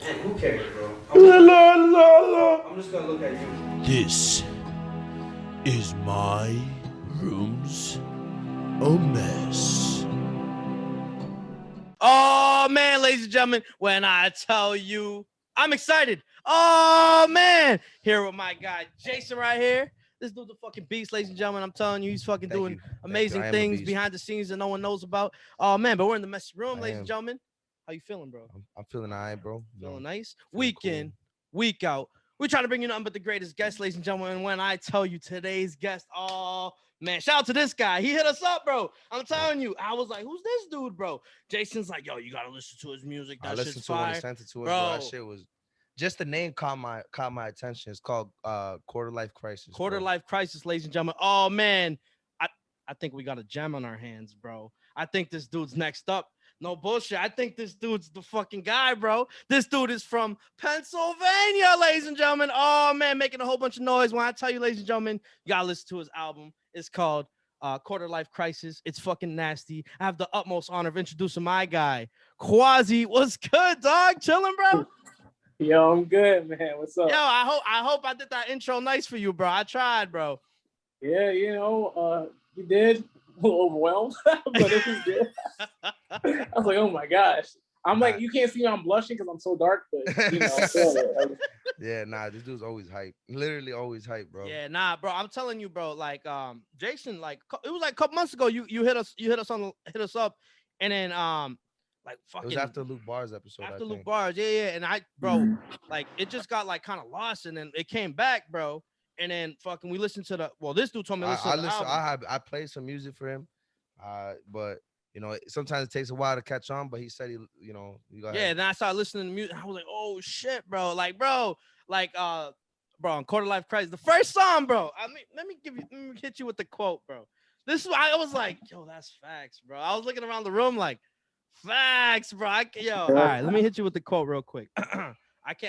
Man, who cares, bro? I'm just gonna look at you. This is my room's a mess. Oh man, ladies and gentlemen, when I tell you I'm excited. Oh man, here with my guy Jason right here. This dude's a fucking beast, ladies and gentlemen. I'm telling you, he's fucking doing amazing things behind the scenes that no one knows about. Oh man, but we're in the messy room, ladies and gentlemen. How you feeling, bro? I'm feeling all right, bro. Feeling nice. Week in, week out. We're trying to bring you nothing but the greatest guests, ladies and gentlemen. And when I tell you today's guest, oh man, shout out to this guy. He hit us up, bro. I'm telling you. I was like, who's this dude, bro? Jason's like, yo, you gotta listen to his music. That shit's fire. When he sent it to us, bro. That shit was just the name caught my attention. It's called Quarter Life Crisis. Quarter Life Crisis, ladies and gentlemen. Oh man, I think we got a gem on our hands, bro. I think this dude's next up. No bullshit. I think this dude's the fucking guy, bro. This dude is from Pennsylvania, ladies and gentlemen. Oh, man, making a whole bunch of noise. When I tell you, ladies and gentlemen, you got to listen to his album. It's called Quarter Life Crisis. It's fucking nasty. I have the utmost honor of introducing my guy, Quasii. What's good, dog? Chilling, bro? Yo, I'm good, man. What's up? Yo, I hope I did that intro nice for you, bro. I tried, bro. Yeah, you did. A little overwhelmed, but it was good. I was like, oh my gosh. I'm like, you can't see me, I'm blushing because I'm so dark, but you know. Yeah, nah, this dude's always hype. Literally always hype, bro. Yeah, nah, bro. I'm telling you, bro. Like, Jason, like, it was like a couple months ago. You hit us up, and then like fucking. It was after Luke Barr's episode. After Luke Barr's, yeah, and bro, like it just got like kind of lost, and then it came back, bro. And then fucking we listened to this dude told me to listen to the album. I played some music for him, but you know sometimes it takes a while to catch on. But he said you go ahead. Yeah. And then I started listening to music. I was like, oh shit, bro, bro, on Quarter Life Crisis, the first song, bro. I mean, let me hit you with the quote, bro. This is I was like, yo, that's facts, bro. I was looking around the room like, facts, bro. All right, let me hit you with the quote real quick.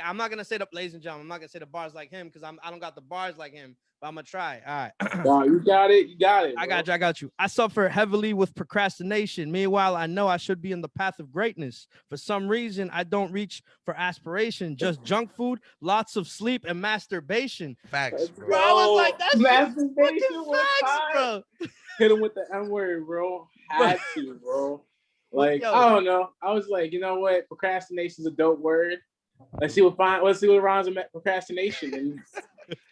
I'm not gonna say the ladies and gentlemen. I'm not gonna say the bars like him because I don't got the bars like him. But I'm gonna try. All right. Wow, you got it. Bro. I got you. I suffer heavily with procrastination. Meanwhile, I know I should be in the path of greatness. For some reason, I don't reach for aspiration. Just junk food, lots of sleep, and masturbation. Facts, bro. Bro, I was like, that's masturbation facts, bro. Hit him with the N-word, bro. Had to, bro. Like, I don't know. I was like, you know what? Procrastination is a dope word. Let's see what rhymes with procrastination, and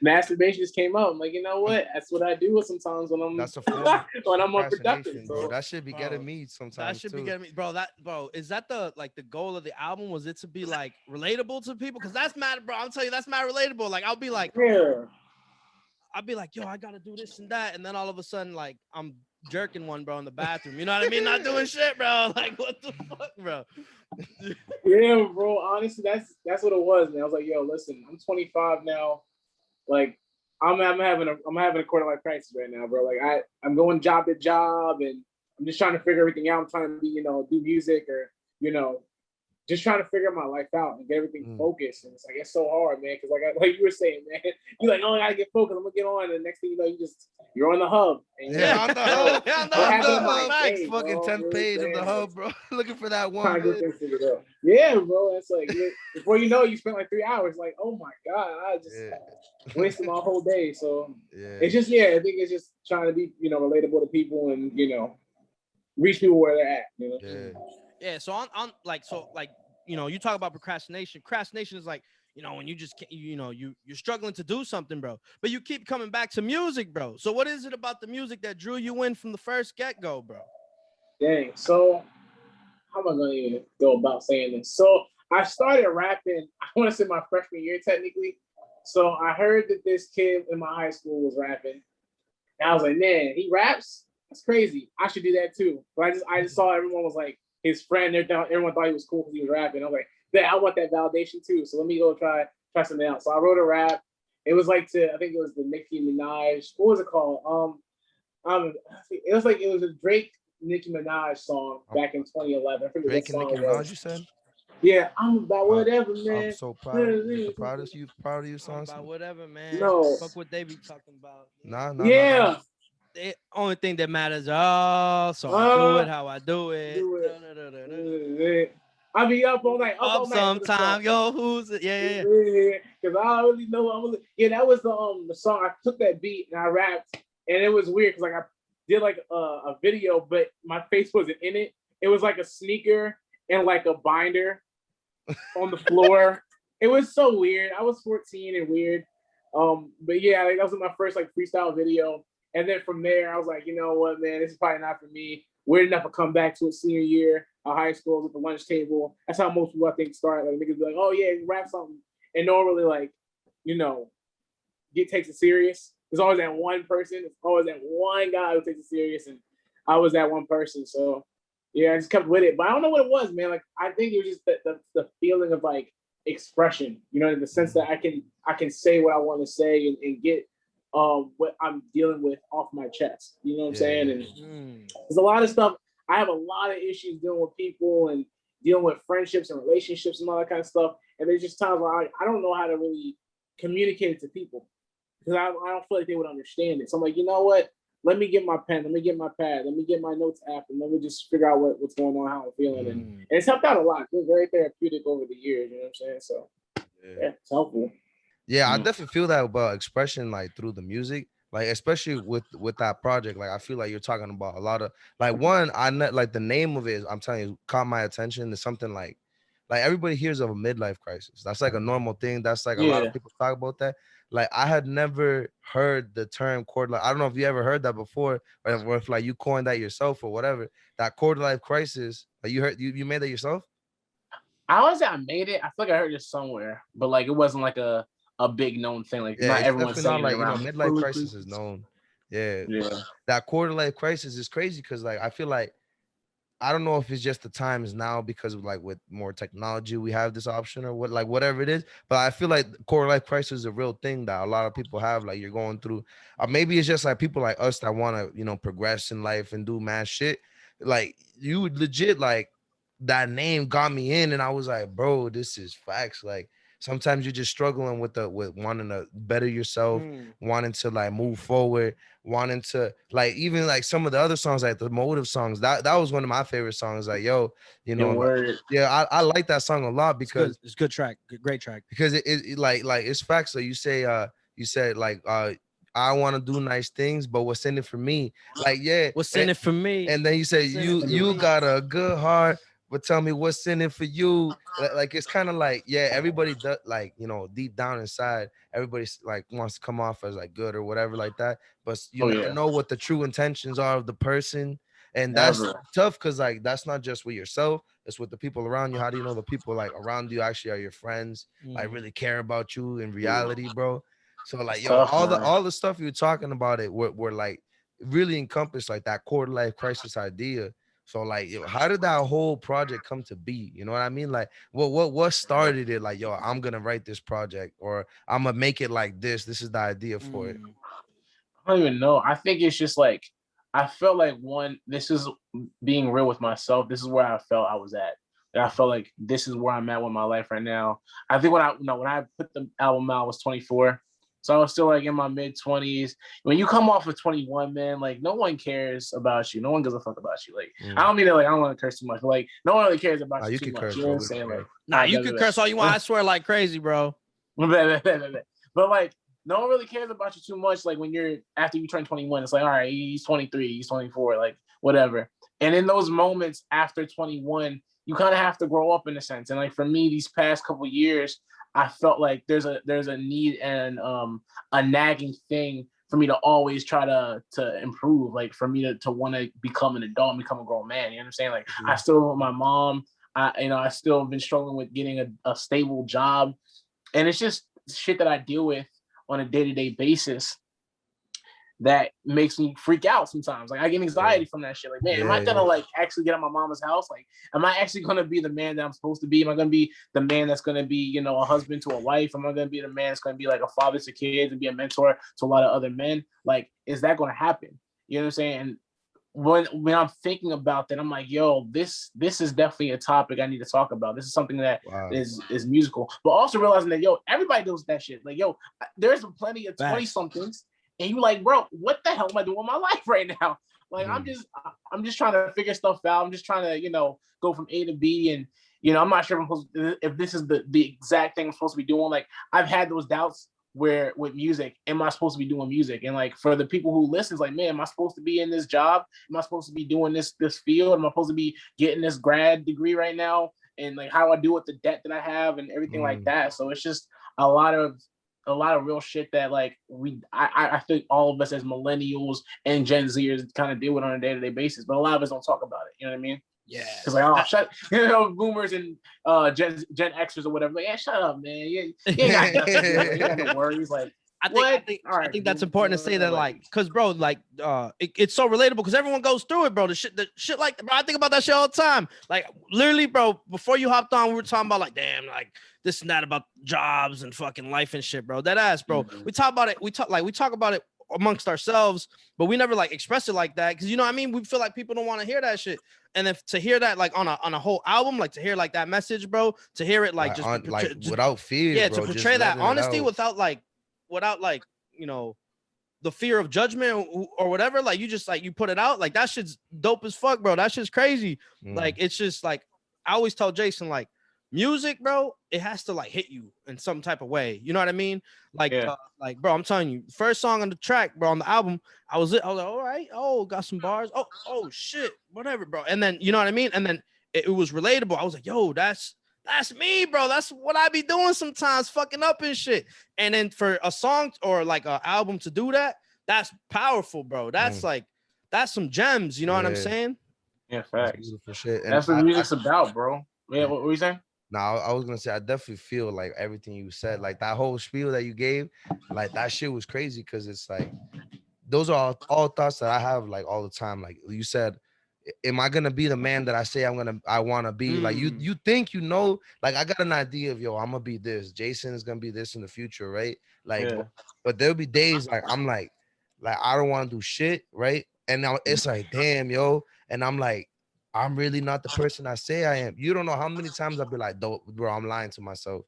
masturbation just came up. I'm like, you know what? That's what I do sometimes when I'm when I'm unproductive. So that should be getting me sometimes. That should be getting me, bro. Is that the goal of the album? Was it to be like relatable to people? Because that's mad, bro. I'm telling you, that's mad relatable. Like I'll be like, yo, I gotta do this and that, and then all of a sudden, like I'm jerking one, bro, in the bathroom. You know what I mean? Not doing shit, bro. Like what the fuck, bro? Yeah, bro. Honestly, that's what it was, man. I was like, yo, listen, I'm 25 now. Like, I'm having a quarter life crisis right now, bro. Like, I'm going job to job, and I'm just trying to figure everything out. I'm trying to be, do music or, just trying to figure my life out and get everything focused. And it's like, it's so hard, man. Cause like you were saying, man, you're like, oh, I gotta get focused. I'm gonna get on. And the next thing you know, you're on the hub. And on the hub. Day, fucking 10th page of the hub, bro. Looking for that one. Yeah, bro. It's like, before you know, you spent like 3 hours. Like, oh my God, I just wasted my whole day. So it's just, I think it's just trying to be, relatable to people and, reach people where they're at, Yeah, so you talk about procrastination. Procrastination is like, when you just can't, you're struggling to do something, bro. But you keep coming back to music, bro. So what is it about the music that drew you in from the first get-go, bro? Dang, so how am I gonna even go about saying this? So I started rapping, I want to say my freshman year, technically. So I heard that this kid in my high school was rapping. And I was like, man, he raps? That's crazy. I should do that too. But I just saw everyone was like, his friend, everyone thought he was cool because he was rapping. I was like, yeah, I want that validation too. So let me go try something else. So I wrote a rap. It was like I think it was the Nicki Minaj. What was it called? It was a Drake Nicki Minaj song back in 2011. I Drake and Nicki Minaj, you said? Yeah, I'm about whatever, man. I'm so proud of you. Proud of you songs. About whatever, man. No. Fuck what they be talking about. Nah. Yeah. The only thing that matters, I do it how I do it. I be up all night, Up sometime, yo, who's it? Yeah. Because I don't really know what I'm. Yeah, that was the song. I took that beat and I rapped, and it was weird because like I did like a video, but my face wasn't in it. It was like a sneaker and like a binder on the floor. It was so weird. I was 14 and weird. But yeah, like, that was my first like freestyle video. And then from there, I was like, you know what, man, this is probably not for me. Weird enough to come back to a senior year of high school at the lunch table. That's how most people I think start. Like niggas be like, oh yeah, rap something, and no one really like, you know, takes it serious. There's always that one person. There's always that one guy who takes it serious, and I was that one person. So yeah, I just kept with it. But I don't know what it was, man. Like I think it was just the feeling of like expression, you know, in the sense that I can say what I want to say and get what I'm dealing with off my chest. You know what I'm saying? And there's a lot of stuff. I have a lot of issues dealing with people and dealing with friendships and relationships and all that kind of stuff. And there's just times where I don't know how to really communicate it to people because I don't feel like they would understand it. So I'm like, you know what? Let me get my pen, let me get my pad, let me get my notes app, and let me just figure out what's going on, how I'm feeling. And it's helped out a lot. It's been very therapeutic over the years, you know what I'm saying? So yeah, it's helpful. Yeah, I definitely feel that about expression, like through the music, like especially with that project. Like I feel like you're talking about a lot of like like the name of it. I'm telling you, caught my attention. It's something like everybody hears of a midlife crisis. That's like a normal thing. That's like a lot of people talk about that. Like I had never heard the term quarter life. I don't know if you ever heard that before, or if like you coined that yourself or whatever. That quarter life crisis. Like you made that yourself? I was I made it. I feel like I heard it somewhere, but like it wasn't like a big known thing. Like Yeah, not it's everyone's definitely saying not like, it around. midlife crisis is known. Yeah. That quarter life crisis is crazy because like I feel like I don't know if it's just the times now because of like with more technology we have this option or what, like whatever it is, but I feel like quarter life crisis is a real thing that a lot of people have. Like you're going through, maybe it's just like people like us that want to progress in life and do mad shit. Like you legit like that name got me in, and I was like, bro, this is facts. Like sometimes you're just struggling with wanting to better yourself, wanting to like move forward, wanting to like even like some of the other songs, like the motive songs. That was one of my favorite songs. Like, yo, yeah, I like that song a lot because it's good track, great track. Because it like it's facts. So you said like I want to do nice things, but what's in it for me? Like, yeah, what's in it for me? And then you say you got a good heart. But tell me what's in it for you. Like it's kind of like, yeah, everybody does, like, deep down inside, everybody's like wants to come off as like good or whatever like that. But you never know what the true intentions are of the person. And that's tough because like that's not just with yourself, it's with the people around you. How do you know the people like around you actually are your friends, like really care about you in reality, bro? So like, yo, all the stuff you're talking about it were like really encompass like that quarter life crisis idea. So like, yo, how did that whole project come to be? You know what I mean? Like, what started it? Like, yo, I'm gonna write this project, or I'm gonna make it like this. This is the idea for it. I don't even know. I think it's just like I felt like this is being real with myself. This is where I felt I was at. And I felt like this is where I'm at with my life right now. I think when I put the album out, I was 24. So I was still like in my mid-20s. When you come off of 21, man, like no one cares about you. No one gives a fuck about you. Like I don't mean it like I don't want to curse too much, but like no one really cares about you too much. Curse, you know what I'm saying? Like, nah, you can curse all you want. I swear like crazy, bro. But like no one really cares about you too much. Like when you're after you turn 21, it's like, all right, he's 23, he's 24, like whatever. And in those moments after 21, you kind of have to grow up in a sense. And like for me, these past couple of years, I felt like there's a need and a nagging thing for me to always try to improve, like for me to want to become an adult and become a grown man. You know what I'm saying? Like I still live with my mom. I still have been struggling with getting a stable job. And it's just shit that I deal with on a day-to-day basis that makes me freak out sometimes. Like I get anxiety from that shit. Like, man, am I gonna like actually get out my mama's house? Like, am I actually gonna be the man that I'm supposed to be? Am I gonna be the man that's gonna be, a husband to a wife? Am I gonna be the man that's gonna be like a father to kids and be a mentor to a lot of other men? Like, is that gonna happen? You know what I'm saying? And when I'm thinking about that, I'm like, yo, this is definitely a topic I need to talk about. This is something that is musical, but also realizing that, yo, everybody does that shit. Like, yo, there's plenty of 20-somethings. And you like, bro, what the hell am I doing with my life right now? Like, I'm just trying to figure stuff out. I'm just trying to, go from A to B. And You know, I'm not sure if this is the exact thing I'm supposed to be doing. Like, I've had those doubts where with music, am I supposed to be doing music? And like for the people who listen, it's like, man, am I supposed to be in this job? Am I supposed to be doing this field? Am I supposed to be getting this grad degree right now? And like how do I do with the debt that I have and everything like that. So it's just a lot of real shit that like I think all of us as millennials and Gen Zers kind of deal with on a day-to-day basis, but a lot of us don't talk about it. You know what I mean? Yeah. Because like, oh, shut, you know, boomers and Gen Xers or whatever. Like, yeah, shut up, man. You ain't got nothing. You ain't got no worries. Like, I think that's important to say that, like, cause bro, like, it's so relatable because everyone goes through it, bro. The shit, like, bro, I think about that shit all the time. Like, literally, bro, before you hopped on, we were talking about like, damn, like this and that about jobs and fucking life and shit, bro. That ass, bro. We talk about it. We talk about it amongst ourselves, but we never like express it like that because you know what I mean. We feel like people don't want to hear that shit, and if to hear that like on a whole album, like to hear like that message, bro, to hear it like just without fear, yeah, bro, to portray that honesty without like you know the fear of judgment or whatever. Like you just like you put it out like that shit's dope as fuck, bro. That shit's crazy. Like it's just like I always tell Jason like. Music, bro, it has to like hit you in some type of way. You know what I mean? Like, like, bro, I'm telling you, first song on the track, bro, on the album, I was like, all right, oh, got some bars. Oh, shit, whatever, bro. And then, you know what I mean? And then it was relatable. I was like, yo, that's me, bro. That's what I be doing sometimes, fucking up and shit. And then for a song or like an album to do that, that's powerful, bro. That's like, that's some gems. You know what I'm saying? Yeah, facts. That's beautiful shit. And that's what music's about, bro. Yeah, what were you saying? No, I was gonna say I definitely feel like everything you said, like that whole spiel that you gave, like that shit was crazy because it's like those are all thoughts that I have like all the time. Like you said, am I gonna be the man that I say I want to be? Like you think you know, like I got an idea of I'm gonna be this. Jason is gonna be this in the future, right? Like, but there'll be days like I'm like I don't want to do shit, right? And now it's like, damn, yo, and I'm like. I'm really not the person I say I am. You don't know how many times I'll be like, bro, I'm lying to myself.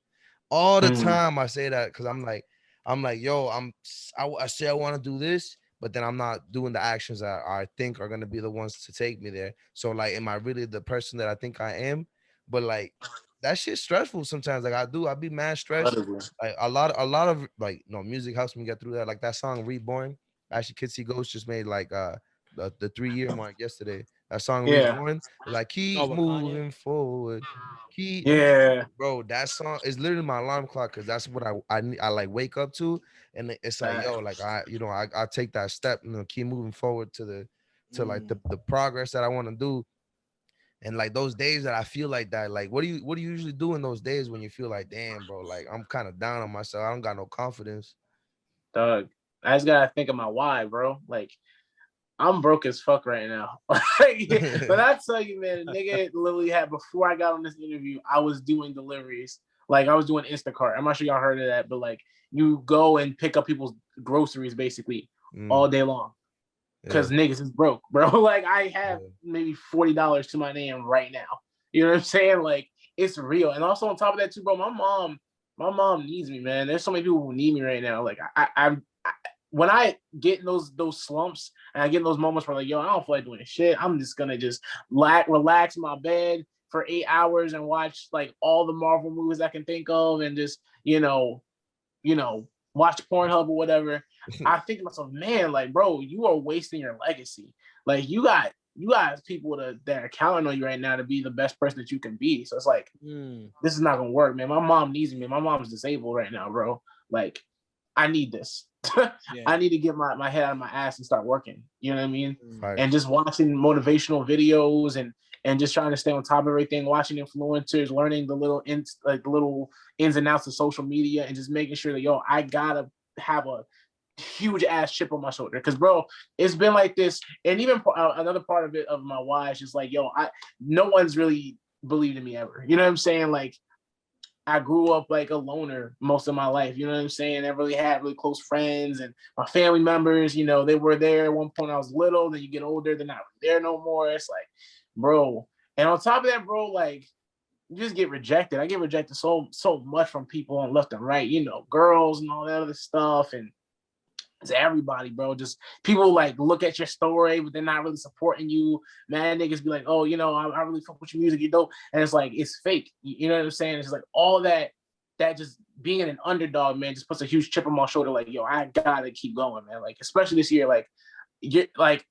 All the time I say that because I'm like, yo, I say I want to do this, but then I'm not doing the actions that I think are gonna be the ones to take me there. So like, am I really the person that I think I am? But like, that shit's stressful sometimes. Like I be mad stressed. Like a lot of like, music helps me get through that. Like that song Reborn. Actually, Quasii Ghost just made like the 3-year mark yesterday. That song Reborn, like keep moving forward. Bro, that song is literally my alarm clock because that's what I like wake up to, and it's like yo, like I take that step and keep moving forward to the progress that I want to do. And like those days that I feel like that, like what do you usually do in those days when you feel like, damn, bro, like I'm kind of down on myself, I don't got no confidence. Doug, I just gotta think of my why, bro. Like I'm broke as fuck right now. But I tell you, man, nigga literally had before I got on this interview, I was doing deliveries. Like I was doing Instacart. I'm not sure y'all heard of that, but like you go and pick up people's groceries basically all day long. Because niggas is broke, bro. Like I have maybe $40 to my name right now. You know what I'm saying? Like it's real. And also on top of that too, bro, my mom needs me, man. There's so many people who need me right now. Like I when I get in those slumps and I get in those moments where like, yo, I don't feel like doing shit. I'm just gonna just relax in my bed for 8 hours and watch like all the Marvel movies I can think of and just, watch Pornhub or whatever. I think to myself, man, like, bro, you are wasting your legacy. Like you got people that are counting on you right now to be the best person that you can be. So it's like, this is not gonna work, man. My mom needs me. My mom's disabled right now, bro. Like, I need this. I need to get my head out of my ass and start working. You know what I mean? Right. And just watching motivational videos and just trying to stay on top of everything, watching influencers, learning the little ins and outs of social media, and just making sure that I gotta have a huge ass chip on my shoulder. Because bro, it's been like this, and even another part of it of my why is just like, no one's really believed in me ever. You know what I'm saying? Like, I grew up like a loner most of my life. You know what I'm saying? I really had really close friends, and my family members, they were there at one point. I was little. Then you get older, they're not there no more. It's like, bro. And on top of that, bro, like you just get rejected. I get rejected so much from people on left and right. Girls and all that other stuff, and to everybody, bro. Just people like look at your story, but they're not really supporting you. Man, niggas be like, oh, you know, I really fuck with your music, you know, and it's like it's fake. You know what I'm saying? It's like all that just being an underdog, man, just puts a huge chip on my shoulder. Like, yo, I gotta keep going, man. Like, especially this year, like,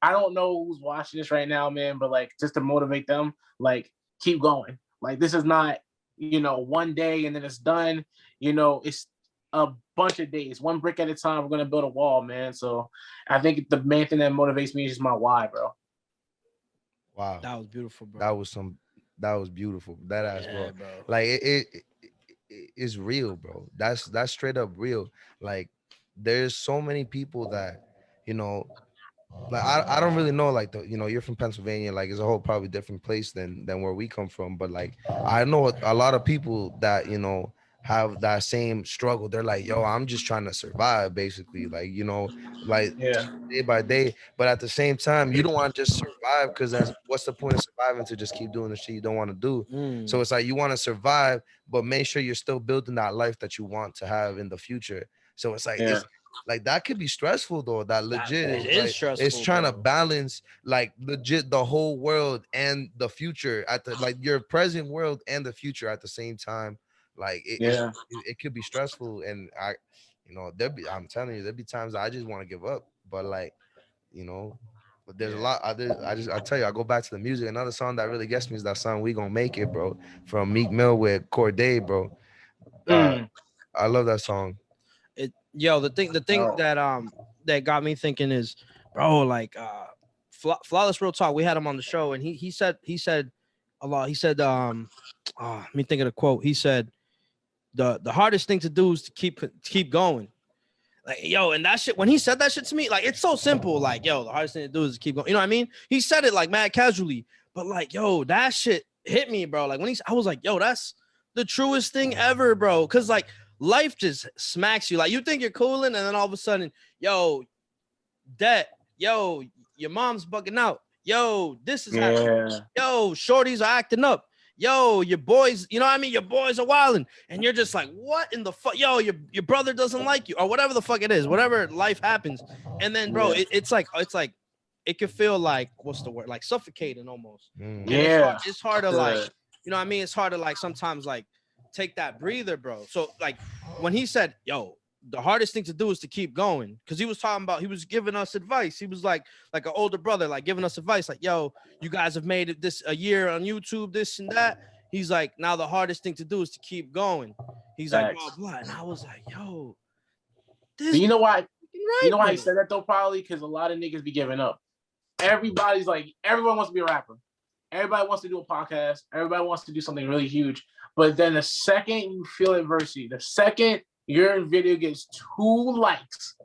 I don't know who's watching this right now, man, but like just to motivate them, like, keep going. Like, this is not, you know, one day and then it's done. You know, it's a bunch of days, one brick at a time. We're gonna build a wall, man. So I think the main thing that motivates me is just my why, bro. Wow, That was beautiful, bro. That was beautiful. That ass, Yeah, bro. bro. Like it's real, bro. That's straight up real. Like there's so many people that, you know, like I don't really know, like, the, you know, you're from Pennsylvania, like it's a whole probably different place than where we come from, but like I know a lot of people that, you know, have that same struggle. They're like, yo, I'm just trying to survive, basically, like, you know, like Yeah. day by day. But at the same time, you don't want to just survive, because that's what's the point of surviving, to just keep doing the shit you don't want to do. So it's like you want to survive, but make sure you're still building that life that you want to have in the future. So it's like it's like that could be stressful though. That legit It is is like stressful, it's trying to bro. balance like legit the whole world and the future at the, like, your present world and the future at the same time. Like it could be stressful, and I, you know, I'm telling you, there'd be times I just want to give up, but like, you know, but there's a lot. I tell you, I go back to the music. Another song that really gets me is that song "We Gonna Make It," bro, from Meek Mill with Corday, bro. I love that song. The thing that got me thinking is, bro, like Flawless Real Talk, we had him on the show, and he said a lot. He said let me think of the quote. He said the hardest thing to do is to keep going. Like, yo, and that shit, when he said that shit to me, like, it's so simple. Like, yo, the hardest thing to do is to keep going. You know what I mean? He said it like mad casually, but like, yo, that shit hit me, bro. Like I was like, yo, that's the truest thing ever, bro. Cause like life just smacks you. Like you think you're cooling, and then all of a sudden, yo, debt, yo, your mom's bugging out. Yo, this is happening. Yo, shorties are acting up. Yo, your boys, you know what I mean? Your boys are wilding, and you're just like, what in the fuck? Yo, your brother doesn't like you, or whatever the fuck it is, whatever life happens. And then, bro, it's like it could feel like, what's the word? Like suffocating almost. And it's hard to like, you know what I mean? It's hard to like sometimes like take that breather, bro. So like when he said, yo, the hardest thing to do is to keep going, because he was talking about, he was giving us advice. He was like an older brother, like giving us advice, like, yo, you guys have made it this a year on YouTube, this and that. He's like, now the hardest thing to do is to keep going. He's like, blah blah. And I was like, yo, this. You know why? Right, you know why he said that though? Probably because a lot of niggas be giving up. Everybody's like, everyone wants to be a rapper. Everybody wants to do a podcast. Everybody wants to do something really huge. But then the second you feel adversity, the second your video gets 2 likes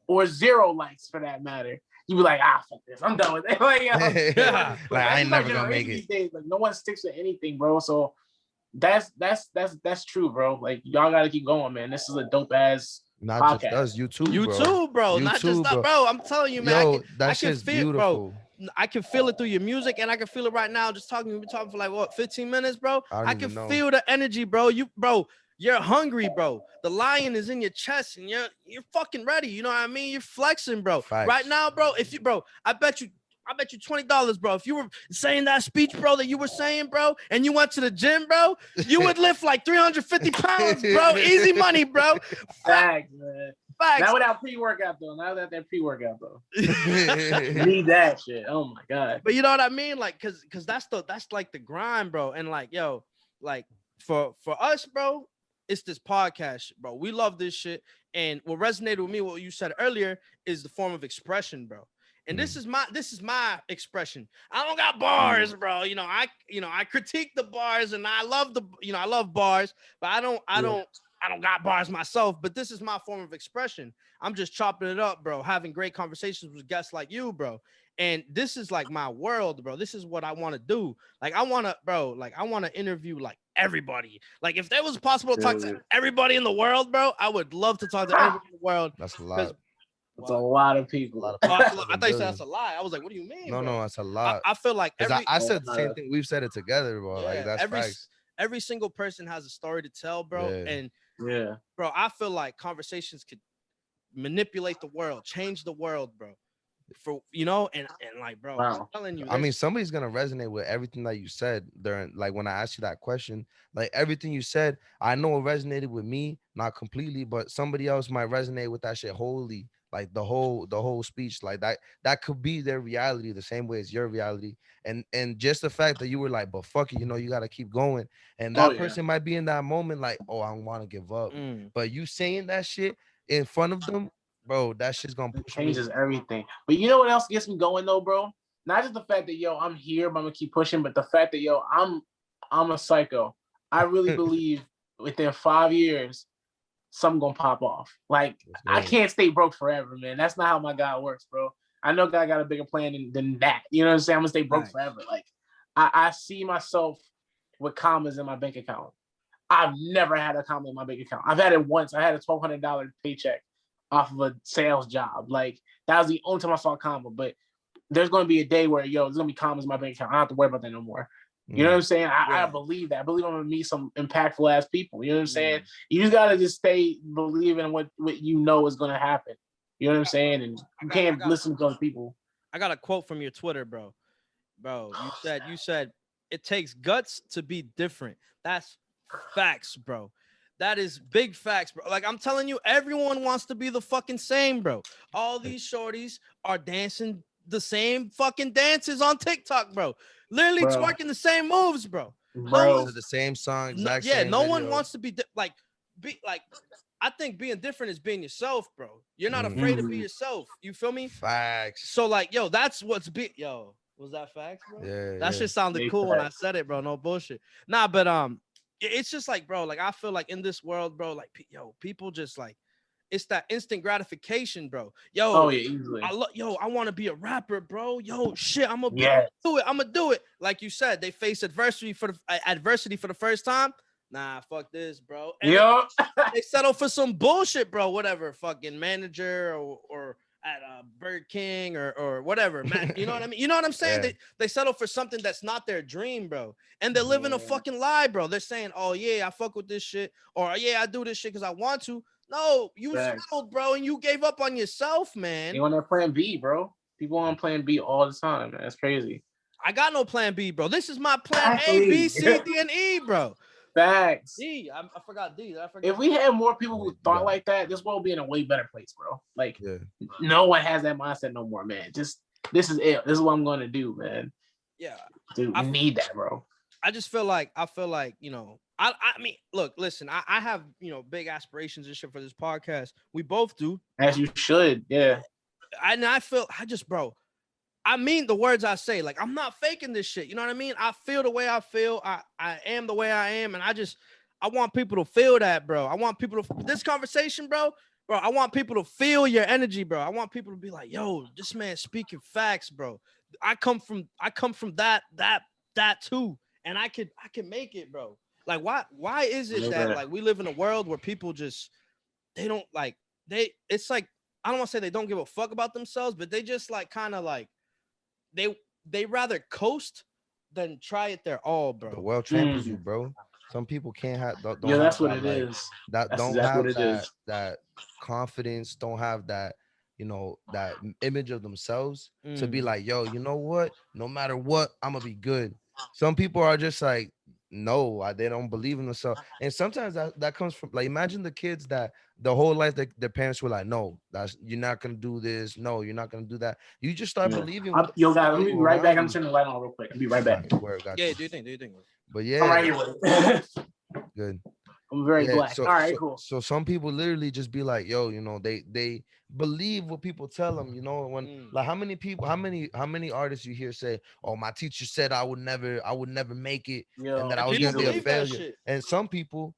or 0 likes for that matter, you be like, fuck this, I'm done with it. Like, like I ain't never gonna make it. Days, like no one sticks with anything, bro. So that's true, bro. Like y'all gotta keep going, man. This is a dope ass not podcast. Just us, YouTube, bro. Not just that, bro. I'm telling you, man. Yo, that shit's beautiful. Bro, I can feel it through your music, and I can feel it right now. Just talking, we've been talking for like what, 15 minutes, bro. I can feel the energy, bro. You're hungry, bro. The lion is in your chest, and you're fucking ready. You know what I mean? You're flexing, bro. Facts. Right now, bro. I bet you $20, bro. If you were saying that speech, bro, that you were saying, bro, and you went to the gym, bro, you would lift like 350 pounds, bro. Easy money, bro. Facts, man. Facts. Not without pre-workout though. Not without that pre-workout though. Need that shit. Oh my god. But you know what I mean? Like, cause that's like the grind, bro. And like, yo, like for us, bro, it's this podcast, bro. We love this shit. And what resonated with me, what you said earlier, is the form of expression, bro. And this is my expression. I don't got bars, bro. You know, I critique the bars, and I love bars, but I don't got bars myself. But this is my form of expression. I'm just chopping it up, bro. Having great conversations with guests like you, bro. And this is like my world, bro. This is what I want to do. Like I want to interview like everybody. Like if there was possible to talk to everybody in the world, bro, I would love to talk to everybody in the world. That's a lot. It's a lot of people. I thought you said that's a lie. I was like, what do you mean? No, that's a lot. I feel like I said the same thing. We've said it together, bro. Like that's facts. Every single person has a story to tell, bro. And bro, I feel like conversations manipulate the world, change the world, bro. For and like, bro, I'm Wow. telling you, I mean, somebody's gonna resonate with everything that you said during, like, when I asked you that question, like everything you said, I know it resonated with me, not completely, but somebody else might resonate with that shit wholly, like the whole speech, like that could be their reality the same way as your reality, and just the fact that you were like, but fuck it, you gotta keep going, and Oh, that yeah. person might be in that moment like, oh, I don't want to give up, Mm, but you saying that shit in front of them, bro, that shit's gonna It push them. changes everything. But you know what else gets me going though, bro? Not just the fact that I'm here, but I'm gonna keep pushing, but the fact that I'm a psycho. I really believe within 5 years, something gonna pop off. Like I can't stay broke forever, man. That's not how my God works, bro. I know God got a bigger plan than that. You know what I'm saying? I'm gonna stay broke Nice. forever. Like I see myself with commas in my bank account. I've never had a comma in my bank account. I've had it once. I had a $1,200 paycheck off of a sales job. Like that was the only time I saw a comma. But there's gonna be a day where there's gonna be commas in my bank account. I don't have to worry about that no more. You know what I'm saying? I believe that. I believe I'm gonna meet some impactful ass people. You know what I'm saying? You just gotta just stay believing in what you know is gonna happen. You know what I'm saying? And you can't listen to other people. I got a quote from your Twitter, bro. You said it takes guts to be different. That's facts, bro. That is big facts, bro. Like I'm telling you, everyone wants to be the fucking same, bro. All these shorties are dancing the same fucking dances on TikTok, bro. Literally twerking the same moves, bro. Bro, the same song, No, exact yeah, same no one video. wants to be like. I think being different is being yourself, bro. You're not afraid to be yourself. You feel me? Facts. So like, that's what's big. Yo, was that facts, bro? Yeah, That shit sounded Big cool when I facts. said it, bro. No bullshit. Nah, but it's just like, bro, like I feel like in this world, bro, like people just like, it's that instant gratification, bro. Oh yeah, easily. I want to be a rapper, bro. Yo, shit, I'm gonna Yes. do it. I'm gonna do it. Like you said, they face adversity for the first time. Nah, fuck this, bro. And Yo. they settle for some bullshit, bro. Whatever, fucking manager or at Burger King or whatever, man. You know what I mean? You know what I'm saying? Yeah. They settle for something that's not their dream, bro. And they're living a fucking lie, bro. They're saying, "Oh yeah, I fuck with this shit," or "Yeah, I do this shit because I want to." No, you settled, bro, and you gave up on yourself, man. You on that plan B, bro? People on plan B all the time, man. That's crazy. I got no plan B, bro. This is my plan A, B, C, D, and E, bro. Facts. D. I forgot D. If we had more people who thought like that, this world would be in a way better place, bro. Like, no one has that mindset no more, man. Just this is it. This is what I'm going to do, man. Yeah, dude, I need that, bro. I feel like I mean, look, listen, I have big aspirations and shit for this podcast. We both do, as you should, yeah. And I bro, I mean the words I say. Like, I'm not faking this shit. You know what I mean? I feel the way I feel. I am the way I am. And I want people to feel that, bro. I want people to, this conversation, bro, I want people to feel your energy, bro. I want people to be like, yo, this man speaking facts, bro. I come from that too. And I can make it, bro. Like, why is it that like we live in a world where people just, they don't like, it's like, I don't want to say they don't give a fuck about themselves, but they just like kind of like, they rather coast than try it their all, bro. The world tramples you, bro. Some people can't have. That's what it is. That don't have that confidence. Don't have that, that image of themselves to be like, yo, you know what? No matter what, I'm gonna be good. Some people are just like, no, they don't believe in themselves. And sometimes that comes from, like, imagine the kids that the whole life that their parents were like, no, you're not gonna do this. No, you're not gonna do that. You just start believing. Yo, guys, let me be right back. I'm turning the light on real quick. I'll be right back. Yeah, do you think? But yeah, I'm right here with it. Good. I'm very black. So, all right, cool. So some people literally just be like, yo, they believe what people tell them, when like how many artists you hear say, oh, my teacher said I would never make it, and that I was gonna be a failure. And some people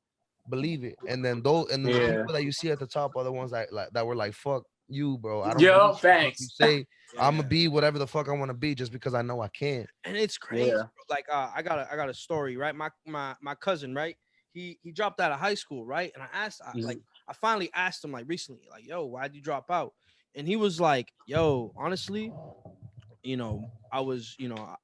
believe it, and then the people that you see at the top are the ones that were like, fuck you, bro. I don't thanks. You say I'm gonna be whatever the fuck I want to be just because I know I can. And it's crazy. Like I got a story, right? My cousin, right? He dropped out of high school, right? And I finally asked him like recently, like, yo, why'd you drop out? And he was like, yo, honestly, I was,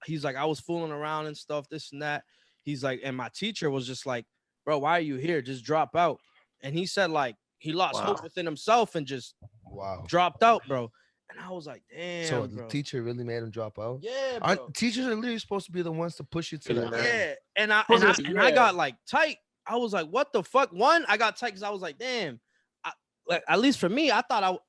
he's like, I was fooling around and stuff, this and that. He's like, and my teacher was just like, bro, why are you here? Just drop out. And he said like he lost hope within himself and just Wow. dropped out, bro. And I was like, damn, So bro. the teacher really made him drop out? Yeah, bro. Aren't teachers are literally supposed to be the ones to push you to that? Yeah, and I got like tight. I was like, what the fuck? One, I got tight because I was like, damn. Like at least for me, I thought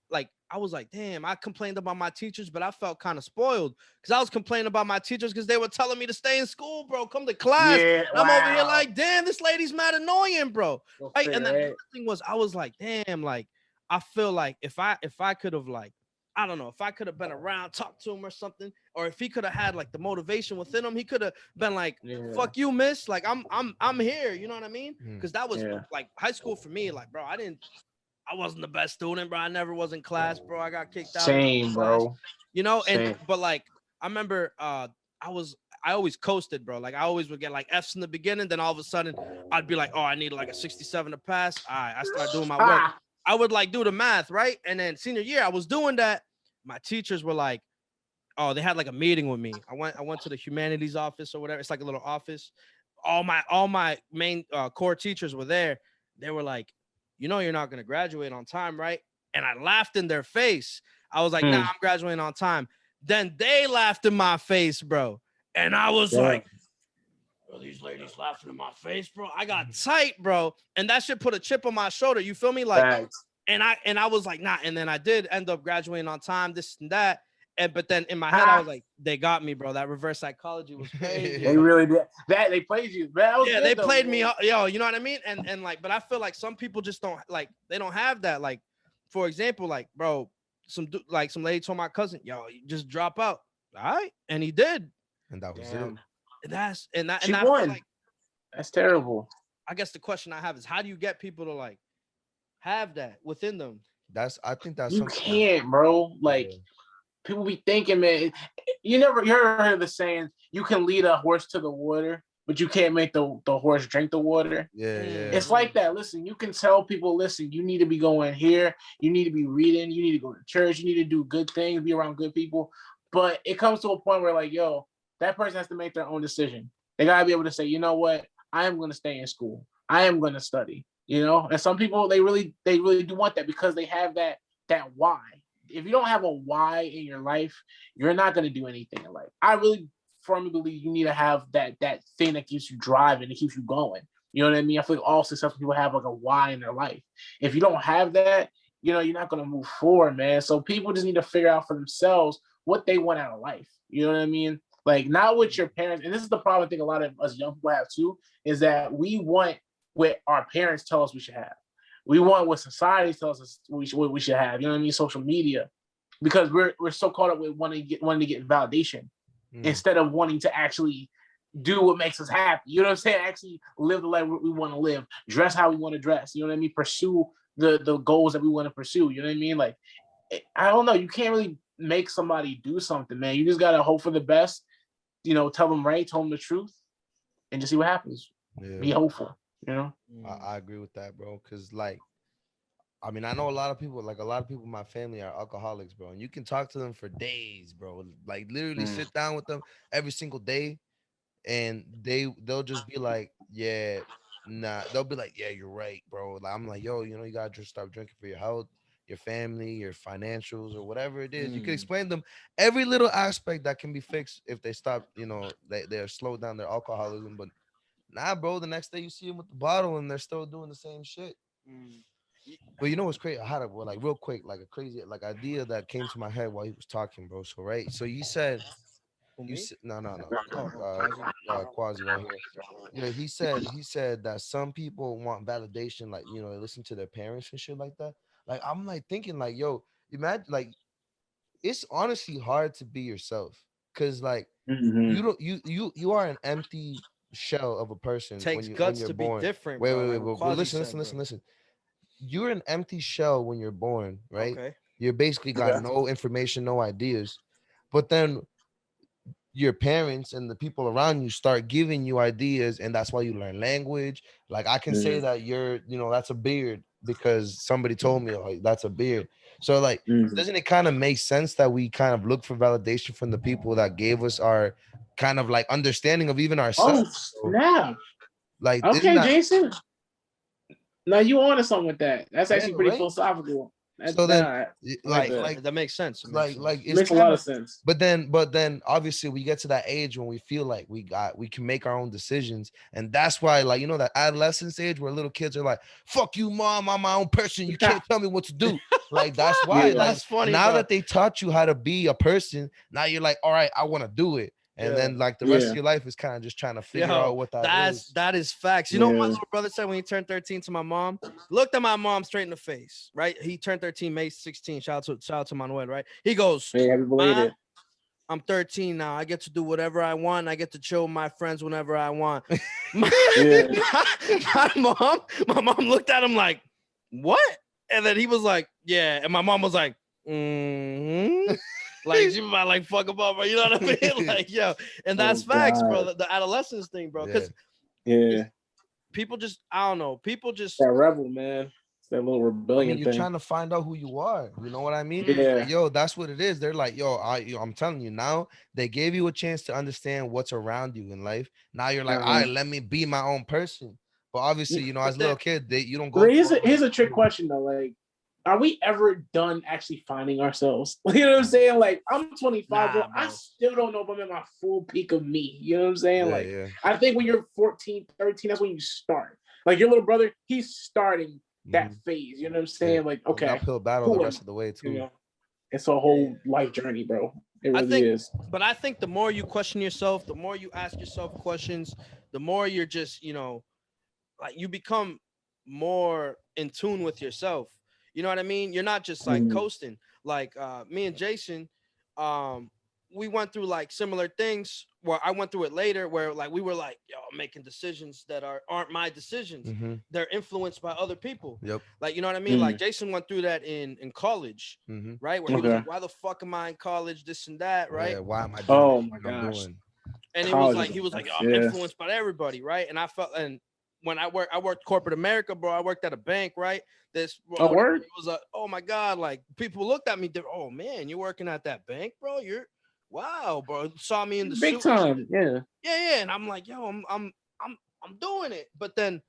I was like, damn. I complained about my teachers, but I felt kind of spoiled because I was complaining about my teachers because they were telling me to stay in school, bro. Come to class. Yeah, And I'm over here like, damn, this lady's mad annoying, bro. Right? And then the right? other thing was, I was like, damn, like I feel like if I could have like, I don't know, if I could have been around, talked to him or something, or if he could have had like the motivation within him, he could have been like, fuck you, miss. Like I'm here. You know what I mean? Because that was like high school for me. Like, bro, I wasn't the best student, bro. I never was in class, bro. I got kicked out. Same, bro. You know, and but like I remember I always coasted, bro. Like I always would get like F's in the beginning, then all of a sudden I'd be like, oh, I need like a 67 to pass. All right, I start doing my work. I would like do the math, right? And then senior year, I was doing that. My teachers were like, oh, they had like a meeting with me. I went to the humanities office or whatever. It's like a little office. All my main core teachers were there. They were like, you know, you're not going to graduate on time, right? And I laughed in their face. I was like, nah, I'm graduating on time. Then they laughed in my face, bro. And I was like, are these ladies laughing in my face, bro? I got tight, bro. And that shit put a chip on my shoulder. You feel me? Like, and I was like, nah. And then I did end up graduating on time, this and that. But then in my head, I was like, they got me, bro. That reverse psychology was crazy. They really did. That they played you. Yeah, they played me, yo. You know what I mean? And like, but I feel like some people just don't like. They don't have that. Like, for example, like, bro, some lady told my cousin, yo, you just drop out, all right? And he did. And that was it. She won. Like, that's terrible. I guess the question I have is, how do you get people to like have that within them? I think that's you can't, bro. Like. Yeah. People be thinking, man, you ever heard the saying, you can lead a horse to the water, but you can't make the horse drink the water. Yeah. It's like that. Listen, you can tell people, listen, you need to be going here. You need to be reading. You need to go to church. You need to do good things, be around good people. But it comes to a point where like, yo, that person has to make their own decision. They got to be able to say, you know what? I am going to stay in school. I am going to study, you know? And some people, they really do want that because they have that why. If you don't have a why in your life, you're not going to do anything in life. I really firmly believe you need to have that thing that keeps you driving, that keeps you going. You know what I mean? I feel like all successful people have like a why in their life. If you don't have that, you know, you're not going to move forward, man. So people just need to figure out for themselves what they want out of life. You know what I mean? Like not what your parents, and this is the problem I think a lot of us young people have too, is that we want what our parents tell us we should have. We want what society tells us what we should have. You know what I mean? Social media, because we're so caught up with wanting to get validation instead of wanting to actually do what makes us happy. You know what I'm saying? Actually live the life we want to live, dress how we want to dress. You know what I mean? Pursue the goals that we want to pursue. You know what I mean? Like, I don't know. You can't really make somebody do something, man. You just gotta hope for the best. You know, tell them right, tell them the truth, and just see what happens. Yeah. Be hopeful. You know, I agree with that, bro. Because like, I mean, I know a lot of people in my family are alcoholics, bro. And you can talk to them for days, bro. Like literally sit down with them every single day, and they'll just be like, yeah, nah. They'll be like, yeah, you're right, bro. Like I'm like, yo, you know, you gotta just stop drinking for your health, your family, your financials, or whatever it is. You can explain to them every little aspect that can be fixed if they stop, you know, they're slowed down their alcoholism, but. Nah, bro, the next day you see them with the bottle and they're still doing the same shit. But you know what's crazy? I had a real quick, like a crazy idea that came to my head while he was talking, bro. So right, so you said, no, Quasii right here. Yeah, he said that some people want validation, like you know, they listen to their parents and shit like that. Like I'm like thinking, like, yo, imagine like it's honestly hard to be yourself, cause like you are an empty shell of a person. Takes when guts you're to born. Be different. Wait, listen. You're an empty shell when you're born, right? Okay. You're basically got no information, no ideas, but then your parents and the people around you start giving you ideas, and that's why you learn language. Like I can say that you're, you know, that's a beard because somebody told me like that's a beard. So like, doesn't it kind of make sense that we kind of look for validation from the people that gave us our kind of like understanding of even ourselves? Oh, snap. Like, okay, Jason. Now you on to something with that. That's actually pretty philosophical. So then, that makes sense. It's makes a lot of sense. But then obviously we get to that age when we feel like we can make our own decisions, and that's why, like, you know, that adolescence age where little kids are like, "Fuck you, mom, I'm my own person. You can't tell me what to do." Like, that's why. That's funny. Now that they taught you how to be a person, now you're like, all right, I want to do it. And then like the rest of your life is kind of just trying to figure out what that is. That is facts. You know what my little brother said when he turned 13 to my mom? Looked at my mom straight in the face, right? He turned 13 May 16. Shout out to Manuel, right? He goes, hey, I'm 13 now. I get to do whatever I want. I get to chill with my friends whenever I want. my mom looked at him like, what? And then he was like, yeah. And my mom was like, mm-hmm. Like, she might like fuck him up, bro. You know what I mean? Like, yo, and that's facts, bro. The adolescence thing, bro. Because people just, I don't know. People just that rebel, man. It's that little rebellion you're thing. trying to find out who you are. You know what I mean? Yeah. Yo, that's what it is. They're like, yo, I'm telling you now. They gave you a chance to understand what's around you in life. Now you're like, all right, let me be my own person. But obviously, you know, as a little kid, you don't go. Here's a trick question though. Like, are we ever done actually finding ourselves? You know what I'm saying? Like, I'm 25, bro. I still don't know if I'm at my full peak of me. You know what I'm saying? I think when you're 14, 13, that's when you start. Like, your little brother, he's starting that phase. You know what I'm saying? Like, okay. Uphill battle the rest of the way, too. You know? It's a whole life journey, bro. It really is. But I think the more you question yourself, the more you ask yourself questions, the more you're just, you know, like, you become more in tune with yourself. You know what I mean? You're not just like coasting. Like me and Jason, we went through like similar things where I went through it later where like we were like, yo, I'm making decisions that aren't my decisions. They're influenced by other people. Yep. Like, you know what I mean? Like Jason went through that in college, right? Where he was like, why the fuck am I in college? This and that, right? Yeah, why am I doing oh my gosh. And he was like, yo, I'm influenced by everybody, right? And I felt, and when I worked corporate America, bro. I worked at a bank, right? This word? It was oh my God, like people looked at me, oh man, you're working at that bank, bro. You're wow, bro. Saw me in the big suit. Time, yeah. And I'm like, yo, I'm doing it. But then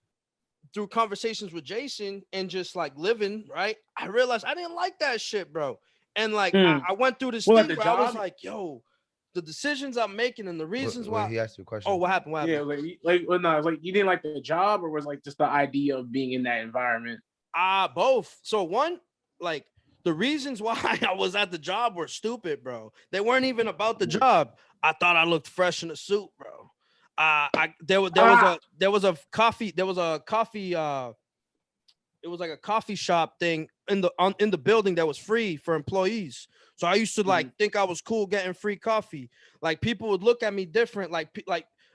through conversations with Jason and just like living, right, I realized I didn't like that shit, bro. And like I went through this thing where I was like, yo, the decisions I'm making and the reasons why. He asked you a question. Oh, what happened? Yeah, like you didn't like the job, or was like just the idea of being in that environment? Both. So one, like the reasons why I was at the job were stupid, bro. They weren't even about the job. I thought I looked fresh in a suit, bro. There was a coffee shop thing in the building that was free for employees. So I used to like think I was cool getting free coffee. Like people would look at me different, like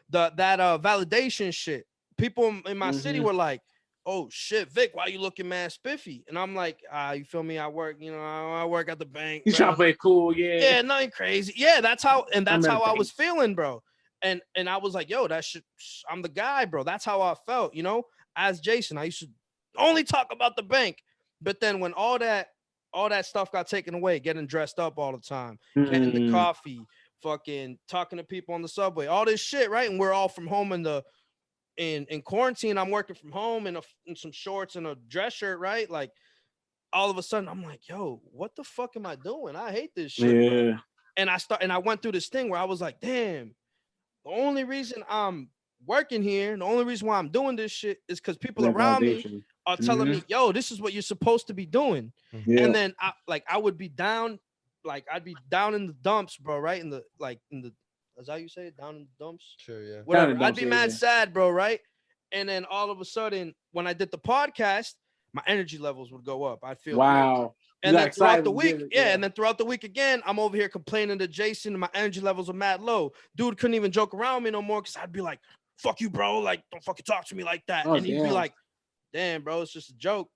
that validation shit. People in my city were like, "Oh shit, Vic, why you looking mad spiffy?" And I'm like, you feel me? I work at the bank. You trying to play cool, yeah. Yeah, nothing crazy. Yeah, that's how I was feeling, bro. And I was like, yo, that shit, I'm the guy, bro. That's how I felt, you know. As Jason, I used to only talk about the bank. But then when all that stuff got taken away, getting dressed up all the time, getting the coffee, fucking talking to people on the subway, all this shit, right? And we're all from home in quarantine. I'm working from home in some shorts and a dress shirt, right? Like all of a sudden I'm like, yo, what the fuck am I doing? I hate this shit, bro. And I went through this thing where I was like, damn, the only reason I'm working here, the only reason why I'm doing this shit is because people around me are telling me, yo, this is what you're supposed to be doing. And then I would be down, like I'd be down in the dumps, bro, right? In the is that how you say it? Down in the dumps? Sure, yeah. Whatever. I'd be mad sad, bro, right? And then all of a sudden, when I did the podcast, my energy levels would go up. I'd feel great. And then throughout the week, and then throughout the week again, I'm over here complaining to Jason, and my energy levels are mad low. Dude couldn't even joke around with me no more because I'd be like, fuck you, bro. Like, don't fucking talk to me like that. And he'd be like, damn, bro, it's just a joke.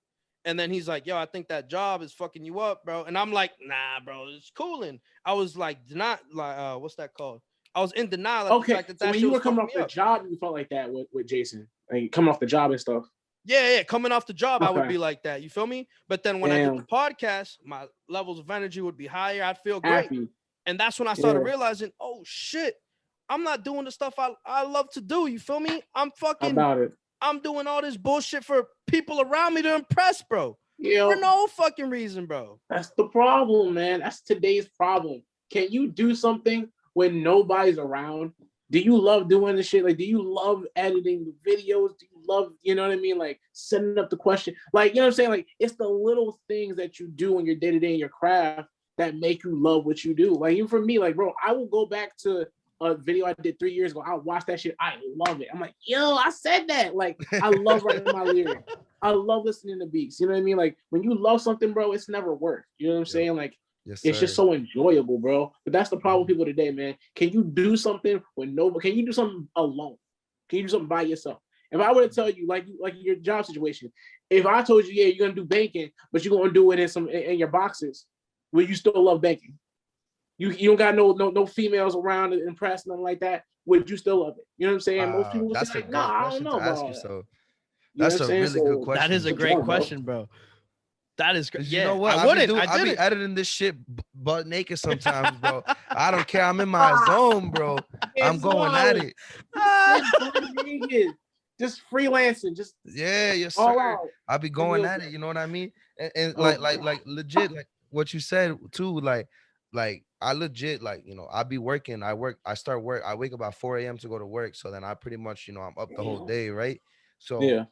And then he's like, yo, I think that job is fucking you up, bro. And I'm like, nah, bro, it's cooling. I was like, not like, what's that called? I was in denial. Okay, so when you were coming off the job, you felt like that with Jason, like coming off the job and stuff. Yeah, coming off the job, I would be like that. You feel me? But then when I did the podcast, my levels of energy would be higher. I'd feel great. Happy. And that's when I started realizing, oh shit, I'm not doing the stuff I love to do. You feel me? I'm fucking about it. I'm doing all this bullshit for people around me to impress, bro. You For know, no fucking reason, bro. that's the problem, man. That's today's problem. Can you do something when nobody's around? Do you love doing the shit? Like, do you love editing the videos? Do you love, you know what I mean? Like setting up the question. Like, you know what I'm saying? Like, it's the little things that you do in your day-to-day in your craft that make you love what you do. Like, even for me, like, bro, I will go back to a video I did 3 years ago. I'll watch that shit. I love it. I'm like, yo, I said that. Like, I love writing my lyrics. I love listening to beats. You know what I mean? Like, when you love something, bro, it's never work. You know what I'm saying? Like, Yes, it's just so enjoyable, bro. But that's the problem with people today, man. Can you do something when nobody? Can you do something alone? Can you do something by yourself? If I were to tell you, like your job situation, if I told you, yeah, you're gonna do banking, but you're gonna do it in your boxes, will you still love banking? You don't got no females around to impress, nothing like that. Would you still love it? You know what I'm saying? Most people would That's say a like, nah, great I don't question know to about ask all that. yourself. You know That's what I'm a saying? really good So question. That is a good great job, bro. question, bro. That is great. You Yeah, know what? I wouldn't. I be editing this shit butt naked sometimes, bro. I don't care. I'm in my zone, bro. I'm going at it. Just freelancing, just Yeah, yes, all sir. out. I be going at it. You know what I mean? And like legit, like what you said too. Like I legit, like, you know, I be working. I start work. I wake up at 4 a.m. to go to work. So then I pretty much, you know, I'm up the whole day, right? So Yeah.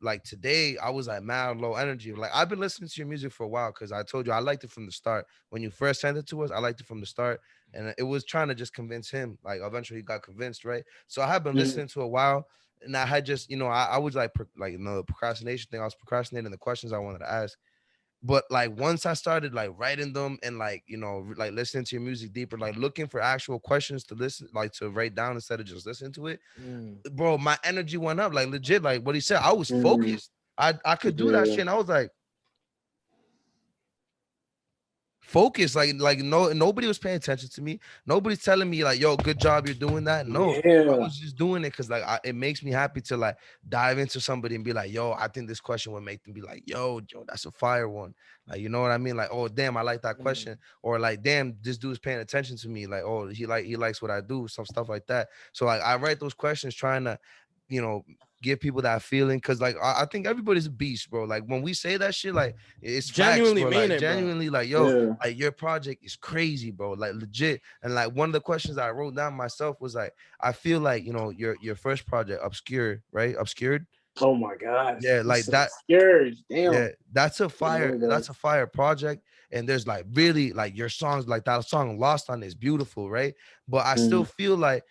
like today I was like mad low energy. Like I've been listening to your music for a while because I told you I liked it from the start. When you first sent it to us, I liked it from the start, and it was trying to just convince him. Like eventually he got convinced, right? So I have been listening to a while, and I had just, you know, I was like you know, the procrastination thing. I was procrastinating the questions I wanted to ask. But like once I started like writing them and like, you know, like listening to your music deeper, like looking for actual questions to listen, like to write down instead of just listening to it, bro, my energy went up. Like legit, like what he said, I was focused. I could do that shit. And I was like focused. Like no, nobody was paying attention to me. Nobody's telling me like, yo, good job, you're doing that. No, I was just doing it because like it makes me happy to like dive into somebody and be like, yo, I think this question would make them be like, yo, that's a fire one. Like, you know what I mean? Like, oh damn, I like that question. Or like, damn, this dude's paying attention to me. Like, oh, he likes what I do, some stuff like that. So like I write those questions trying to, you know, give people that feeling, because like I think everybody's a beast, bro. Like when we say that shit, like it's Genuinely facts, bro. mean Like it, bro. genuinely, like yo, like your project is crazy, bro. Like legit. And like one of the questions I wrote down myself was like, I feel like, you know, your first project, Obscure, right? Obscured. Oh my gosh. Yeah, like that. Scared. Damn. Yeah, that's a fire. That's a fire project. And there's like really like your songs, like that song Lost on is beautiful, right? But I still feel like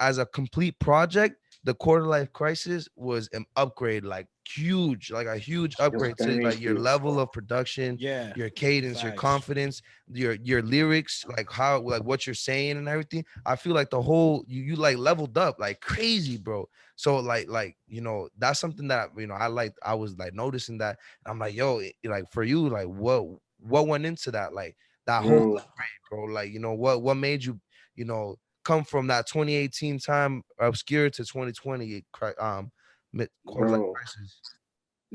as a complete project, the Quarter Life Crisis was an upgrade, like huge, like a huge upgrade to like your level of production, your cadence, your confidence, your lyrics, like how, like what you're saying and everything. I feel like the whole you like leveled up like crazy, bro. So like you know, that's something that, you know, I was like noticing that. I'm like, yo, like for you, like what went into that, like that whole upgrade, bro? Like, you know, what made you, you know, come from that 2018 time Obscure to 2020 Quarter Life Crisis?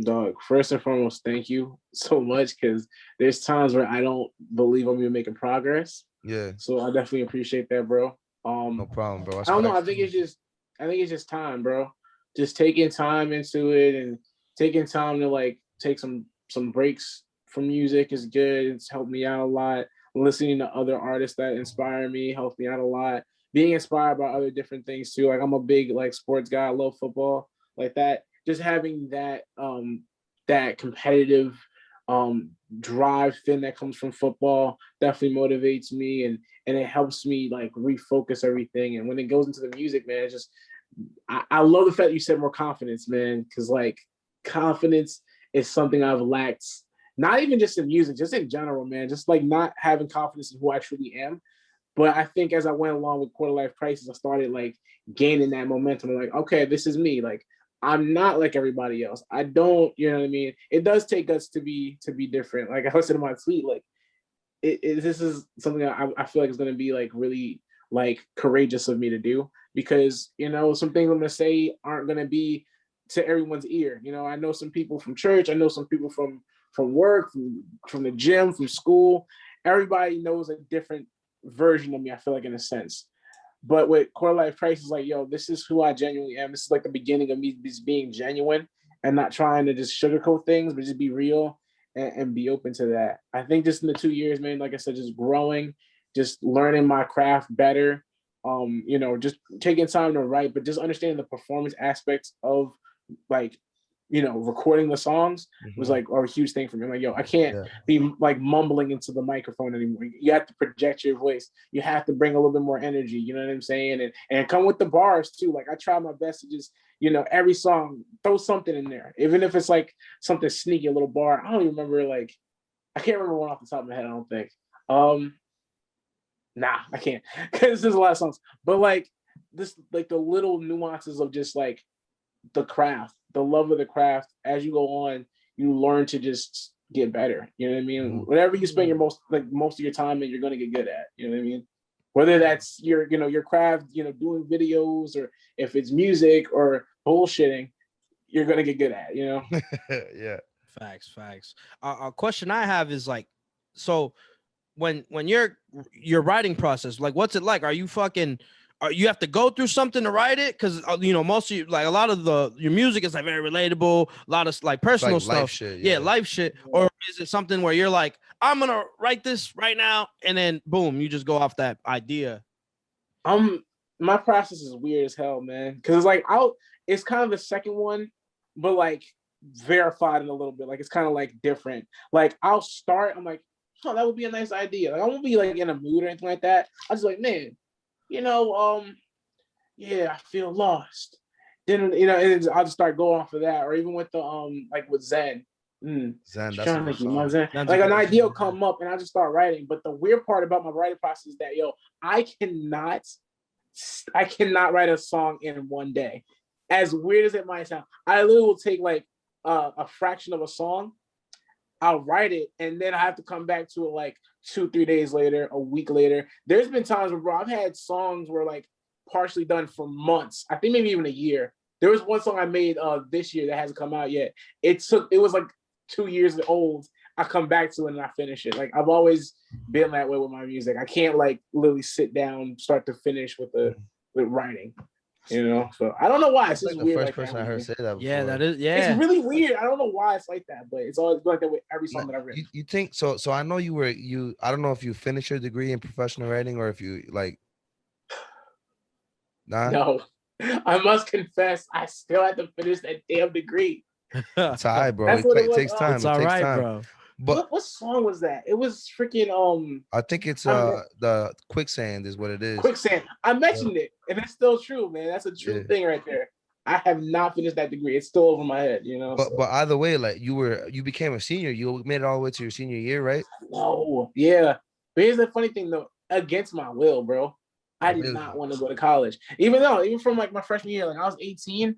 Dog, first and foremost, thank you so much, because there's times where I don't believe I'm even making progress. Yeah. So I definitely appreciate that, bro. No problem, bro. I don't know. I think it's just time, bro. Just taking time into it and taking time to like take some breaks from music is good. It's helped me out a lot. Listening to other artists that inspire me helps me out a lot. Being inspired by other different things too. Like I'm a big like sports guy. I love football like that. Just having that competitive drive thing that comes from football definitely motivates me, and it helps me like refocus everything. And when it goes into the music, man, it's just I love the fact you said more confidence, man, because like confidence is something I've lacked, not even just in music, just in general, man. Just like not having confidence in who I truly am. But I think as I went along with Quarter Life Crisis, I started like gaining that momentum. I'm like, okay, this is me. Like I'm not like everybody else. I don't, you know what I mean? It does take us to be different. Like I said in my tweet, like this is something I feel like is going to be like really like courageous of me to do, because, you know, some things I'm going to say aren't going to be to everyone's ear. You know, I know some people from church. I know some people from work, from the gym, from school. Everybody knows a different version of me, I feel like, in a sense. But with Quarter Life Crisis, like, yo, this is who I genuinely am. This is like the beginning of me just being genuine. and not trying to just sugarcoat things, but just be real and be open to that. I think just in the 2 years, man, like I said, just growing, just learning my craft better. Just taking time to write, but just understanding the performance aspects of like, recording the songs was like a huge thing for me. I'm like, yo, I can't be like mumbling into the microphone anymore. You have to project your voice. You have to bring a little bit more energy. You know what I'm saying? And come with the bars too. Like I try my best to just, every song throw something in there, even if it's like something sneaky, a little bar. I don't even remember. Like I can't remember one off the top of my head. I don't think. Nah, I can't, because there's a lot of songs. But like this, like the little nuances of just like the craft, the love of the craft. As you go on, you learn to just get better. You know what I mean? Whatever you spend most of your time in, you're gonna get good at. You know what I mean? Whether that's your craft, doing videos, or if it's music or bullshitting, you're gonna get good at. Yeah. Facts. A question I have is like, so when your writing process, like, what's it like? Are you you have to go through something to write it? Because most of you, like a lot of your music is like very relatable, a lot of like personal like stuff, life shit, life shit. Or is it something where you're like, I'm gonna write this right now, and then boom, you just go off that idea? My process is weird as hell, man. Because it's kind of the second one, but like verified in a little bit. Like it's kind of like different. Like I'll start, I'm like, oh, that would be a nice idea. Like I won't be like in a mood or anything like that. I was like, man, yeah, I feel lost. Then and I'll just start going off of that, or even with the like with Zen. Zen, that's trying to think, my Zen. Zen. Like an idea will come up, and I just start writing. But the weird part about my writing process is that I cannot write a song in one day. As weird as it might sound, I literally will take like a fraction of a song. I'll write it, and then I have to come back to it like 2-3 days later, a week later. There's been times where, bro, I've had songs where like partially done for months. I think maybe even a year. There was one song I made this year that hasn't come out yet. It was like 2 years old. I come back to it and I finish it. Like I've always been that way with my music. I can't like literally sit down start to finish with writing. So I don't know why. It's just like the weird. first like person that I heard say that before. Yeah, that is. Yeah, it's really weird. I don't know why it's like that, but it's always like that with every song that I've written. You think so? So I know I don't know if you finished your degree in professional writing or if you like. Nah. No, I must confess, I still had to finish that damn degree. It's all right, bro. It takes time. It's all right, bro. But what song was that? It was freaking I think it's the Quicksand is what it is. Quicksand. I mentioned it, and it's still true, man. That's a true thing right there. I have not finished that degree. It's still over my head, But either way, like you became a senior. You made it all the way to your senior year, right? No, yeah. But here's the funny thing, though. Against my will, bro. I did not want to go to college. Even from like my freshman year, like I was 18,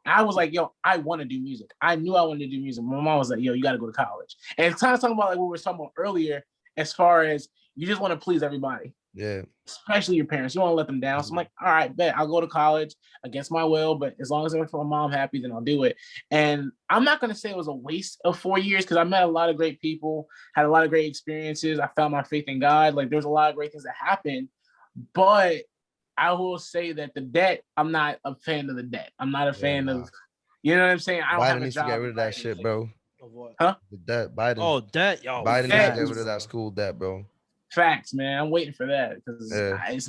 I was like, yo, I want to do music. I knew I wanted to do music. My mom was like, yo, you got to go to college. And it's kind of talking about like what we were talking about earlier, as far as you just want to please everybody. Yeah. Especially your parents. You don't want to let them down. So I'm like, all right, bet I'll go to college against my will, but as long as I make my mom happy, then I'll do it. And I'm not going to say it was a waste of 4 years, because I met a lot of great people, had a lot of great experiences. I found my faith in God. Like there's a lot of great things that happened, but I will say that the debt, I'm not a fan of the debt. I'm not a fan of, you know what I'm saying? I don't Biden have a needs job. to get rid of that shit, bro. Of what? Huh? The debt, Biden. Oh, debt, yo. Biden needs to get rid of that school debt, bro. Facts, man. I'm waiting for that because it's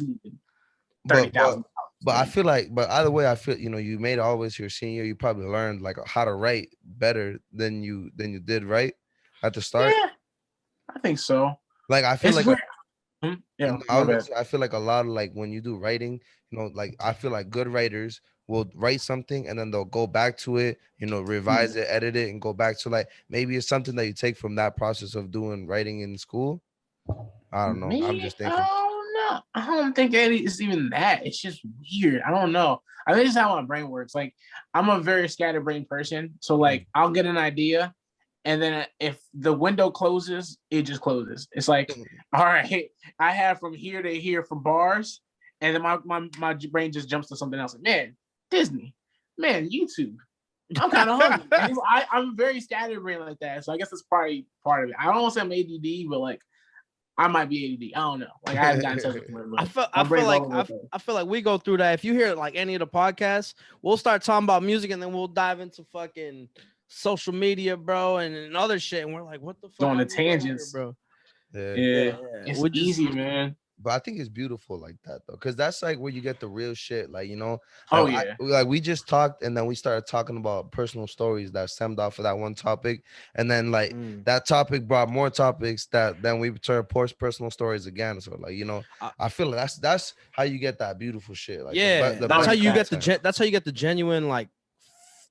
but $30,000. But I feel like, but either way, I feel you made it all the way to your senior. You probably learned like how to write better than you did, right? At the start. Yeah, I think so. Like I feel it's like I feel like a lot of like when you do writing, like I feel like good writers will write something and then they'll go back to it, revise it, edit it, and go back to like maybe it's something that you take from that process of doing writing in school. I don't know. I'm just thinking. I don't think it's even that. It's just weird. I don't know. I think it's how my brain works. Like I'm a very scatterbrained person, so like I'll get an idea, and then if the window closes, it just closes. It's like, all right, I have from here to here for bars, and then my brain just jumps to something else. Like, man, Disney, man, YouTube. I'm kind of hungry. I'm very scatterbrained like that, so I guess that's probably part of it. I don't want to say I'm ADD, but like I might be ADD. I don't know. Like I haven't gotten in touch with it, but I feel like we go through that. If you hear like any of the podcasts, we'll start talking about music and then we'll dive into fucking social media, bro, and other shit. And we're like, what the fuck? on the tangents, here, bro. Yeah. It's easy, man. But I think it's beautiful like that though, because that's like where you get the real shit. Like, you know, Oh like, yeah. like we just talked and then we started talking about personal stories that stemmed off of that one topic, and then like that topic brought more topics that then we turn personal stories again. So like, you know, I feel like that's how you get that beautiful shit. Like that's how you get the genuine like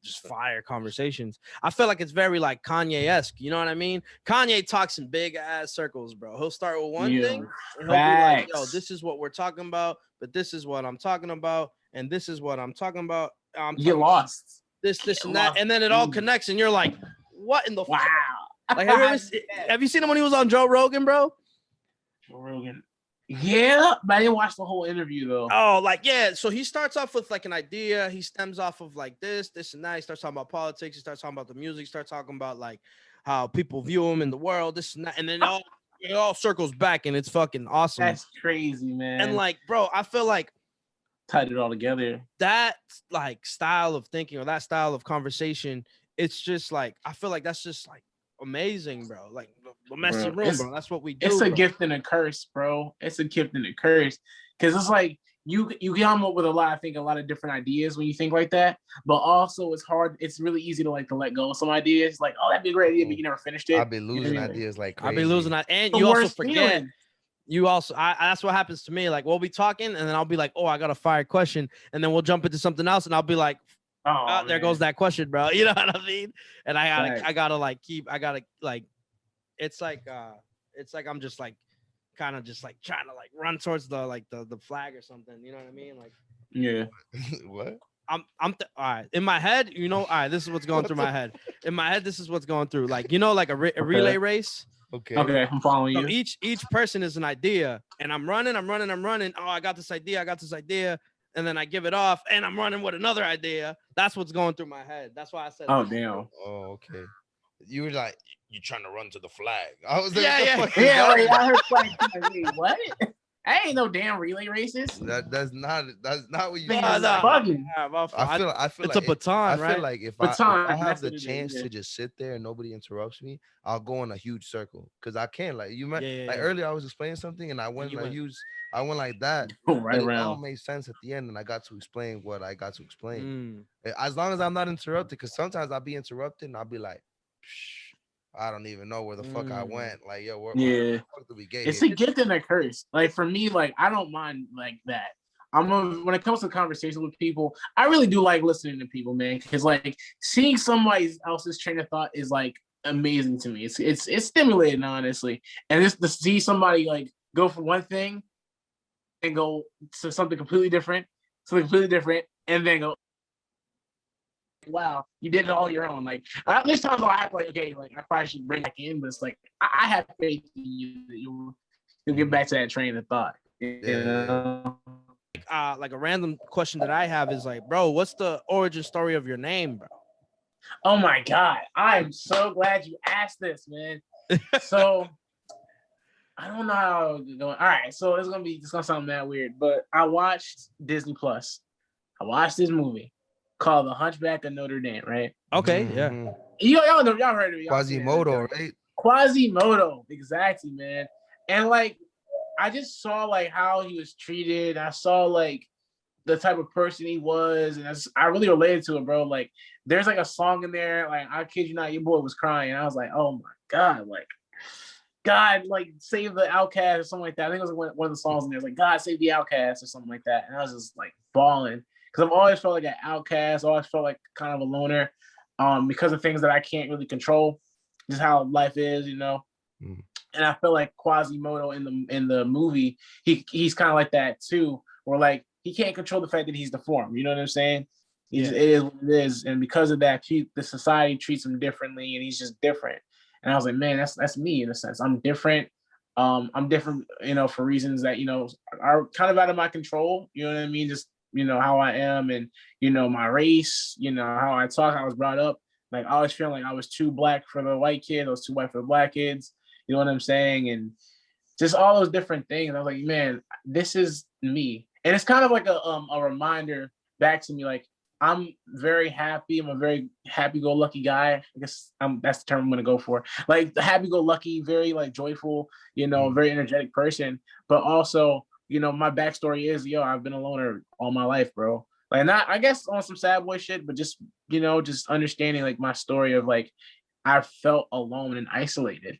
just fire conversations. I feel like it's very like Kanye-esque, you know what I mean? Kanye talks in big ass circles, bro. He'll start with one thing and he'll be like, yo, this is what we're talking about, but this is what I'm talking about, and this is what I'm talking about. You get lost. This, and that, and then it all connects, and you're like, what in the fuck? Like, have you seen him when he was on Joe Rogan, bro? Joe Rogan. Yeah, but I didn't watch the whole interview though. Oh, like yeah. So he starts off with like an idea. He stems off of like this, and that. He starts talking about politics. He starts talking about the music. He starts talking about like how people view him in the world, this and that. And then it all circles back, and it's fucking awesome. That's crazy, man. And like, bro, I feel like tied it all together. That like style of thinking or that style of conversation, it's just like I feel like that's just like amazing, bro. Like the messy room, bro. That's what we do. It's a gift and a curse, bro. It's a gift and a curse. Cause it's like you come up with a lot of different ideas when you think like that. But also it's hard. It's really easy to let go of some ideas. Like, oh, that'd be a great idea, but you never finished it. I've been losing ideas like crazy. I've been losing that, and you also forget. You also, that's what happens to me. Like we'll be talking, and then I'll be like, oh, I got a fire question, and then we'll jump into something else, and I'll be like, oh, there goes that question, bro. You know what I mean? And I gotta like it's like I'm just like kind of just like trying to like run towards the flag or something. You know what I mean? Like, yeah. What? All right. In my head, you know, all right, this is what's going through my head. In my head, this is what's going through. Like, you know, like a relay race. Okay, I'm following you. Each person is an idea, and I'm running. Oh, I got this idea, and then I give it off, and I'm running with another idea. That's what's going through my head. That's why I said. Oh damn. Oh okay. You were like, you're trying to run to the flag. I was like, yeah. Like, I heard flag. What? I ain't no damn relay races. That's not what you. I feel like it's a baton, right? I feel like if I have the chance to just sit there and nobody interrupts me, I'll go in a huge circle because I can't. Like you meant, earlier I was explaining something and I went like that. Right around. It all made sense at the end, and I got to explain what I got to explain. As long as I'm not interrupted, because sometimes I'll be interrupted and I'll be like, I don't even know where the fuck I went. Like, yo, where the fuck did we get it's here? a gift and a curse. Like for me, like I don't mind like that. When it comes to conversation with people, I really do like listening to people, man. Because like seeing somebody else's train of thought is like amazing to me. It's stimulating, honestly. And just to see somebody like go from one thing and go to something completely different, and then go, wow, you did it all your own. Like there's times I act like, okay, like I probably should bring back in, but it's like I have faith in you that you'll get back to that train of thought. You know? Like a random question that I have is like, bro, what's the origin story of your name, bro? Oh my God, I'm so glad you asked this, man. So I don't know how it's going. All right, so it's gonna sound mad weird, but I watched Disney Plus. I watched this movie called The Hunchback of Notre Dame, right? Okay, yeah. Y'all heard of it. Quasimodo, right? Quasimodo, exactly, man. And like, I just saw like how he was treated. I saw like the type of person he was, and I really related to it, bro. Like, there's like a song in there, like I kid you not, your boy was crying. I was like, oh my God, like God, like save the outcast or something like that. I think it was like one of the songs in there, like God save the outcast or something like that. And I was just like bawling. Because I've always felt like an outcast, always felt like kind of a loner, because of things that I can't really control, just how life is, you know. And I feel like Quasimodo in the movie, he's kind of like that too, where like he can't control the fact that he's deformed. You know what I'm saying? It is what it is, and because of that, the society treats him differently, and he's just different. And I was like, man, that's me in a sense. I'm different. I'm different, you know, for reasons that are kind of out of my control. You know what I mean? Just how I am, and my race, how I talk, how I was brought up. Like I always feel like I was too black for the white kid, I was too white for the black kids. You know what I'm saying? And just all those different things. I was like, man, this is me. And it's kind of like a reminder back to me, like, I'm very happy. I'm a very happy-go-lucky guy. I guess that's the term I'm gonna go for. Like happy-go-lucky, very like joyful, very energetic person. But also, my backstory is, I've been a loner all my life, bro. Like not, I guess on some sad boy shit, but just, just understanding like my story of like, I felt alone and isolated.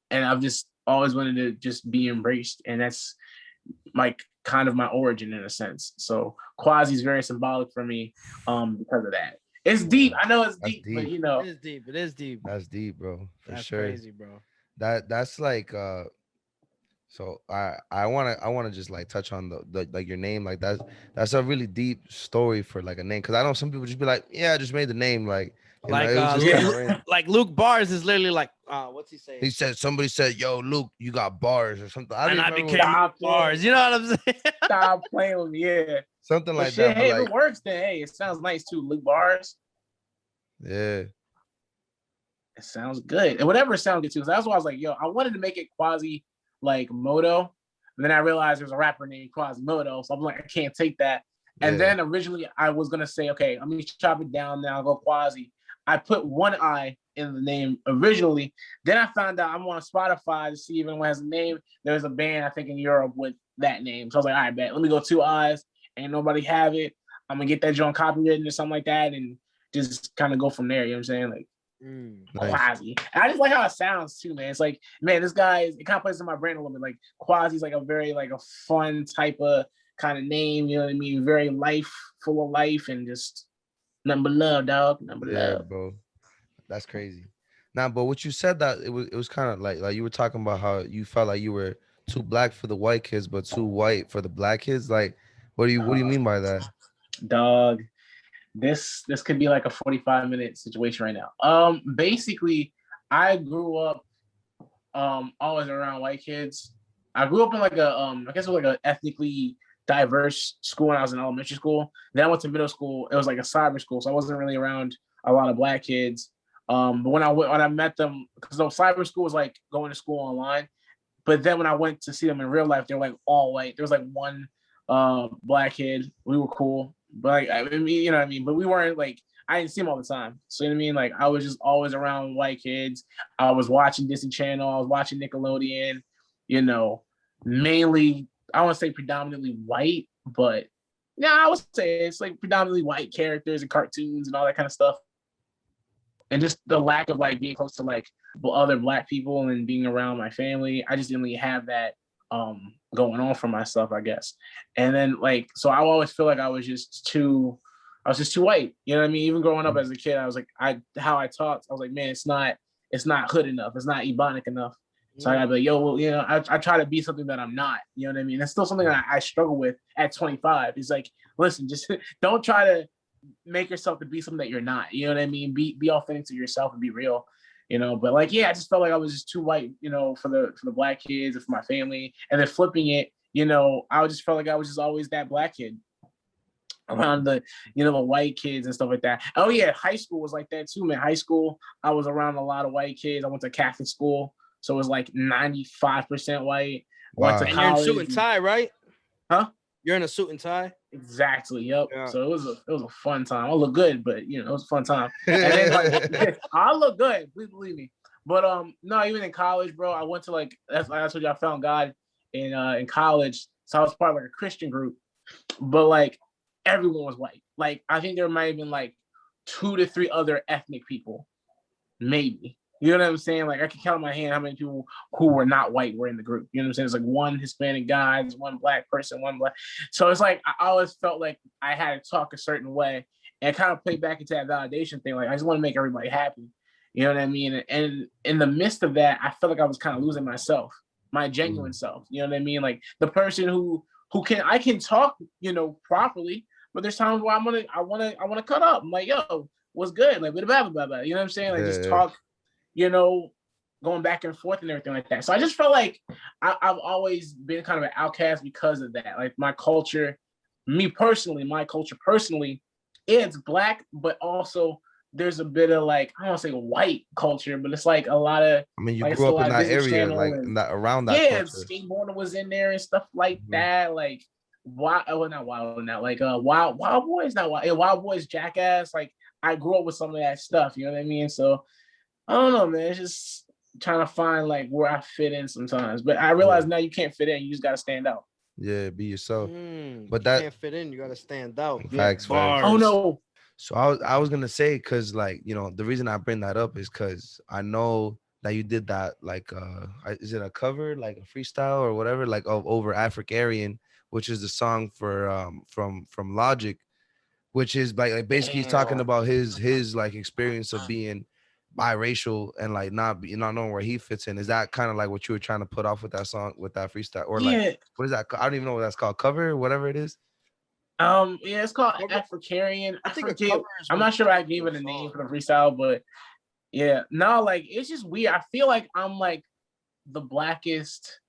And I've just always wanted to just be embraced. And that's like kind of my origin in a sense. So Quasii is very symbolic for me because of that. It's deep. I know it's deep, but it is deep. It is deep. That's deep, bro. For sure. Crazy, bro. That's like so I wanna just like touch on the like your name. Like that's a really deep story for like a name. Cause I know some people just be like, yeah, I just made the name. Like like Luke Bars is literally like what's he saying? He said somebody said, "Yo, Luke, you got bars or something." I became bars. You know what I'm saying? Stop playing with me, yeah. Something like shit, that. Hey, like, if it works, then hey, it sounds nice too. Luke Bars. Yeah. It sounds good. And whatever it sounds good too. So that's why I was like, I wanted to make it Quasimodo. And then I realized there's a rapper named Quasimodo. So I'm like, I can't take that. And then originally I was gonna say, okay, let me chop it down now, go Quasii. I put one I in the name originally. Then I found out I'm on Spotify to see if anyone has a name. There's a band, I think, in Europe with that name. So I was like, all right, bet. Let me go 2 I's. Ain't nobody have it. I'm gonna get that joint copywritten or something like that and just kind of go from there. You know what I'm saying? Like Quasii. And I just like how it sounds too, man. It's like, man, this guy it kind of plays in my brain a little bit. Like Quasii's like a very like a fun type of kind of name, you know what I mean? Very full of life and just nothing but love, dog. Nothing but love. Bro. That's crazy. Now, but what you said that it was kind of like you were talking about how you felt like you were too black for the white kids, but too white for the black kids. Like, what do you mean by that? Dog, this could be like a 45-minute situation right now. Basically, I grew up always around white kids. I grew up in like I guess it was like an ethnically diverse school when I was in elementary school. Then I went to middle school. It was like a cyber school, so I wasn't really around a lot of black kids. But when I met them, because cyber school was like going to school online. But then when I went to see them in real life, they were like all white. There was like one black kid. We were cool, but like, I mean, you know what I mean. But we weren't like, I didn't see them all the time. So you know what I mean. Like I was just always around white kids. I was watching Disney Channel. I was watching Nickelodeon. Mainly, I want to say predominantly white, but yeah, I would say it's like predominantly white characters and cartoons and all that kind of stuff. And just the lack of like being close to like other black people and being around my family, I just didn't really have that going on for myself, I guess. And then like, so I always feel like I was just too white. You know what I mean? Even growing up as a kid, I was like, how I talked, I was like, man, it's not hood enough. It's not Ebonic enough. So I gotta be like, yo, well, I try to be something that I'm not. You know what I mean? That's still something that I struggle with at 25. It's like, listen, just don't try to make yourself to be something that you're not. You know what I mean? Be authentic to yourself and be real. But like, yeah, I just felt like I was just too white, for the black kids and for my family. And then flipping it, I just felt like I was just always that black kid around the white kids and stuff like that. Oh yeah, high school was like that too, man. High school, I was around a lot of white kids. I went to Catholic school. So it was like 95% white. Wow. Went to college. And you're in suit and tie, right? Huh? You're in a suit and tie? Exactly. Yep. Yeah. So it was a fun time. I look good, but it was a fun time. And then like I look good, please believe me. But no, even in college, bro, I went to like that's like I told you I found God in college. So I was part of like a Christian group. But like everyone was white. Like I think there might have been like 2 to 3 other ethnic people. Maybe. You know what I'm saying? Like I can count on my hand how many people who were not white were in the group. You know what I'm saying? It's like one Hispanic guy, there's one black person, one black. So it's like I always felt like I had to talk a certain way and kind of play back into that validation thing. Like I just want to make everybody happy. You know what I mean? And in the midst of that, I felt like I was kind of losing myself, my genuine self. You know what I mean? Like the person who I can talk, properly, but there's times where I wanna cut up. I'm like, yo, what's good? Like blah blah blah blah. You know what I'm saying? Like just talk. Going back and forth and everything like that. So I just felt like I've always been kind of an outcast because of that. Like my culture personally, it's black, but also there's a bit of like, I don't want to say white culture, but it's like a lot of, I mean, you like, it's grew a up in lot of that Disney area, Channel like and in that around that yeah, culture. skateboarding was in there and stuff like Mhm. that. Like not wild now, like Wild Boys, not wild, yeah, Wild Boys, Jackass. Like I grew up with some of that stuff, you know what I mean? So I don't know, man. It's just trying to find like where I fit in sometimes. But I realize now you can't fit in, you just gotta stand out. Yeah, be yourself. But You that can't fit in. You gotta stand out. facts. Oh no. So I was gonna say, cause like, you know, the reason I bring that up is cause I know that you did that, like is it a cover, like a freestyle or whatever, like of over Africarian, which is the song for from Logic, which is like basically he's talking about his like experience of being biracial and like not knowing where he fits in. Is that kind of like what you were trying to put off with that song, with that freestyle, or like Yeah. what is that? I don't even know what that's called, cover, whatever it is. Yeah, it's called Africarian. I think a forget. cover is I'm when not sure I you gave do a it a name song. for the freestyle, but yeah, no, like it's just weird. I feel like I'm like the blackest.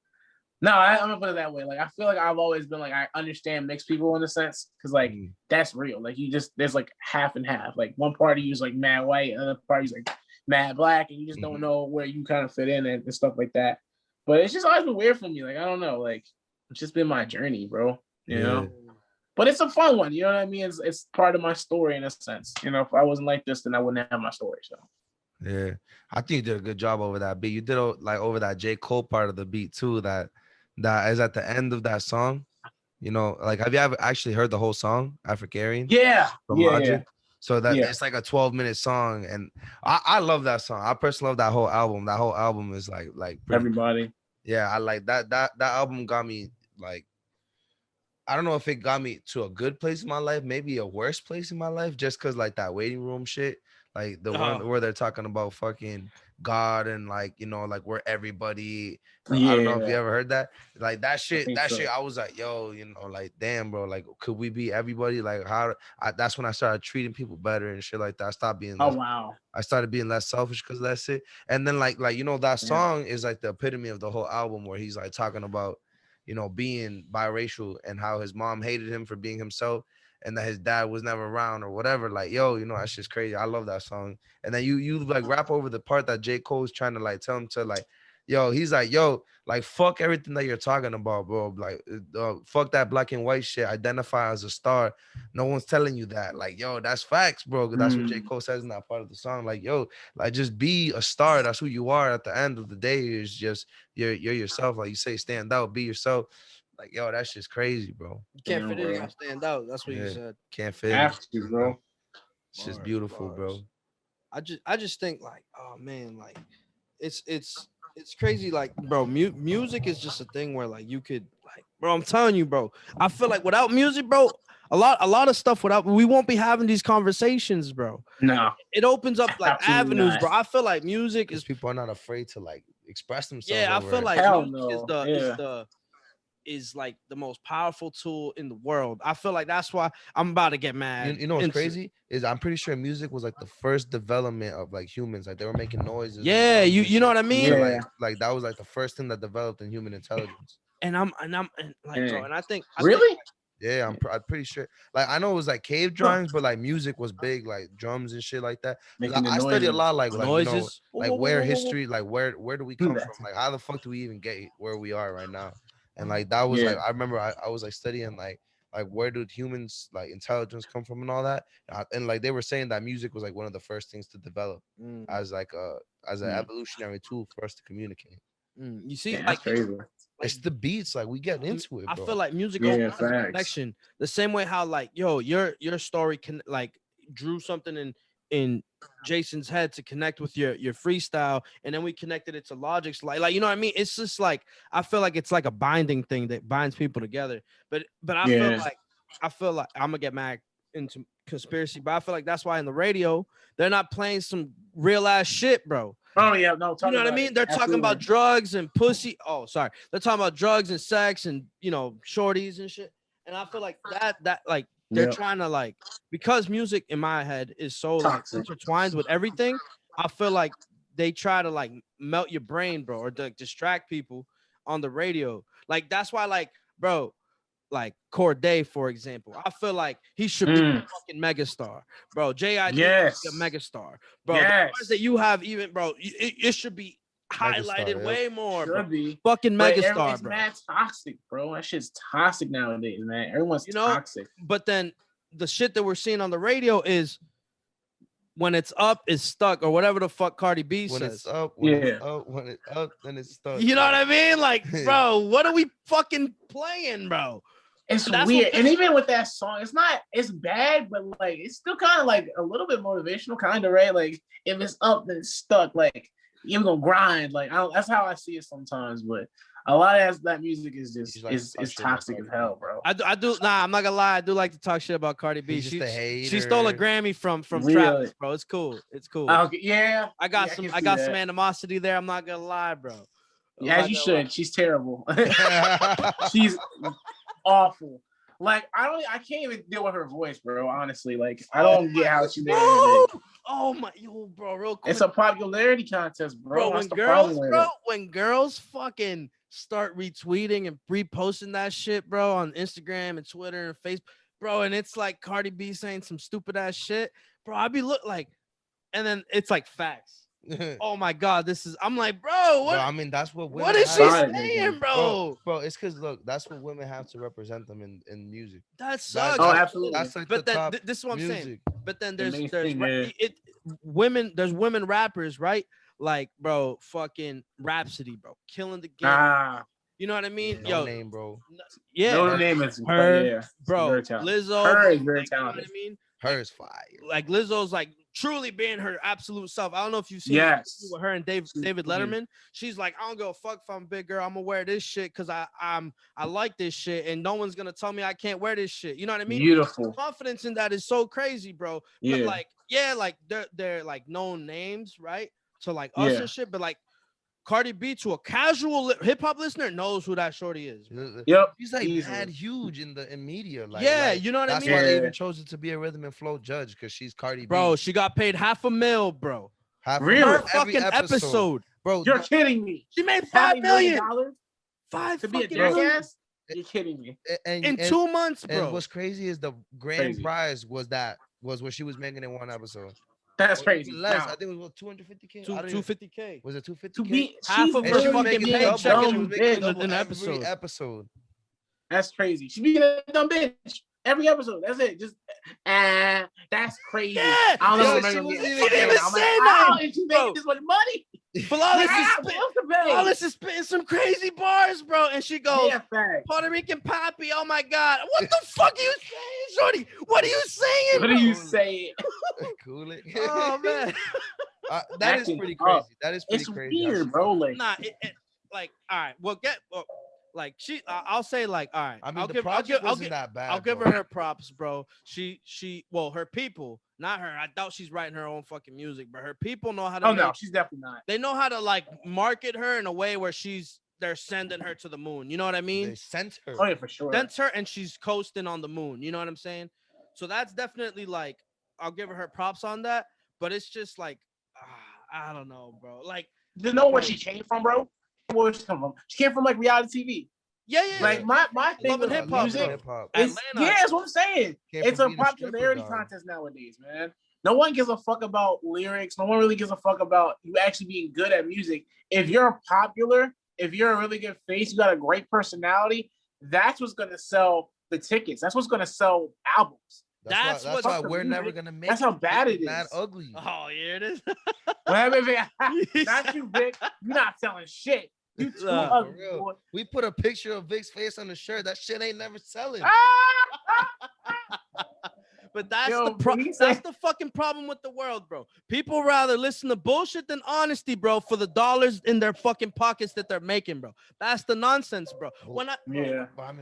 No, I'm gonna put it that way. Like I feel like I've always been like I understand mixed people in a sense because like Mm. that's real. Like you just there's like half and half. Like one party is like mad white, another party's like mad black, and you just don't know where you kind of fit in and stuff like that. But it's just always been weird for me. Like I don't know. Like it's just been my journey, bro. You know. But it's a fun one, you know what I mean? It's part of my story in a sense. You know, if I wasn't like this, then I wouldn't have my story. So Yeah, I think you did a good job over that beat. You did like over that J. Cole part of the beat too. That is at the end of that song. You know, like have you ever actually heard the whole song, Africarian? yeah, From Logic. So that yeah. it's like a 12-minute song, and I love that song. I personally love that whole album. That whole album is like pretty. Everybody. Yeah, I like that album got me like, I don't know if it got me to a good place in my life, maybe a worse place in my life, just because like that waiting room shit, like the one where they're talking about fucking God and like, you know, like we're everybody. I don't know if you Yeah, ever heard that. Like that I shit, think so. I was like, yo, you know, like damn, bro, like could we be everybody? Like that's when I started treating people better and shit like that. I stopped being Oh less. wow. I started being less selfish because of that shit. And then like you know, that Yeah. song is like the epitome of the whole album where he's like talking about, you know, being biracial and how his mom hated him for being himself and that his dad was never around or whatever. Like, yo, you know, that's just crazy. I love that song. And then you like rap over the part that J. Cole is trying to like tell him to like, yo, he's like, yo, like fuck everything that you're talking about, bro. Like, fuck that black and white shit. Identify as a star. No one's telling you that. Like, yo, that's facts, bro. That's what J. Cole says in that part of the song. Like, yo, like just be a star. That's who you are. At the end of the day, is just you're yourself. Like you say, stand out, be yourself. Like, yo, that's just crazy, bro. You can't fit in. You gotta stand out. That's what you Yeah, said. can't fit in. Have to, bro. It's just beautiful, bro. I just think like, oh man, like it's crazy. Like, bro, music is just a thing where like you could like, bro, I'm telling you, bro. I feel like without music, bro, a lot of stuff we won't be having these conversations, bro. No. It opens up like Absolutely avenues, not. bro. I feel like music Because is people are not afraid to like express themselves. yeah. I over feel it. like Hell music no. Yeah. is like the most powerful tool in the world. I feel like that's why I'm about to get mad. You know what's crazy is I'm pretty sure music was like the first development of like humans. Like they were making noises. Yeah, you know what I mean? Yeah. Like that was like the first thing that developed in human intelligence. And I'm like, bro, and I think Really? Yeah, I'm pretty sure. Like I know it was like cave drawings, but like music was big, like drums and shit like that. 'Cause Making the I study a noises. lot, like you know, noises. like where history, like where do we come from? That's- Like how the fuck do we even get where we are right now? And like that was Yeah. like I remember I was like studying like where did humans like intelligence come from and all that. And like they were saying that music was like one of the first things to develop as like as an evolutionary tool for us to communicate. You see, Yeah, like that's crazy. It's the beats, like we get into it, bro. I feel like music Yeah, opens facts. connection the same way how like yo your story can like drew something in Jason's head to connect with your freestyle, and then we connected it to Logic's like you know what I mean. It's just like I feel like it's like a binding thing that binds people together. But I feel like I'm gonna get mad into conspiracy, but I feel like that's why in the radio they're not playing some real ass shit, bro. Oh yeah, no. You know what I mean? They're talking about drugs and pussy. Oh, sorry. They're talking about drugs and sex and you know shorties and shit. And I feel like that like they're trying to like because music in my head is so like intertwined with everything. I feel like they try to like melt your brain, bro, or to distract people on the radio. Like that's why, like, bro, like Corday, for example. I feel like he should be a fucking megastar, bro. J.I.D. should be a megastar, bro. The bars that you have, even, bro, it should be highlighted way more, bro. Be. Fucking megastar, it's bro. mad toxic, bro. That shit's toxic nowadays, man. Everyone's toxic. But then the shit that we're seeing on the radio is when it's up, it's stuck, or whatever the fuck Cardi B says. When it's up, when it's up, then it's stuck. You know what I mean? Like, bro, what are we fucking playing, bro? It's weird. And even with that song, it's bad, but like it's still kind of like a little bit motivational, kind of, right? Like if it's up, then it's stuck. Like you're gonna grind. Like that's how I see it sometimes. But a lot of that music is just is toxic as hell, bro. I do. Nah, I'm not gonna lie. I do like to talk shit about Cardi B. She stole a Grammy from really? Travis, bro. It's cool. It's cool. Okay, yeah. I got some animosity there. I'm not gonna lie, bro. Yeah, you should. Lie. She's terrible. She's awful. Like I can't even deal with her voice, bro. Honestly, like I don't get how she made it. Oh my, bro, real quick. It's a popularity contest, bro. When girls fucking start retweeting and reposting that shit, bro, on Instagram and Twitter and Facebook, bro, and it's like Cardi B saying some stupid ass shit, bro. I be and then it's like facts. Oh my god, I'm like, bro, what? Bro, I mean, that's what women. What is she saying, bro? Bro, it's because look, that's what women have to represent them in music. That sucks. Absolutely. That's like but then this is what I'm saying. But then there's women rappers, right? Like, bro, fucking Rhapsody, bro, killing the game. You know what I mean? No name, bro. Yeah, no name is her, bro. Lizzo, her is very talented. You know what I mean? Her is fire. Like Lizzo's like truly being her absolute self. I don't know if you've seen with her and David Letterman. She's like, I don't give a fuck if I'm a big girl. I'm gonna wear this shit because I like this shit, and no one's gonna tell me I can't wear this shit. You know what I mean? Beautiful. The confidence in that is so crazy, bro. Yeah. But like they're like known names, right? So like us and shit, but like Cardi B to a casual hip hop listener knows who that shorty is. Yep. She's like mad huge in media. Like, you know what I mean? That's why they even chose it to be a rhythm and flow judge, because she's Cardi B. Bro, she got paid $500,000, bro. Really? Per fucking episode. Bro. You're kidding me. She made $5 million. To be a jackass? You're kidding me. In 2 months, bro. And what's crazy is the grand prize was what she was making in one episode. That's crazy. Less. I think it was 250K. 250K. Was it 250K? To be half of her fucking paycheck in every episode. That's crazy. She being a dumb bitch every episode. That's it. Just that's crazy. Yeah. I don't know. She didn't even say that. She making this much money. Flawless is spitting some crazy bars, bro, and she goes, Puerto Rican Papi. Oh my god, what the fuck are you saying, shorty? What are you saying? What are you saying? Cool it. Oh man, that is pretty crazy. That is pretty crazy. It's weird, bro. Like, like, all right, well, like I'll say like, all right. I mean, I'll give her props, bro. Well, her people, not her. I doubt she's writing her own fucking music, but her people know how to. Oh no, she's definitely not. They know how to like market her in a way where they're sending her to the moon. You know what I mean? They sent her. Oh yeah, for sure. Sent her, and she's coasting on the moon. You know what I'm saying? So that's definitely like, I'll give her props on that. But it's just like, I don't know, bro. Like, you know where she came from, bro? Where she come from? She came from like reality TV. Yeah. Like my thing with hip hop, music. That's what I'm saying. It's a popularity contest nowadays, man. No one gives a fuck about lyrics. No one really gives a fuck about you actually being good at music. If you're popular, if you're a really good face, you got a great personality, that's what's gonna sell the tickets. That's what's gonna sell albums. That's why we're never gonna make. That's how bad it is. That ugly. Oh yeah, it is. Not you, Vic. You're not selling shit. You too ugly, boy. We put a picture of Vic's face on the shirt. That shit ain't never selling. But that's the fucking problem with the world, bro. People rather listen to bullshit than honesty, bro, for the dollars in their fucking pockets that they're making, bro. That's the nonsense, bro. But I mean,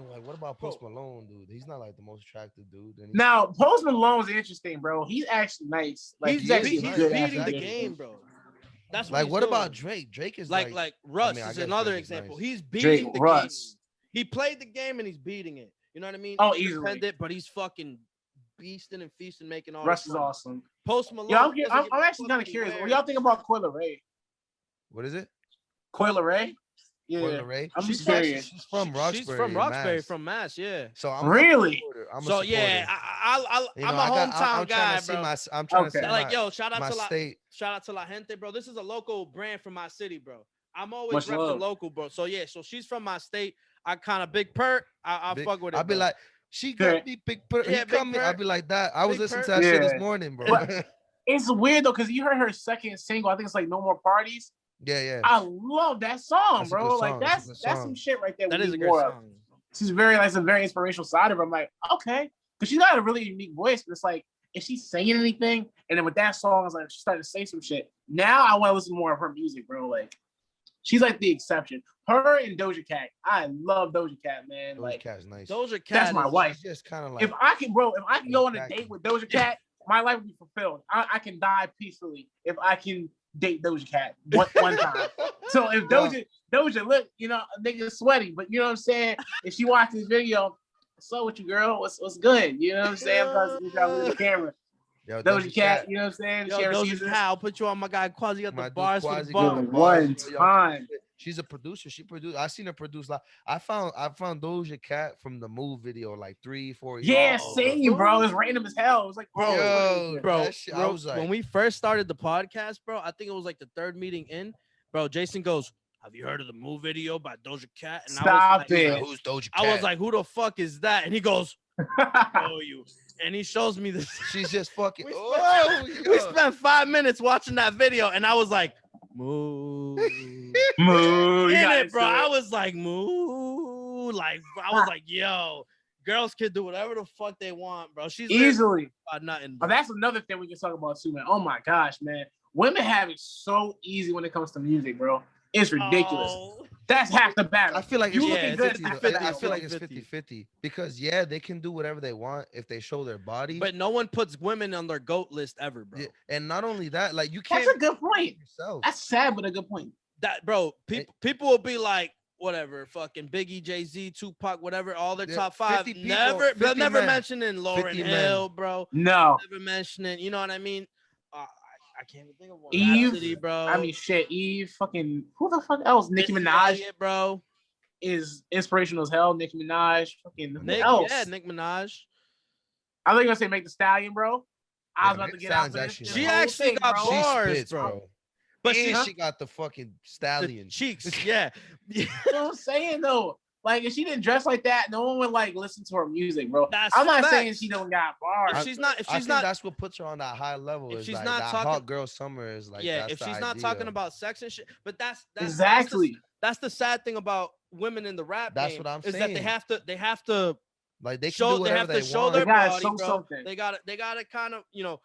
like, what about Post Malone, dude? He's not like the most attractive dude. Now, Post Malone's interesting, bro. He's actually nice. Like, he's beating the game, bro. That's what about Drake? Drake is like Russ is another example. He's beating the game. He played the game and he's beating it. You know what I mean? Oh, easily. But he's fucking beasting and feasting, making all. Russ is awesome. Post Malone. Yo, I'm actually kind of curious. What y'all think about Coi Leray? What is it? Coi Leray? Yeah, Lorraine. I'm She's just curious. she's from Roxbury. She's from Roxbury, Mass. from Mass. Yeah. So I'm Really? I'm a So supporter. yeah, You I'm know, a I got, hometown I'm guy, trying to see bro. I'm trying to see Okay. Like, my, yo, shout out my to state. shout out to La Gente, bro. This is a local brand from my city, bro. I'm always Much repping love. local, bro. So yeah, so she's from my state. I kind of big perk. I Big- fuck with it. I'll be bro. like, she got me big. Yeah, He big come me. I'll perk. be like that. I was Big listening to perk. that shit this Yeah. morning, bro. But- It's weird though, because you heard her second single. I think it's like "No More Parties." yeah. I love that song, That's a bro. good Like song. That's a that's good that's song. some shit right there. That we is a need great more of. song. She's very like some very inspirational side of her. I'm like, okay, because she's got a really unique voice. But it's like, is she saying anything? And then with that song, I was like, she started to say some shit. Now I want to listen more of her music, bro. Like, she's like the exception. Her and Doja Cat. I love Doja Cat, man. Doja Like, Cat's nice. Doja Cat. that's my is- wife. She's just kind of like. If I can go on a Exactly. date with Doja Cat, my life would be fulfilled. I can die peacefully if I can date Doja Cat one time. So if Doja, look, you know, a nigga sweaty, but you know what I'm saying? If she watched this video, so with you, girl, what's good? You know what I'm saying? Because you got with the camera. Yo, Doja Cat, you know what I'm saying? Yo, She ever Doja sees Cat, this? I'll put you on my guy Quasii at My the dude bars for Quasii the got bar. the One bars, yo. time. She's a producer. She produced. I seen her produce. Like I found Doja Cat from the Move video like 3-4 years Yeah, ago. same, bro. It was random as hell. It was like, bro, Yo, Bro, that shit, I bro, was like, when we first started the podcast, bro, I think it was like the third meeting in, bro. Jason goes, "Have you heard of the Move video by Doja Cat?" And Stop he's it. like, who's Doja Cat? I was like, "Who the fuck is that?" And he goes, "Oh, you." And he shows me this. she's just fucking. We We spent 5 minutes watching that video, and I was like, "Move." Moo, you In got it, bro. into I was like, "Moo." Like, I was like, "Yo, girls can do whatever the fuck they want, bro." She's literally easily. about nothing. But Bro. that's another thing we can talk about too, man. Oh my gosh, man. Women have it so easy when it comes to music, bro. It's ridiculous. Oh. That's half the battle. I feel like You it's Yeah, looking good. 50-50, is half though. the I battle. feel like it's 50-50. 50-50 because yeah, they can do whatever they want if they show their body. But no one puts women on their GOAT list ever, bro. Yeah, and not only that, like you can't. That's a good point. Yourself. That's sad, but a good point. That, bro, people will be like, whatever, fucking Biggie, Jay-Z, Tupac, whatever, all their Yeah, top 5. 50 people, Never, 50 never men. mentioning Lauryn 50 men. Hill, bro. No. Never mentioning, you know what I mean? I can't even think of one. Eve, Rhapsody, bro. I mean, shit. Eve, fucking, who the fuck else? Nicki Missy Minaj Elliott, bro. is inspirational as hell. Nicki Minaj, fucking, who Nick, else? yeah, Nick Minaj. I was gonna say Make the Stallion, bro. I was Yeah, about to Meg get out Thee for Stallion's this. actually She nice. whole actually thing, got bro. She bars, spits, bro. bro. But And she, she got the fucking the stallion. cheeks, yeah. You know what I'm saying though? Like if she didn't dress like that, no one would like listen to her music, bro. That's I'm not facts. saying she don't got bars. If she's not, I think that's what puts her on that high level. if Is she's like not that talking- hot girl summer is like yeah, that's if the she's not idea. talking about sex and shit, but that's Exactly. that's the sad thing about women in the rap That's game, what I'm is that saying. they have to Like they can show do they whatever have to they show want. their They gotta body, show bro. something. They gotta kind of, you know,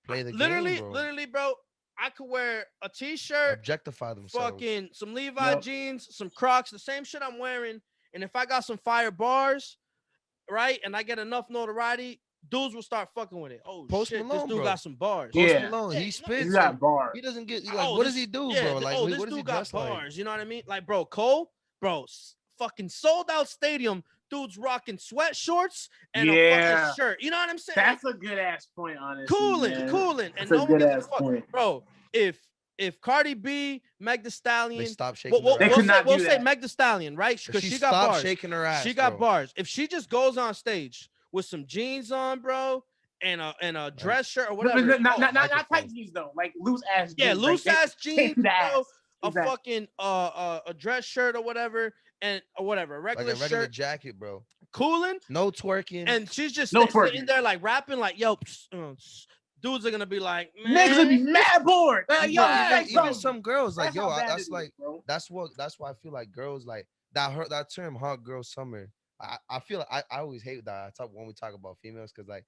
Play the literally, game, bro. literally, bro. I could wear a t-shirt, Objectify themselves. fucking some Levi Yep. jeans, some Crocs, the same shit I'm wearing, and if I got some fire bars, right, and I get enough notoriety, dudes will start fucking with it. Oh Post shit, Malone, this dude bro. got some bars. Post Yeah. Malone, Yeah, he no, spits. He's Like, got bars. he doesn't get like Oh, what this- does he do, yeah, bro? Like oh, what this does he dude got dress like? bars. You know what I mean? Like, bro, Cole, bro, fucking sold out stadium. Dudes rocking sweat shorts and a Yeah. fucking shirt. You know what I'm saying? That's a good ass point, honestly. cooling, man. cooling, and That's a no one good gives a ass fuck, point. bro. If Cardi B, Meg Thee Stallion, They stop shaking. we'll, her They ass. could not we'll do say that. Meg Thee Stallion, right? If Because she she got stopped bars. shaking her ass. She got bro. bars. If she just goes on stage with some jeans on, bro, and a dress shirt or whatever, Not microphone. tight jeans though, like loose ass. yeah, jeans. loose like, ass jeans, the ass. bro, a Exactly. fucking a dress shirt or whatever, and or whatever, a Like regular, a regular shirt, jacket, bro. cooling, No twerking. and she's just No sitting twerking. there like rapping, like yo, dudes are gonna be like, man, Niggas would be mad bored. Like, yo, Yeah, say even something. some girls like That's yo, how bad that's it is, like bro. that's why I feel like girls like that term hot girl summer. I feel like I always hate that I talk when we talk about females because like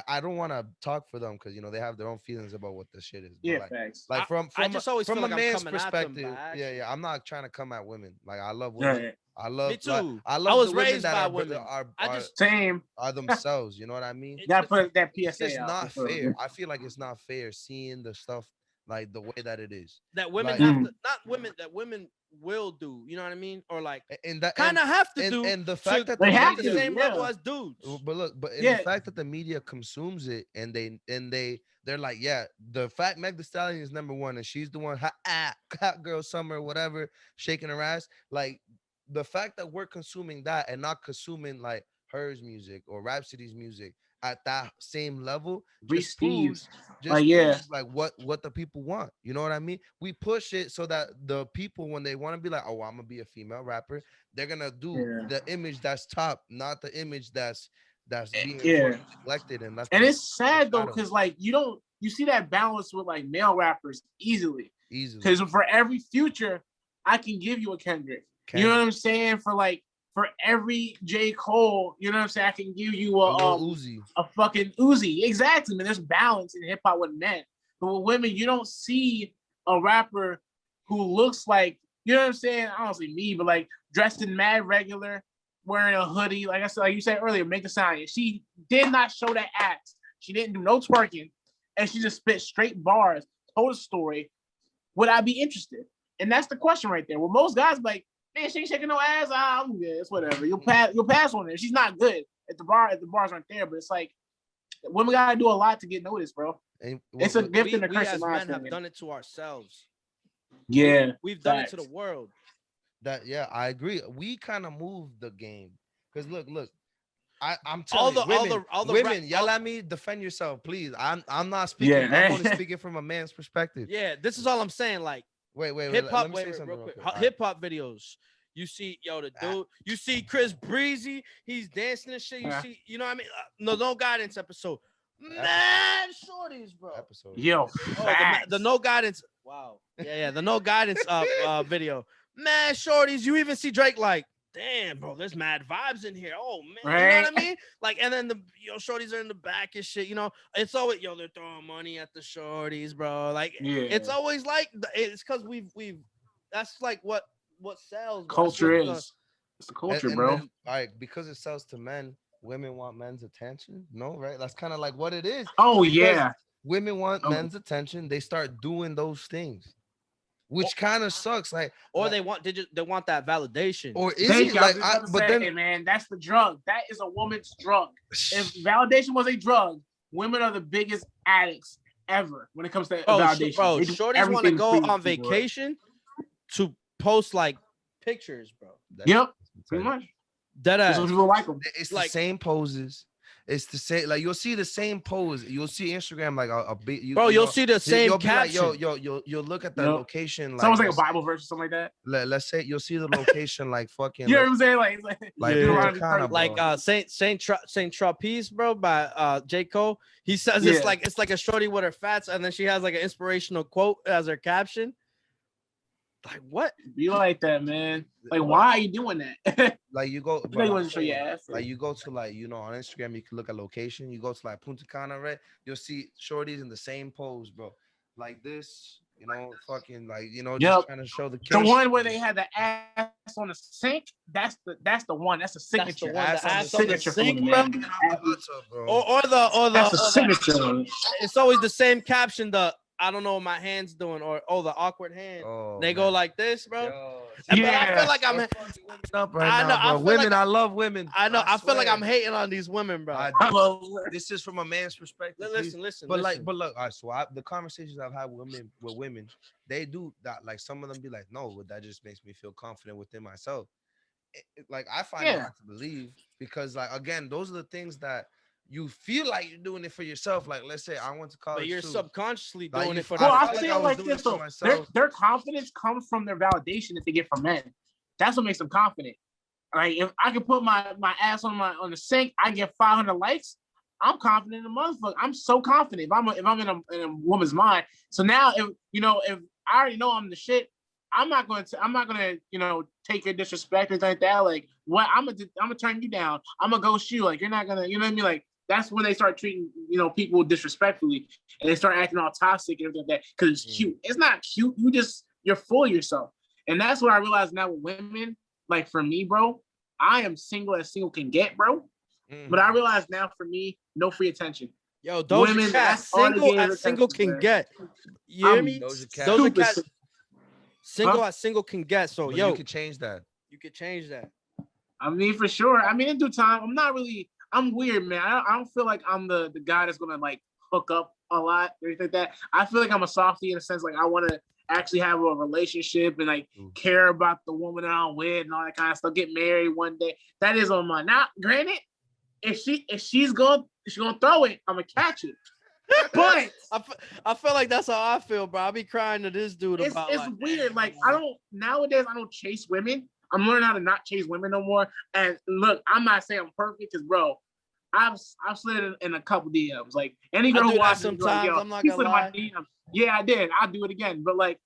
I don't want to talk for them because you know they have their own feelings about what the shit is. But, Yeah, like, facts. like from I just always from feel a like I'm man's coming at them perspective, by yeah, accident. I'm not trying to come at women. Like I love Yeah, women. yeah. I love Me too. like, I love I was the women raised that by are, women. I are, just Same. are themselves. You know what I mean? It's Gotta just- put that It's PSA just out. not for sure. fair. I feel like it's not fair seeing the stuff like the way that it is. That women Like- have to, not women, that women will do. You know what I mean? Or like And that kind of have to and, do. and the fact that They the have the media, to. same yeah. level as dudes. but look, but in Yeah. the fact that the media consumes it and they're like, yeah, the fact Meg Thee Stallion is number one and she's the one hot girl summer, whatever, shaking her ass. Like the fact that we're consuming that and not consuming like hers music or Rhapsody's music at that same level Reese just proves Steves. Like, yeah. proves, like what the people want. You know what I mean? We push it so that the people, when they want to be like, oh, I'm gonna be a female rapper, they're gonna do Yeah. the image that's top, not the image that's being Yeah. fucking neglected. And that's And being it's sad though, shadow because like you see that balance with like male rappers easily. easily. Because for every Future, I can give you a Kendrick. You know what I'm saying? For every J. Cole, you know what I'm saying? I can give you A Lil Uzi. a fucking Uzi. Exactly, man. There's balance in hip hop with men. But with women, you don't see a rapper who looks like, you know what I'm saying? I don't say me, but like dressed in mad regular, wearing a hoodie. Like I said, like you said earlier, make the sign. She did not show that ass. She didn't do no twerking, and she just spit straight bars, told a story. Would I be interested? And that's the question right there. Well, most guys be like, man, she ain't shaking no ass. I'm good. It's whatever. You'll pass on her. She's not good at the bar. If the bars aren't there, but it's like women gotta do a lot to get noticed, bro. And It's a gift and a We curse. as in my men have opinion. done it to ourselves. Yeah, We've done it to facts. the world. that, yeah, I agree. We kind of moved the game because look, I'm All telling the you, women, all the women, rap- y'all all- let me defend yourself, please. I'm not speaking. Yeah. I'm only speaking from a man's perspective. Yeah, this is all I'm saying. Like Wait. hip Let hop. me Wait, say wait, something real quick. All right. Hip hop videos. You see, the dude. You see Chris Breezy. He's dancing and shit. You Yeah. see, you know what I mean? No guidance episode. Man, shorties, bro. Episode. Yo, Oh, facts. the no guidance. Wow. Yeah. The no guidance video. Man, shorties. You even see Drake like, damn, bro. There's mad vibes in here. Oh man, you know what I mean? Like, and then the shorties are in the back and shit. You know, it's always they're throwing money at the shorties, bro. Like, Yeah. it's always like it's because we've. That's like what sells. Bro. Culture That's what is. It's the culture, And bro. then, all right, because it sells to men, women want men's attention. No, right? That's kind of like what it is. Oh Because yeah. women want Oh. men's attention. They start doing those things, which kind of sucks. Like, Or they want that validation. or is Thank it you. like? I was about to But say, then, man, that's the drug. That is a woman's drug. If validation was a drug, women are the biggest addicts ever when it comes to validation. They do shorties want to everything go for on people. vacation to post like pictures, bro. Yep, pretty much. That That's what people like them. it's the like- same poses. It's the same. Like you'll see the same pose. You'll see Instagram like a bit. You'll see the same You'll be like, caption. you'll look at the Yep. location. It's almost like a let's- Bible verse or something like that. Let's say you'll see the location like fucking. You know what I'm saying? Like Like Yeah. Punta Cana, bro. Like Saint Trapeze, bro, by J. Cole. He says Yeah. it's like a shorty with her fats, and then she has like an inspirational quote as her caption. Like what? Be like that, man. Like, why are you doing that? Like you go. You know bro, you I'm want to show your saying, ass. Like you go to like on Instagram, you can look at location. You go to like Punta Cana, right? You'll see shorties in the same pose, bro. Like this, fucking like just Yep. trying to show the. The kids. one where they had the ass on the sink, that's the one. That's the signature. the one, the Ass on the ass on the signature sink, for me, bro. man. What's up, bro? Or That's the the signature one. it's always the same caption. The I don't know what my hands doing, or the awkward hand. Oh, They go man. like this, bro. Yo, But I Yeah. feel like I'm. we're fucking women up right I know, now, I bro. feel Women, like- I love women. I know. I feel like swear. I'm hating on these women, bro. This is from a man's perspective. please. Listen. But like, but look, all right, so the conversations I've had with women, they do that. Like some of them be like, no, but that just makes me feel confident within myself. Like I find it Yeah. hard to believe because, like, again, those are the things that you feel like you're doing it for yourself. Like, let's say I went to college, but you're too. subconsciously Like, doing you it for. feel Well, I I feel like feel I was like doing this it for though. myself. Their confidence comes from their validation that they get from men. That's what makes them confident. Like if I can put my ass on the sink, I get 500 likes. I'm confident in the motherfucker. I'm so confident if I'm in a woman's mind. So now if I already know I'm the shit, I'm not gonna take your disrespect or anything like that. Like what I'm gonna turn you down. I'm gonna ghost you. Like you're not gonna, you know what I mean? Like that's when they start treating people disrespectfully and they start acting all toxic and everything like that because it's cute. It's not cute. You're full of yourself. And that's what I realize now with women. Like for me, bro, I am single as single can get, bro. But I realize now for me, no free attention. Yo, Doja Women, Cat, that's all they single get is as single attention, can man. get. You hear I'm me? Doja Cat. Doja Stupid. Cat, single as single can get. So, But yo, you could change that. you could change that. I mean, for sure. I mean, in due time, I'm weird, man. I don't feel like I'm the guy that's gonna like hook up a lot or anything like that. I feel like I'm a softie in a sense, like I want to actually have a relationship and like care about the woman that I'm with and all that kind of stuff. Get married one day. That is on my. Now, granted, if she's gonna throw it, I'm gonna catch it. But I feel like that's how I feel, bro. I be crying to this dude it's about weird. Like nowadays I don't chase women. I'm learning how to not chase women no more. And look, I'm not saying I'm perfect, because bro, I've slid in a couple DMs. Like any girl who watches me, like, yo, I'm not he gonna slid in my lie. DM. Yeah, I did. I'll do it again. But like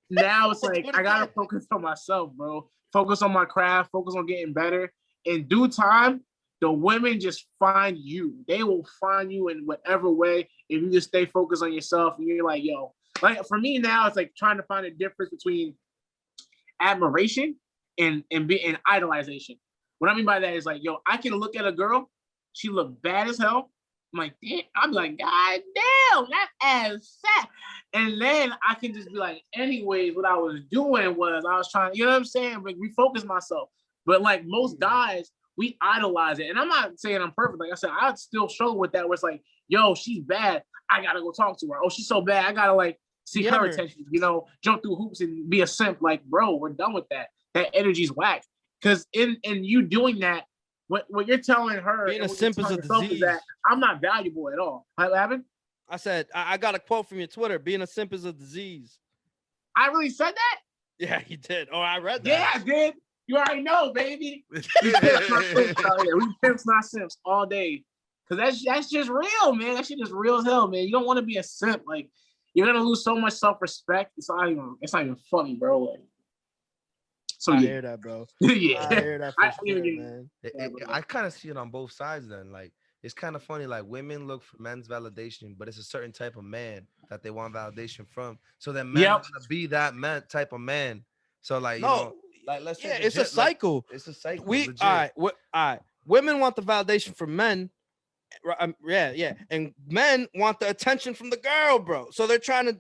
now it's like I gotta focus on myself, bro. Focus on my craft, focus on getting better. In due time, the women just find you. They will find you in whatever way if you just stay focused on yourself and you're like, yo, like for me now, it's like trying to find a difference between admiration and idolization. What I mean by that is like, yo, I can look at a girl, she look bad as hell. I'm like, damn, I'm like, God damn, that ass fat. And then I can just be like, anyways, what I was doing was I was trying, you know what I'm saying? Like refocus myself. But like most guys, we idolize it. And I'm not saying I'm perfect. Like I said, I still struggle with that where it's like, yo, she's bad. I gotta go talk to her. Oh, she's so bad. I gotta like seek her attention, you know, jump through hoops and be a simp. Like, bro, we're done with that. That energy's whack. Because in you doing that, what you're telling her, being a simp is a disease. Is that I'm not valuable at all. What happened? I said, I got a quote from your Twitter. Being a simp is a disease. I really said that? Yeah, you did. Oh, I read that. Yeah, I did. You already know, baby. We pimps, not simps all day. Because that's just real, man. That shit is real as hell, man. You don't want to be a simp. Like, you're going to lose so much self-respect. It's not even funny, bro. Like, so I yeah. hear that, bro. Yeah. I hear that for sure, man. I kind of see it on both sides then. Like, it's kind of funny. Like, women look for men's validation, but it's a certain type of man that they want validation from. So then men want to be that man type of man. So like, you know, like let's say it's a cycle. Like, it's a cycle. All right. Women want the validation from men. Yeah. And men want the attention from the girl, bro. So they're trying to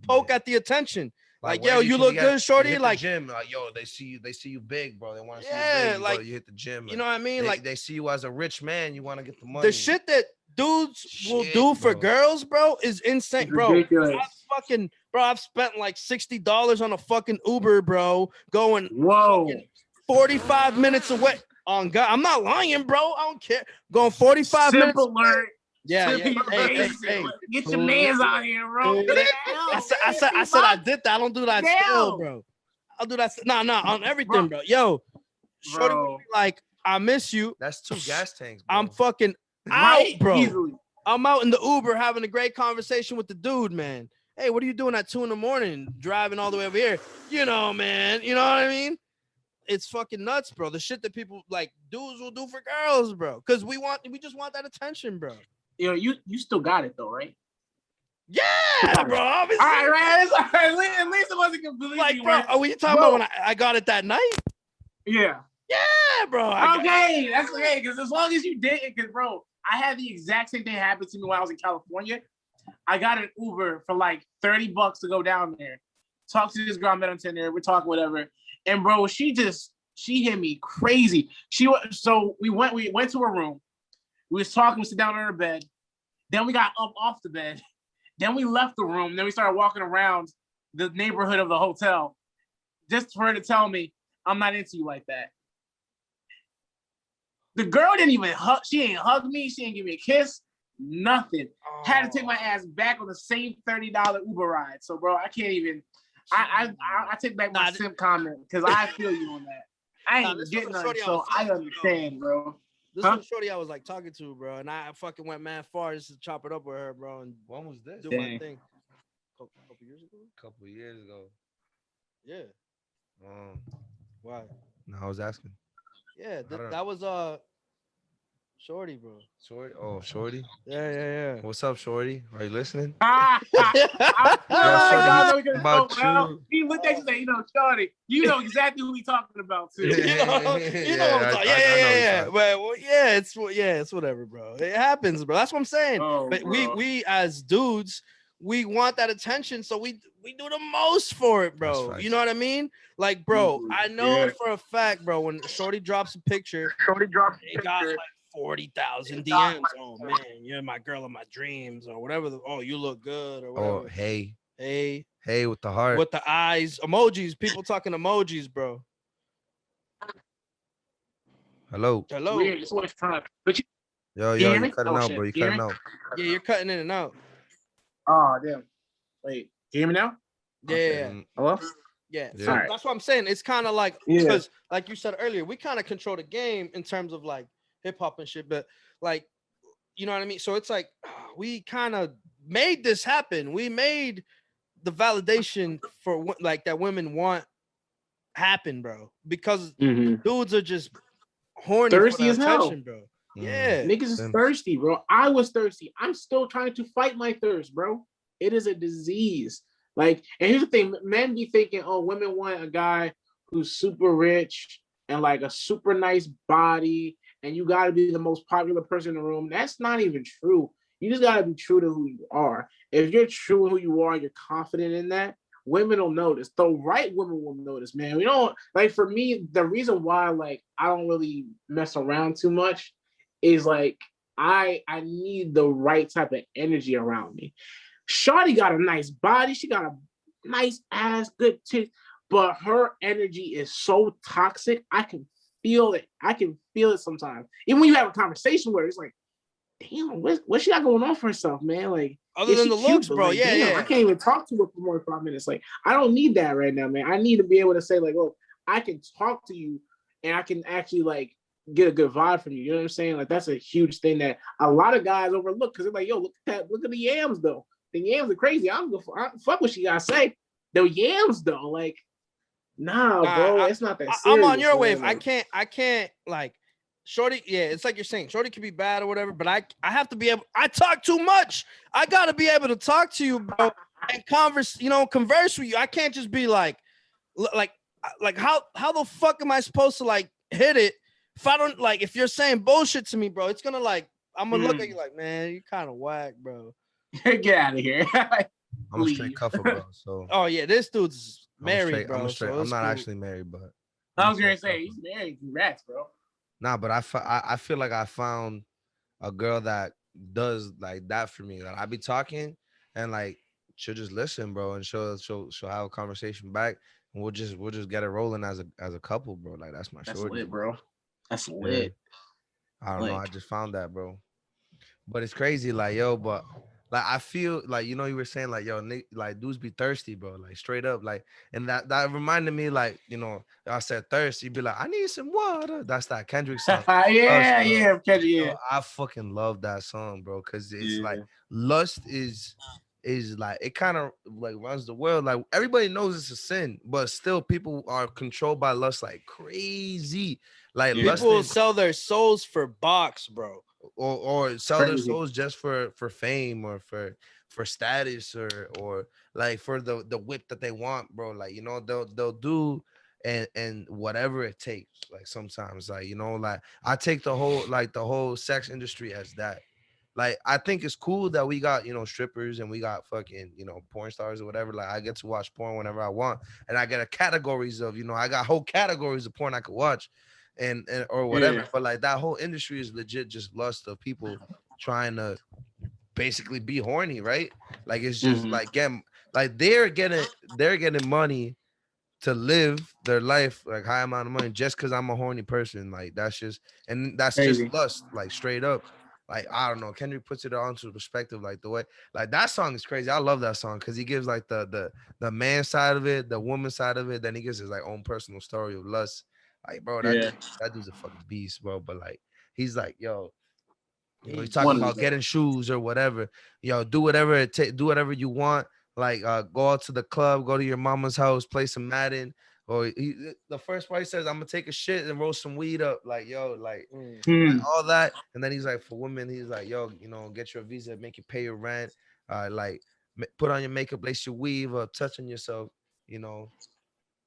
poke at the attention. Like, yo, you look good, shorty. Like, gym, like, yo, they see you big, bro. They want to see you big. Like, you hit the gym. You know what I mean? Like, they see you as a rich man. You want to get the money. The shit that dudes will do for girls, bro, is insane, bro. I've spent like $60 on a fucking Uber, bro, going 45 minutes away. On God, I'm not lying, bro. I don't care. Going 45 minutes. Alert. Yeah. Hey. Get your mans out here, bro. I said I did that. I don't do that still, bro. I'll do that. No, on everything, bro. Yo, shorty would be like, I miss you. That's 2 gas tanks, bro. I'm fucking out, bro. Easily. I'm out in the Uber having a great conversation with the dude, man. Hey, what are you doing at 2 a.m, driving all the way over here? You know, man. You know what I mean? It's fucking nuts, bro. The shit that people like dudes will do for girls, bro. Because we just want that attention, bro. You know, you still got it though, right? Yeah, bro. Obviously. All right. At least it wasn't completely like, bro. Are we talking about when I got it that night? Yeah. Yeah, bro. Okay, that's okay. Because as long as you didn't, because bro, I had the exact same thing happen to me when I was in California. I got an Uber for like $30 to go down there. Talk to this girl I met on Tinder. We're talking whatever, and bro, she hit me crazy. We went to her room. We was talking, we sit down on her bed. Then we got up off the bed. Then we left the room. Then we started walking around the neighborhood of the hotel just for her to tell me, I'm not into you like that. The girl didn't even hug. She ain't hug me. She ain't give me a kiss. Nothing. Had to take my ass back on the same $30 Uber ride. So, bro, I can't even. I take back my simp comment because I feel you on that. I ain't getting nothing, so I understand, bro. This was shorty I was like talking to, bro, and I fucking went mad far just to chop it up with her, bro. And when was this? Do my thing. Couple years ago. Couple years ago. Yeah. Why? No, I was asking. Yeah, that was Shorty, bro. Shorty. Oh, Shorty. Yeah. What's up, Shorty? Are you listening? I Yo, feel like Shorty, y'all know each other so about well. you. He looked at you and said, Shorty, you know exactly who we talking about too. You know what I'm Yeah, talking. I know he's Yeah. talking. Well, it's whatever, bro. It happens, bro. That's what I'm saying. Oh, But bro. we as dudes, we want that attention, so we do the most for it, That's bro. facts. You know what I mean? Like, bro, I know Yeah. for a fact, bro, when Shorty drops a picture, it got like 40,000 DMs. Oh man, you're my girl of my dreams, or whatever. Oh, you look good, or whatever. Oh, hey Hey, with the heart. with the eyes, emojis. People talking emojis, bro. Hello. Weird. It's always time. But you Yo, hear you me? cutting Oh, out, shit. bro. You You hear cutting me? out. Yeah, you're cutting in and out. Oh, damn. Wait, can you hear me now? Yeah. Hello? Yeah, Yeah. so Alright. that's what I'm saying. It's kind of like, Yeah. because like you said earlier, we kind of control the game in terms of like hip hop and shit, but like, you know what I mean? So it's like we kind of made this happen. We made the validation for like that women want happen, bro, because dudes are just horny Thirsty for as the hell. attention, bro. Yeah. Niggas is thirsty, bro. I was thirsty. I'm still trying to fight my thirst, bro. It is a disease. Like, and here's the thing: men be thinking, oh, women want a guy who's super rich and like a super nice body, and you got to be the most popular person in the room. That's not even true. You just got to be true to who you are. If you're true to who you are, you're confident in that. Women will notice. The right women will notice, man. We don't like. For me, the reason why like I don't really mess around too much is like I need the right type of energy around me. Shawty got a nice body, she got a nice ass, good tits, but her energy is so toxic. I can feel it. I can feel it sometimes. Even when you have a conversation with her, it's like, damn, what she got going on for herself, man? Like, Other than the looks, bro. Like, Yeah, damn, yeah. I can't even talk to her for more than 5 minutes. Like, I don't need that right now, man. I need to be able to say, like, oh, I can talk to you and I can actually like get a good vibe from you. You know what I'm saying? Like, that's a huge thing that a lot of guys overlook because they're like, yo, look at the yams though. The yams are crazy. I don't fuck what she gotta say. The yams though, like, nah, bro, it's not that serious. I'm on your man. wave. Like, I can't like Shorty. Yeah, it's like you're saying, Shorty could be bad or whatever, but I have to be able. I talk too much. I gotta be able to talk to you, bro, and converse with you. I can't just be like how the fuck am I supposed to like hit it if I don't like if you're saying bullshit to me, bro? It's gonna like I'm gonna look at you like, man, you kind of whack, bro. get out of here. I'm a straight cuffer, bro. So Oh yeah, this dude's married, bro. I'm not actually married, but I was gonna say he's married. Congrats, bro. Nah, but I feel like I found a girl that does like that for me. Like I be talking and like she'll just listen, bro, and she'll have a conversation back, and we'll just get it rolling as a couple, bro. Like that's my shorty, lit, bro. That's Yeah. lit. I don't know. I just found that, bro. But it's crazy, like yo, but like I feel like you were saying like yo, like dudes be thirsty, bro, like straight up, like, and that reminded me like I said thirst, you'd be like I need some water. That's that Kendrick song. yeah, Kendrick, yeah. Yo, I fucking love that song, bro, because it's like lust is like it kind of like runs the world. Like everybody knows it's a sin, but still people are controlled by lust like crazy. Like lust people will sell their souls for box, bro. Or sell their souls just for fame or for status or like for the whip that they want, bro. Like they'll do and whatever it takes. Like sometimes like like I take the whole sex industry as that. Like I think it's cool that we got strippers and we got fucking porn stars or whatever. Like I get to watch porn whenever I want, and I get a categories of I got whole categories of porn I could watch. And or whatever, but like that whole industry is legit just lust of people trying to basically be horny, right? Like it's just like they're getting money to live their life like high amount of money just because I'm a horny person. Like that's just just lust, like straight up. Like I don't know, Kendrick puts it all into perspective, like the way like that song is crazy. I love that song because he gives like the man side of it, the woman side of it, then he gives his like own personal story of lust. Like, bro, that dude's a fucking beast, bro. But like, he's like, yo, he's talking about getting shoes or whatever. Yo, do whatever do whatever you want. Like, go out to the club, go to your mama's house, play some Madden, Or the first part he says, "I'm gonna take a shit and roll some weed up." Like, yo, like Hmm. all that. And then he's like, for women, he's like, yo, get your visa, make you pay your rent, like put on your makeup, lace your weave up, touch on yourself, you know,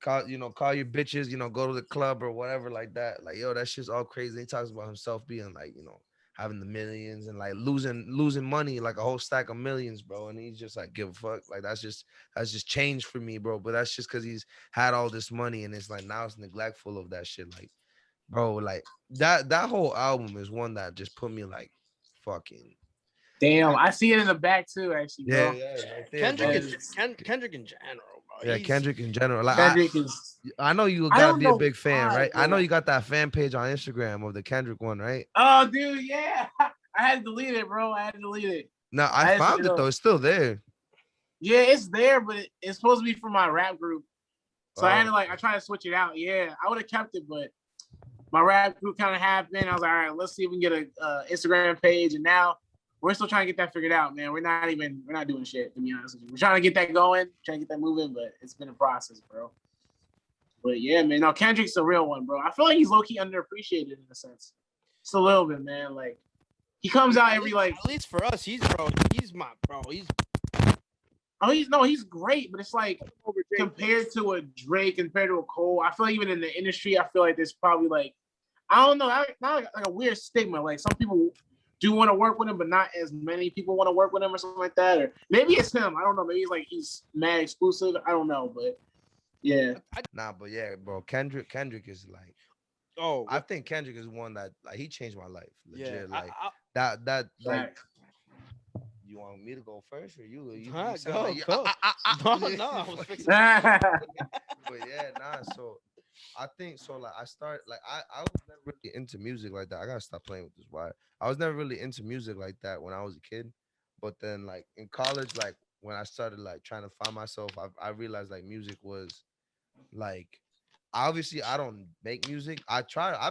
call your bitches, go to the club or whatever like that. Like, yo, that shit's all crazy. He talks about himself being like, having the millions and like losing money, like a whole stack of millions, bro. And he's just like, give a fuck. Like that's just changed for me, bro. But that's just because he's had all this money and it's like now it's neglectful of that shit. Like, bro, like that whole album is one that just put me like fucking Damn, I see it in the back too, actually, bro. yeah, right there, Kendrick bro. is Kendrick in general, bro. Yeah, Kendrick in general. Like Kendrick is. I know you I gotta don't be a know big fan, why, right? I know bro. you got that fan page on Instagram of the Kendrick one, right? Oh, dude, yeah. I had to delete it, bro. I had to delete it. No, I found it though. It's still there. Yeah, it's there, but it's supposed to be for my rap group. So I had to Oh. I tried to switch it out. Yeah, I would have kept it, but my rap group kind of happened. I was like, all right, let's see if we can get a Instagram page. And now we're still trying to get that figured out, man. We're not doing shit, to be honest with you. We're trying to get that going, trying to get that moving, but it's been a process, bro. But yeah, man. No, Kendrick's a real one, bro. I feel like he's low-key underappreciated in a sense. Just a little bit, man. Like he comes out every at least for us, he's my bro. He's great, but it's like compared to a Drake, compared to a Cole, I feel like even in the industry, I feel like there's probably like, I don't know, not like a weird stigma. Like some people do want to work with him, but not as many people want to work with him or something like that. Or maybe it's him. I don't know. Maybe he's mad exclusive. I don't know, but yeah. Nah, but yeah, bro. Kendrick is like, I think Kendrick is one that like he changed my life. Legit. Yeah, like that like. Right. You want me to go first or you? You Go. sound like, No, I was fixing. But yeah, nah. So I think so. Like I was never really into music like that. I gotta stop playing with this wire. I was never really into music like that when I was a kid. But then like in college, like when I started like trying to find myself, I realized like music was like obviously I don't make music. I'd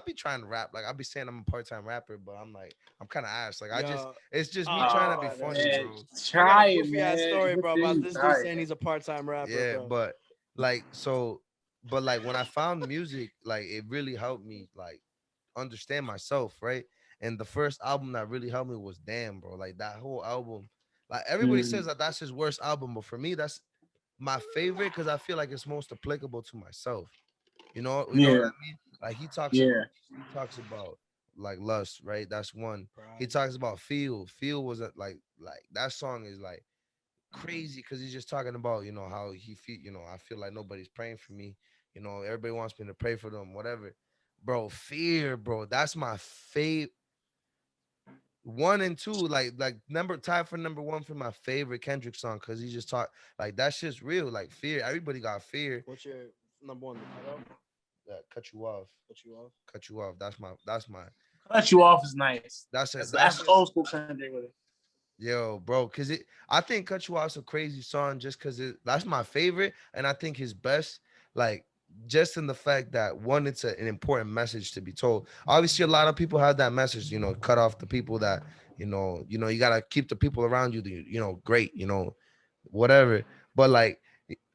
be trying to rap. Like I'd be saying I'm a part-time rapper, but I'm kind of ass. Like it's just me trying to be funny, man. bro. Try it, Goofy ass man. story, Good bro, thing about you this dude tried saying it. he's a part-time rapper, Yeah, bro. but like so, but like when I found music, like it really helped me like understand myself, right? And the first album that really helped me was Damn, bro. Like that whole album, like everybody says that that's his worst album, but for me, that's my favorite because I feel like it's most applicable to myself. You know what I mean? Like he talks about like lust, right? That's one. He talks about feel. Feel was like that song is like crazy because he's just talking about how he feel. I feel like nobody's praying for me. Everybody wants me to pray for them, whatever. Bro, fear, bro. That's my favorite. One and two, like number tied for number one for my favorite Kendrick song because he just talk like that shit's real. Like fear, everybody got fear. What's your number one? Cut you off. Cut you off. That's my. Cut you off is nice. That's old school Kendrick with it. Yo, bro, because I think Cut You Off's a crazy song just because that's my favorite, and I think his best, like, just in the fact that one, it's an important message to be told. Obviously, a lot of people have that message, cut off the people that, you gotta keep the people around you, great, whatever. But like,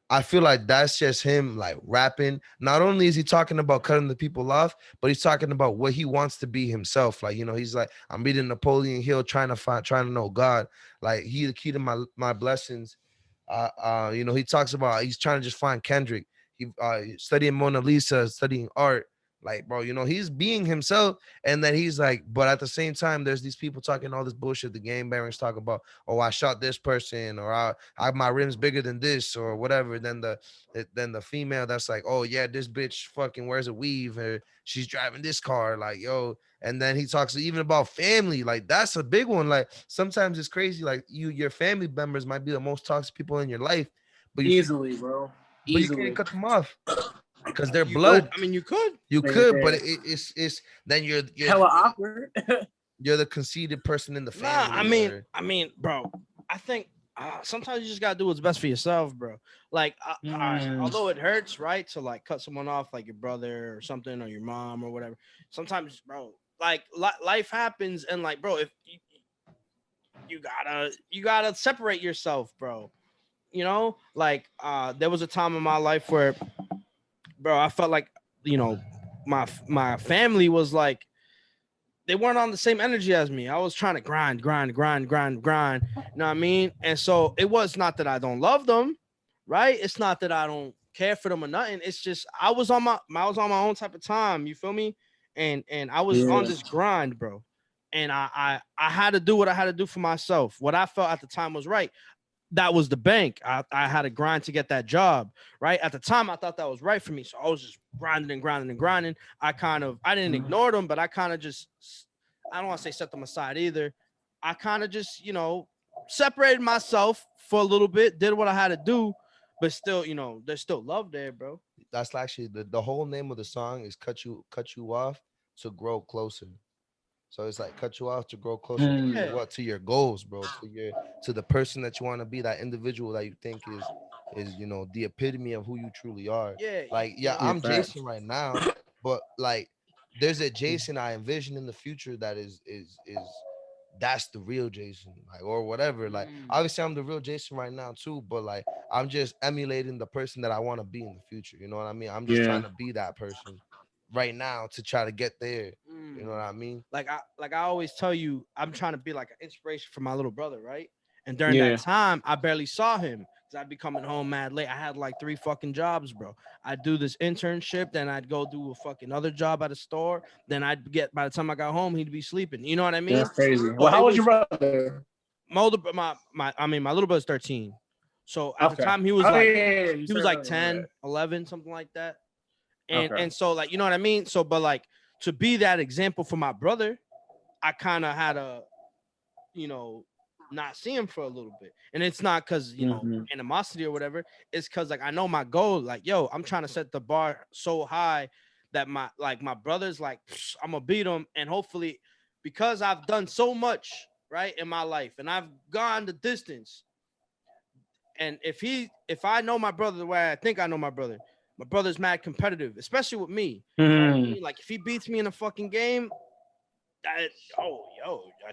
I feel like that's just him like rapping. Not only is he talking about cutting the people off, but he's talking about what he wants to be himself. Like, he's like, I'm reading Napoleon Hill, trying to know God. Like he the key to my blessings. He talks about he's trying to just find Kendrick. He studying Mona Lisa, studying art. Like, bro, he's being himself, and then he's like, but at the same time, there's these people talking all this bullshit. The game barons talk about, oh, I shot this person, or I my rim's bigger than this, or whatever. Then the female that's like, oh yeah, this bitch fucking wears a weave, or she's driving this car, like yo. And then he talks even about family, like that's a big one. Like sometimes it's crazy, like your family members might be the most toxic people in your life, but Easily, bro. But you can't cut them off because they're blood. I mean, you could, but it's then you're hella awkward. You're the conceited person in the family. Nah, I mean, bro. I think sometimes you just gotta do what's best for yourself, bro. Like, although it hurts, right, to like cut someone off, like your brother or something, or your mom or whatever. Sometimes, bro, like life happens, and like, bro, if you gotta separate yourself, bro. Like there was a time in my life where bro, I felt like, you know, my family was like, they weren't on the same energy as me. I was trying to grind. You know what I mean? And so it was not that I don't love them, right? It's not that I don't care for them or nothing. It's just I was on my own type of time. You feel me? And I was on this grind, bro. And I had to do what I had to do for myself. What I felt at the time was right. That was the bank. I had to grind to get that job, right? At the time, I thought that was right for me. So I was just grinding. I didn't ignore them, but I kind of just, I don't want to say set them aside either. I kind of just, you know, separated myself for a little bit, did what I had to do, but still, you know, there's still love there, bro. That's actually the whole name of the song is cut you off to grow closer. So it's like cut you off to grow closer to what, to your goals, bro, to the person that you want to be, that individual that you think is you know the epitome of who you truly are. Yeah. Like I'm Jason right now, but like there's a Jason I envision in the future that is that's the real Jason, like, or whatever. Like obviously I'm the real Jason right now too, but like I'm just emulating the person that I want to be in the future. You know what I mean? I'm just trying to be that person right now to try to get there. You know what I mean? Like I always tell you, I'm trying to be like an inspiration for my little brother, right? And during that time, I barely saw him because I'd be coming home mad late. I had like 3 fucking jobs, bro. I'd do this internship, then I'd go do a fucking other job at a store. Then I'd get, by the time I got home, he'd be sleeping. You know what I mean? That's crazy. Well, how was your brother? My little brother's 13. So at the time he was he was like 10, 11, something like that. And so like, you know what I mean? So, but like to be that example for my brother, I kind of had to, you know, not see him for a little bit. And it's not because, you know, animosity or whatever. It's because like I know my goal. Like, yo, I'm trying to set the bar so high that my brother's like, I'm gonna beat him. And hopefully, because I've done so much right in my life and I've gone the distance. And if I know my brother the way I think I know my brother's mad competitive, especially with me. You know what I mean? Like if he beats me in a fucking game, I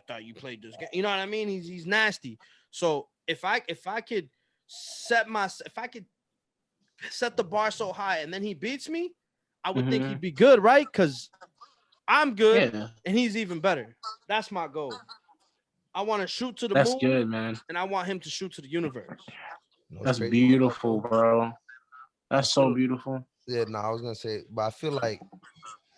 thought you played this game. You know what I mean? He's nasty. So if I could set the bar so high and then he beats me, I would think he'd be good, right? Because I'm good and he's even better. That's my goal. I want to shoot to the moon. That's good, man. And I want him to shoot to the universe. That's beautiful, bro. That's so beautiful. Yeah, no, I was gonna say, but I feel like,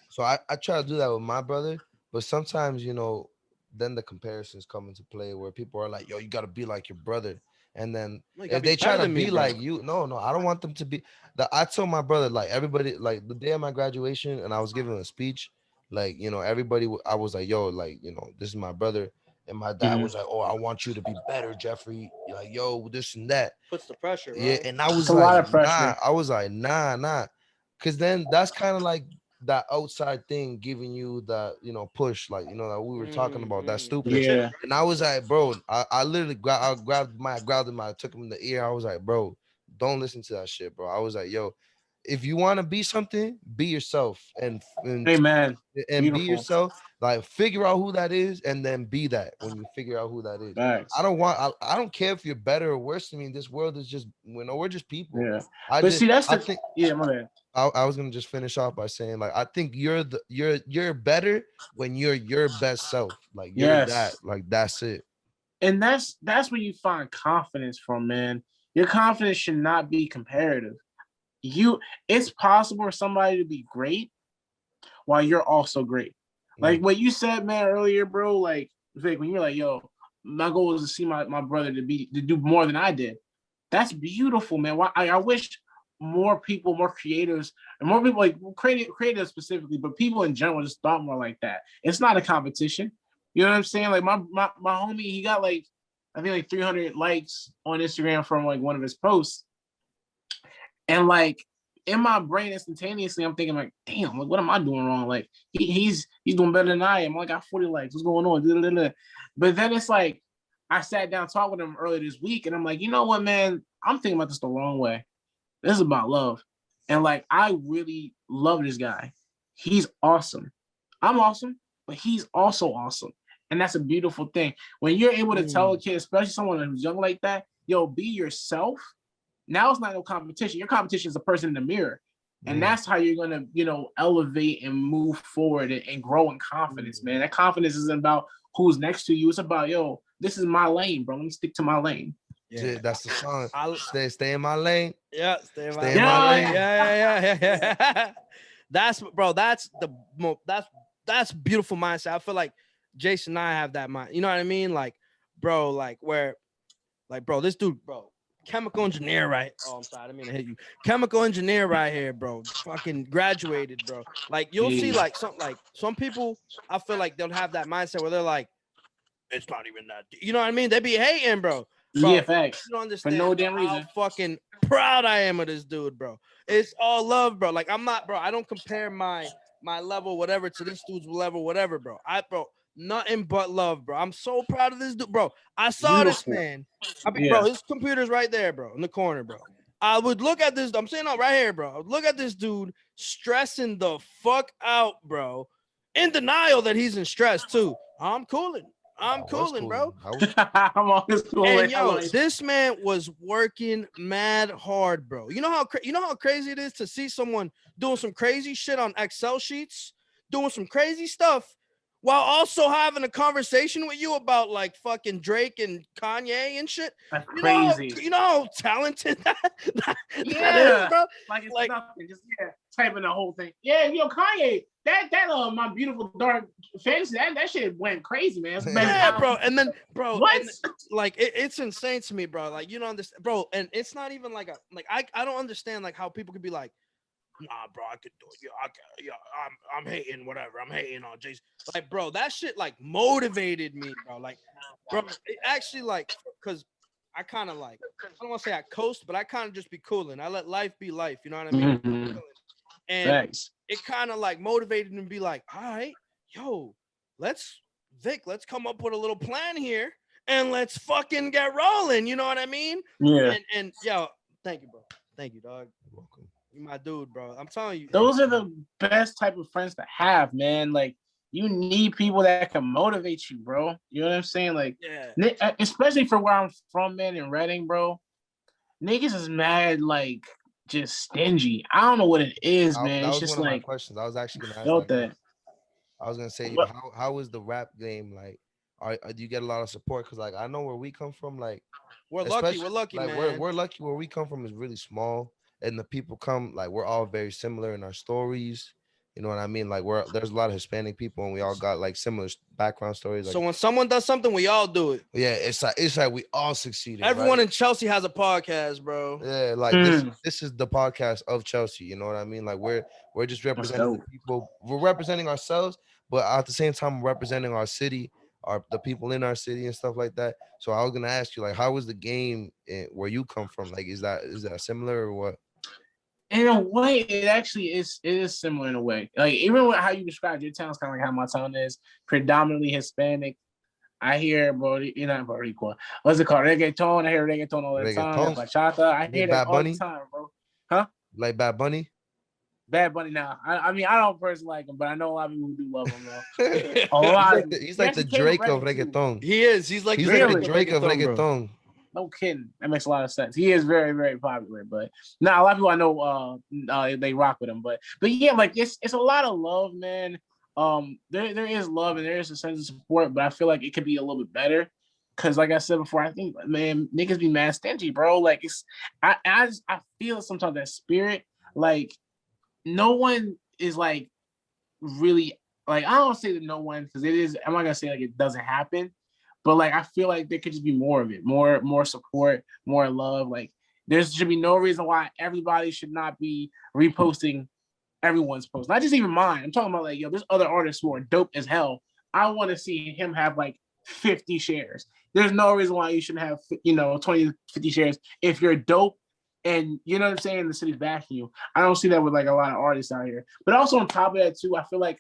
so I try to do that with my brother, but sometimes, you know, then the comparisons come into play where people are like, yo, you gotta be like your brother. And then if they try to be like you, no, I don't want them to be. I told my brother, like everybody, like the day of my graduation, and I was giving a speech, like, you know, everybody, I was like, yo, like, you know, this is my brother. And my dad was like, oh, I want you to be better, Jeffrey. Like, yo, this and that. Puts the pressure, right? Yeah, and I was like, a lot of pressure. Nah. I was like, nah. Because then that's kind of like that outside thing giving you the, you know, push, like, you know, that we were talking about, that stupid. Yeah. And I was like, bro, I literally grabbed him, I took him in the ear. I was like, bro, don't listen to that shit, bro. I was like, yo, if you want to be something, be yourself and amen. And be yourself. Like figure out who that is and then be that when you figure out who that is. Thanks. I don't care if you're better or worse. I mean, this world is just, you know, we're just people. Yeah. My bad. I was gonna just finish off by saying, like, I think you're better when you're your best self. Like you're that, like that's it. And that's where you find confidence from, man. Your confidence should not be comparative. It's possible for somebody to be great while you're also great. Like what you said, man, earlier, bro. Like Vic, when you're like, yo, my goal is to see my brother to do more than I did. That's beautiful, man. I wish more people, more creators, and more people, like creators specifically, but people in general just thought more like that. It's not a competition. You know what I'm saying? Like my homie, he got like, I think like 300 likes on Instagram from like one of his posts. And like in my brain instantaneously, I'm thinking like, damn, like what am I doing wrong? Like he's doing better than I am. I got 40 likes. What's going on? But then it's like I sat down talking with him earlier this week, and I'm like, you know what, man? I'm thinking about this the wrong way. This is about love. And like I really love this guy. He's awesome. I'm awesome, but he's also awesome. And that's a beautiful thing. When you're able to tell a kid, especially someone who's young like that, yo, be yourself. Now it's not no competition. Your competition is a person in the mirror. And that's how you're gonna, elevate and move forward and grow in confidence, man. That confidence isn't about who's next to you. It's about, this is my lane, bro. Let me stick to my lane. Yeah, that's the song. Stay in my lane. Yeah, stay in my lane. Yeah. That's beautiful mindset. I feel like Jason and I have that mind. You know what I mean? Like, bro, bro, this dude, bro. Chemical engineer, right? Oh, I'm sorry, I didn't mean to hit you. Chemical engineer right here, bro. Fucking graduated, bro. Like you'll see, some people, I feel like they'll have that mindset where they're like, it's not even that deep. You know what I mean? They be hating, bro. Yeah, facts. You don't understand for no damn reason. how fucking proud I am of this dude, bro. It's all love, bro. Like I'm not, bro. I don't compare my level, whatever, to this dude's level, whatever, bro. Nothing but love, bro. I'm so proud of this dude, bro. I saw this man. Bro, his computer's right there, bro, in the corner, bro. I would look at this. I'm saying, right here, bro. I would look at this dude stressing the fuck out, bro. In denial that he's in stress too. I'm cooling, bro. I'm always cooling. And this man was working mad hard, bro. You know how crazy it is to see someone doing some crazy shit on Excel sheets, doing some crazy stuff, while also having a conversation with you about like fucking Drake and Kanye and shit. That's crazy. You know how talented that is, bro? Like it's nothing. Just typing the whole thing. Yeah, Kanye, that My Beautiful Dark Fantasy, that shit went crazy, man. Yeah, bro. And then, bro, what? It's insane to me, bro. Like, you don't understand, bro. And it's not even like I don't understand like how people could be like, nah, bro, I could do it. I'm hating whatever. I'm hating on Jason. Like, bro, that shit like motivated me, bro. Like, bro, it actually like, cause I kind of like, I don't want to say I coast, but I kind of just be cooling. I let life be life. You know what I mean? Mm-hmm. And thanks. It kind of like motivated me to be like, all right, let's come up with a little plan here and let's fucking get rolling. You know what I mean? Yeah. And thank you, bro. Thank you, dog. You're welcome. You my dude, bro. I'm telling you. Those are the best type of friends to have, man. Like, you need people that can motivate you, bro. You know what I'm saying? Like, especially for where I'm from, man, in Reading, bro. Niggas is mad, like, just stingy. I don't know what it is, man. That it's was just one of like my questions. I was actually gonna ask that. I was gonna say, how is the rap game like? Do you get a lot of support? Because like I know where we come from, like we're lucky, like, man. We're lucky. Where we come from is really small, and the people come like we're all very similar in our stories. You know what I mean? Like there's a lot of Hispanic people, and we all got like similar background stories. Like, so when someone does something, we all do it. Yeah, it's like we all succeeded. Everyone in Chelsea has a podcast, bro. Yeah, like this is the podcast of Chelsea. You know what I mean? Like we're just representing the people. We're representing ourselves, but at the same time representing our city, the people in our city and stuff like that. So I was gonna ask you, like, how was the game where you come from? Like, is that similar or what? In a way, it actually is. It is similar in a way. Like even with how you described your town is kind of like how my town is, predominantly Hispanic. I hear not Boricua. What's it called? Reggaeton. I hear reggaeton all the time. Bachata. I hear that all the time, bro. Huh? Like Bad Bunny? Bad Bunny now. I mean, I don't personally like him, but I know a lot of people who do love him, though. A lot. He's like the Drake of reggaeton. He is. He's like the Drake of reggaeton. No kidding. That makes a lot of sense. He is very, very popular, but now a lot of people I know they rock with him. But yeah, like it's a lot of love, man. There is love and there is a sense of support, but I feel like it could be a little bit better. Cause like I said before, I think, man, niggas be mad stingy, bro. Like I feel sometimes that spirit, like no one is like really like, I don't say that no one, because it is, I'm not gonna say like it doesn't happen, but like I feel like there could just be more of it, more support, more love. Like there should be no reason why everybody should not be reposting everyone's post, not just even mine. I'm talking about like, there's other artists who are dope as hell. I want to see him have like 50 shares. There's no reason why you shouldn't have 20, 50 shares if you're dope and you know what I'm saying, the city's backing you. I don't see that with like a lot of artists out here. But also on top of that too, I feel like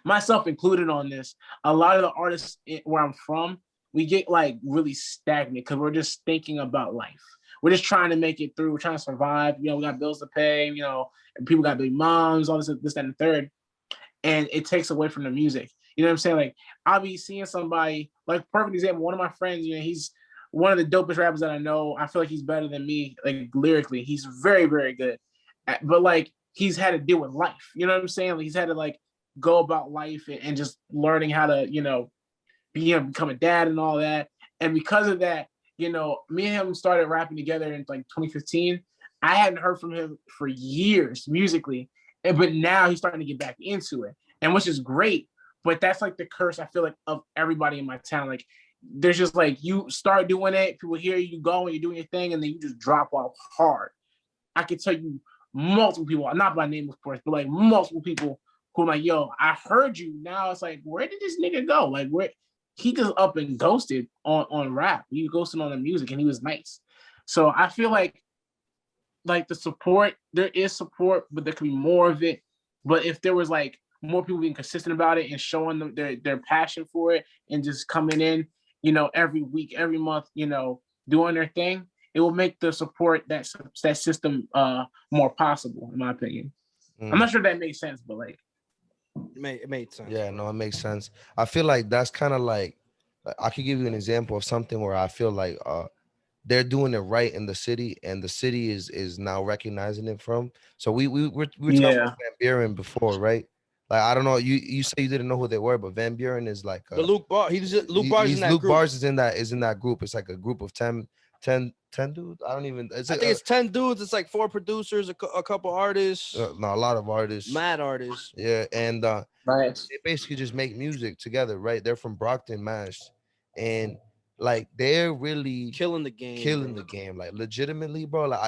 myself included on this, a lot of the artists where I'm from, we get like really stagnant because we're just thinking about life. We're just trying to make it through. We're trying to survive. We got bills to pay, and people got big moms, all this, that, and the third. And it takes away from the music. You know what I'm saying? Like, I'll be seeing somebody, like, perfect example, one of my friends, he's one of the dopest rappers that I know. I feel like he's better than me, like, lyrically. He's very, very good. but like he's had to deal with life. You know what I'm saying? Like, he's had to like go about life and just learning how to, become a dad and all that. And because of that, me and him started rapping together in like 2015. I hadn't heard from him for years musically, but now he's starting to get back into it, and which is great. But that's like the curse, I feel like, of everybody in my town. Like, there's just like, you start doing it, people hear you go and you're doing your thing, and then you just drop off hard. I could tell you multiple people, not by name of course, but like multiple people who are like, yo, I heard you. Now it's like, where did this nigga go? Like, where he just up and ghosted on rap. He ghosted on the music, and he was nice. So I feel like the support, there is support, but there could be more of it. But if there was like more people being consistent about it and showing them their passion for it and just coming in, every week, every month, doing their thing, it will make the support that system more possible, in my opinion. I'm not sure that makes sense, but like it made sense. Yeah, no, it makes sense. I feel like that's kind of like, I could give you an example of something where I feel like they're doing it right in the city, and the city is now recognizing it from. So we're talking about Van Buren before, right? Like, I don't know, you say you didn't know who they were, but Van Buren is like the Luke Bar. Luke Bar's in that Luke group. Bars is in that group. It's like a group of 10 dudes. I think it's 10 dudes. It's like 4 producers, a couple artists. No, a lot of artists. Mad artists. Yeah, and nice. they basically just make music together, right? They're from Brockton, Mass, and like they're really killing the game. Like, legitimately, bro. Like,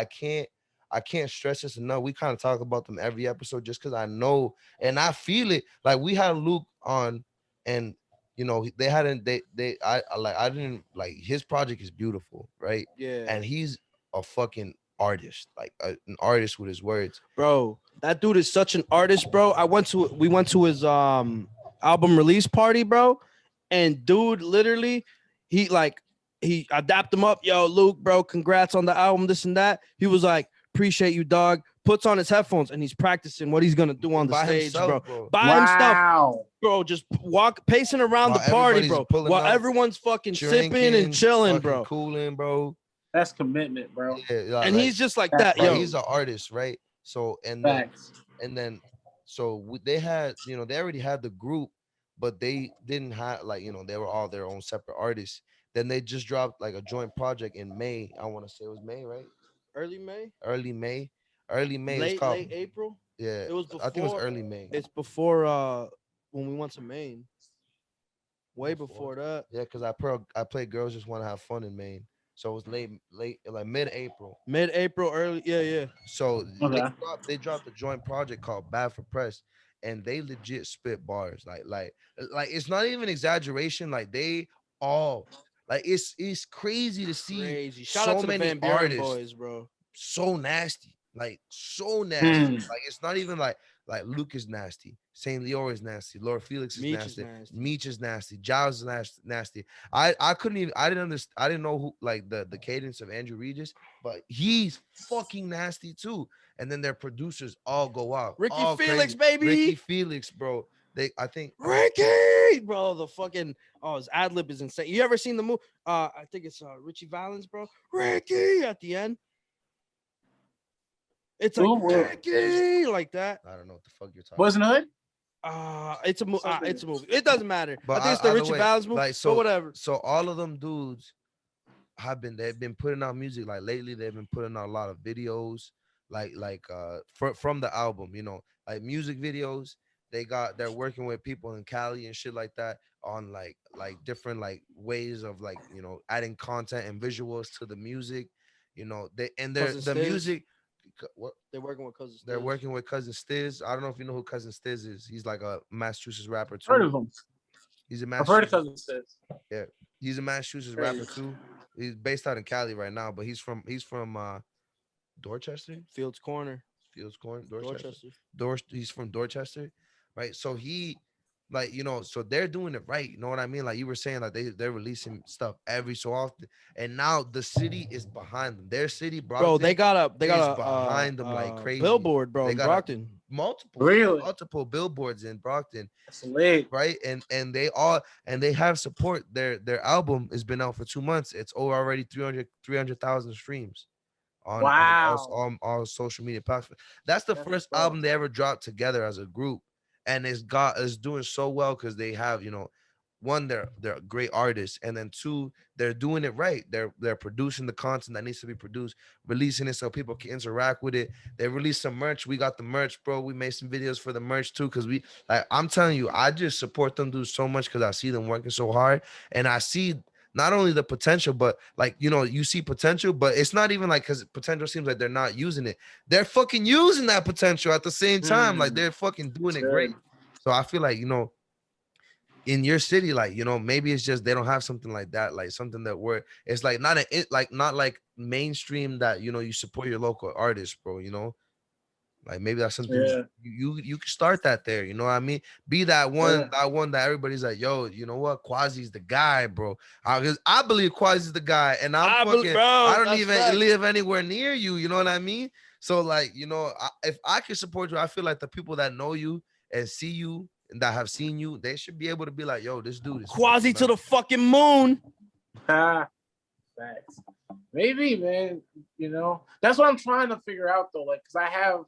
I can't stress this enough. We kind of talk about them every episode just because I know and I feel it. Like, we had Luke on, and I didn't like, his project is beautiful, right? Yeah, and he's a fucking artist, like an artist with his words, bro. That dude is such an artist, bro. We went to his album release party, bro, and dude, literally, he dapped him up. Yo, Luke, bro, congrats on the album, this and that. He was like, appreciate you, dog. Puts on his headphones and he's practicing what he's gonna do on the stage, himself, bro. By himself, bro. Just pacing around the party, bro, while everyone's fucking drinking, sipping and chilling, bro. Cooling, bro. That's commitment, bro. Yeah, and he's just like that, bro, yo. He's an artist, right? So they had, they already had the group, but they didn't have, like, they were all their own separate artists. Then they just dropped like a joint project in May. I want to say it was May, right? Early May. Late April. Yeah, it was before, I think it was early May. It's before when we went to Maine. Way before that. Yeah, because I played Girls Just Want to Have Fun in Maine. So it was late, like mid-April. Early, yeah. So they dropped a joint project called Bad for Press, and they legit spit bars. Like it's not even exaggeration. Like, they all, like, it's crazy to see Shout so out to many the Van Buren artists, boys, bro. so nasty. Like, so nasty. Like, it's not even like Luke is nasty, Saint Leor is nasty, Lord Felix is nasty, Meech is nasty, Giles is nasty. I couldn't even, I didn't know who, like, the cadence of Andrew Regis, but he's fucking nasty too. And then their producers all go out. Ricky Felix, crazy. baby. Ricky Felix, bro. I think Ricky, bro, the fucking his ad lib is insane. You ever seen the movie? I think it's Richie Valens, bro. Ricky at the end. It's like Ricky, like that. I don't know what the fuck you're talking. Wasn't Hood? It's a movie. It doesn't matter. But I think it's the Richie Valens movie. Like, so but whatever. So all of them dudes they've been putting out music. Like, lately, they've been putting out a lot of videos, from the album. Like, music videos. They're working with people in Cali and shit like that on like different like ways of like, adding content and visuals to the music. The music. What? They're working with Cousin Stiz. They're working with Cousin Stiz. I don't know if you know who Cousin Stiz is. He's like a Massachusetts rapper too. Heard of him? He's a I've heard of Cousin Stiz. Yeah, he's a Massachusetts rapper too. He's based out in Cali right now, but he's from Dorchester, Fields Corner, Dorchester. He's from Dorchester, right? So he, like, so they're doing it right. You know what I mean? Like, you were saying, like, they're releasing stuff every so often, and now the city is behind them. Their city, Brockton, bro, they got a behind them like crazy. Billboard, bro, they in got Brockton. Multiple billboards in Brockton. That's lit. Right, and they have support. Their album has been out for 2 months. It's already 300,000 streams. on Wow. all social media platforms. That's the first album they ever dropped together as a group, and it's doing so well because they have, you know, one, they're great artists, and then two, they're doing it right. They're producing the content that needs to be produced, releasing it so people can interact with it. They released some merch. We got the merch, bro. We made some videos for the merch too, because we, like, I'm telling you, I just support them do so much because I see them working so hard, and I see not only the potential, but like, you know, you see potential, but it's not even like because potential seems like they're not using it. They're fucking using that potential at the same time. Like they're fucking doing it great. So I feel like, you know, in your city, like, you know, maybe it's just they don't have something like that, like something that where it's like not not like mainstream that, you know, you support your local artists, bro. You know, like maybe that's something you can start that there. You know what I mean? Be that one, that everybody's like, yo, you know what? Quasi's the guy, bro. Because I believe Quasi's the guy, and I don't even live anywhere near you. You know what I mean? So like, you know, if I can support you, I feel like the people that know you and see you and that have seen you, they should be able to be like, yo, this dude is Quasii to the fucking moon. Facts. Maybe, man. You know, that's what I'm trying to figure out though. Like, cause I have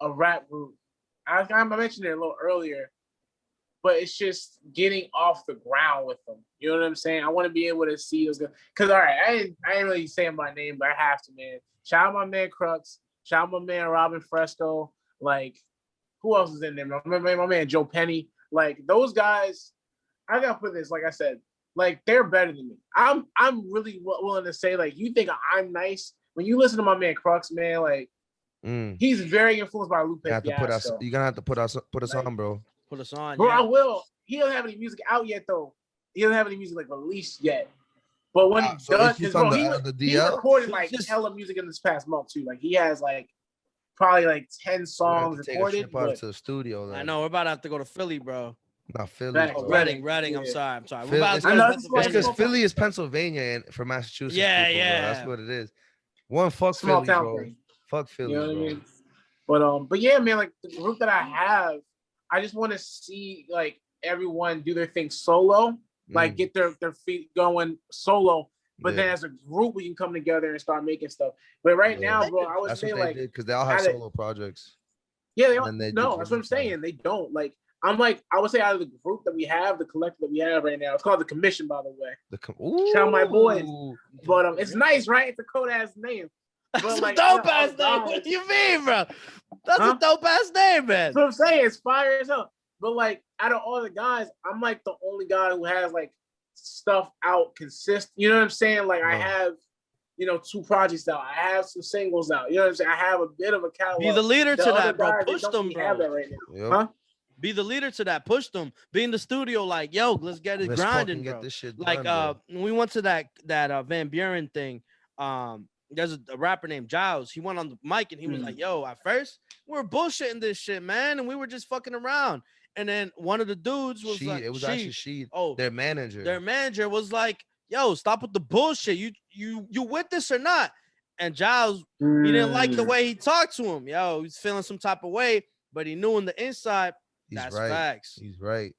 a rap group. I mentioned it a little earlier, but it's just getting off the ground with them. You know what I'm saying? I want to be able to see those guys. Cause all right, I ain't really saying my name, but I have to, man. Shout out my man Crux. Shout out my man Robin Fresco. Like, who else is in there? My man Joe Penny. Like, those guys, I gotta put this, like I said, like, they're better than me. I'm really willing to say, like, you think I'm nice when you listen to my man Crux, man. Like, he's very influenced by Lupe Fiasco. You're gonna have to put us like, on, bro. Put us on, bro. I will. He doesn't have any music out yet, though. He doesn't have any music like released yet. But when he does, because bro, he recorded like hella music in this past month too. Like, he has like probably like 10 songs recorded. To the studio. Then. I know we're about to have to go to Philly, bro. Not Philly. Reading. Yeah. I'm sorry. Philly, it's because Philly is Pennsylvania and for Massachusetts. Yeah, people, yeah. Bro. That's what it is. One fuck Philly, bro. Fuck Philly, you know what bro. I mean? But yeah, man. Like, the group that I have, I just want to see like everyone do their thing solo, like get their feet going solo. But then as a group, we can come together and start making stuff. But right now, bro, I would say like because they all have solo projects. Yeah, they all. No, that's what I'm saying. They don't like. I'm like, I would say out of the group that we have, the collective that we have right now, it's called the Commission, by the way. Shout out my boys. But it's nice, right? It's a cold ass name. That's like, a dope ass name. What do you mean, bro? That's a dope ass name, man. That's what I'm saying. It's fire as hell. But like, out of all the guys, I'm like the only guy who has like stuff out consistent. You know what I'm saying? Like, I have, you know, 2 projects out. I have some singles out. You know what I'm saying? I have a bit of a catalog. Be the leader to that, bro. Push them, bro. Have that right now. Yep. Huh? Be the leader to that. Push them. Be in the studio, like, yo, let's get it grinding, bro. Get this shit like, done, when we went to that Van Buren thing, there's a rapper named Giles. He went on the mic and he was like, yo, at first we were bullshitting this shit, man, and we were just fucking around. And then one of the dudes was like, it was actually Sheed. Oh, their manager. Their manager was like, yo, stop with the bullshit. You with this or not? And Giles, he didn't like the way he talked to him. Yo, he's feeling some type of way, but he knew in the inside, that's right. Facts. He's right.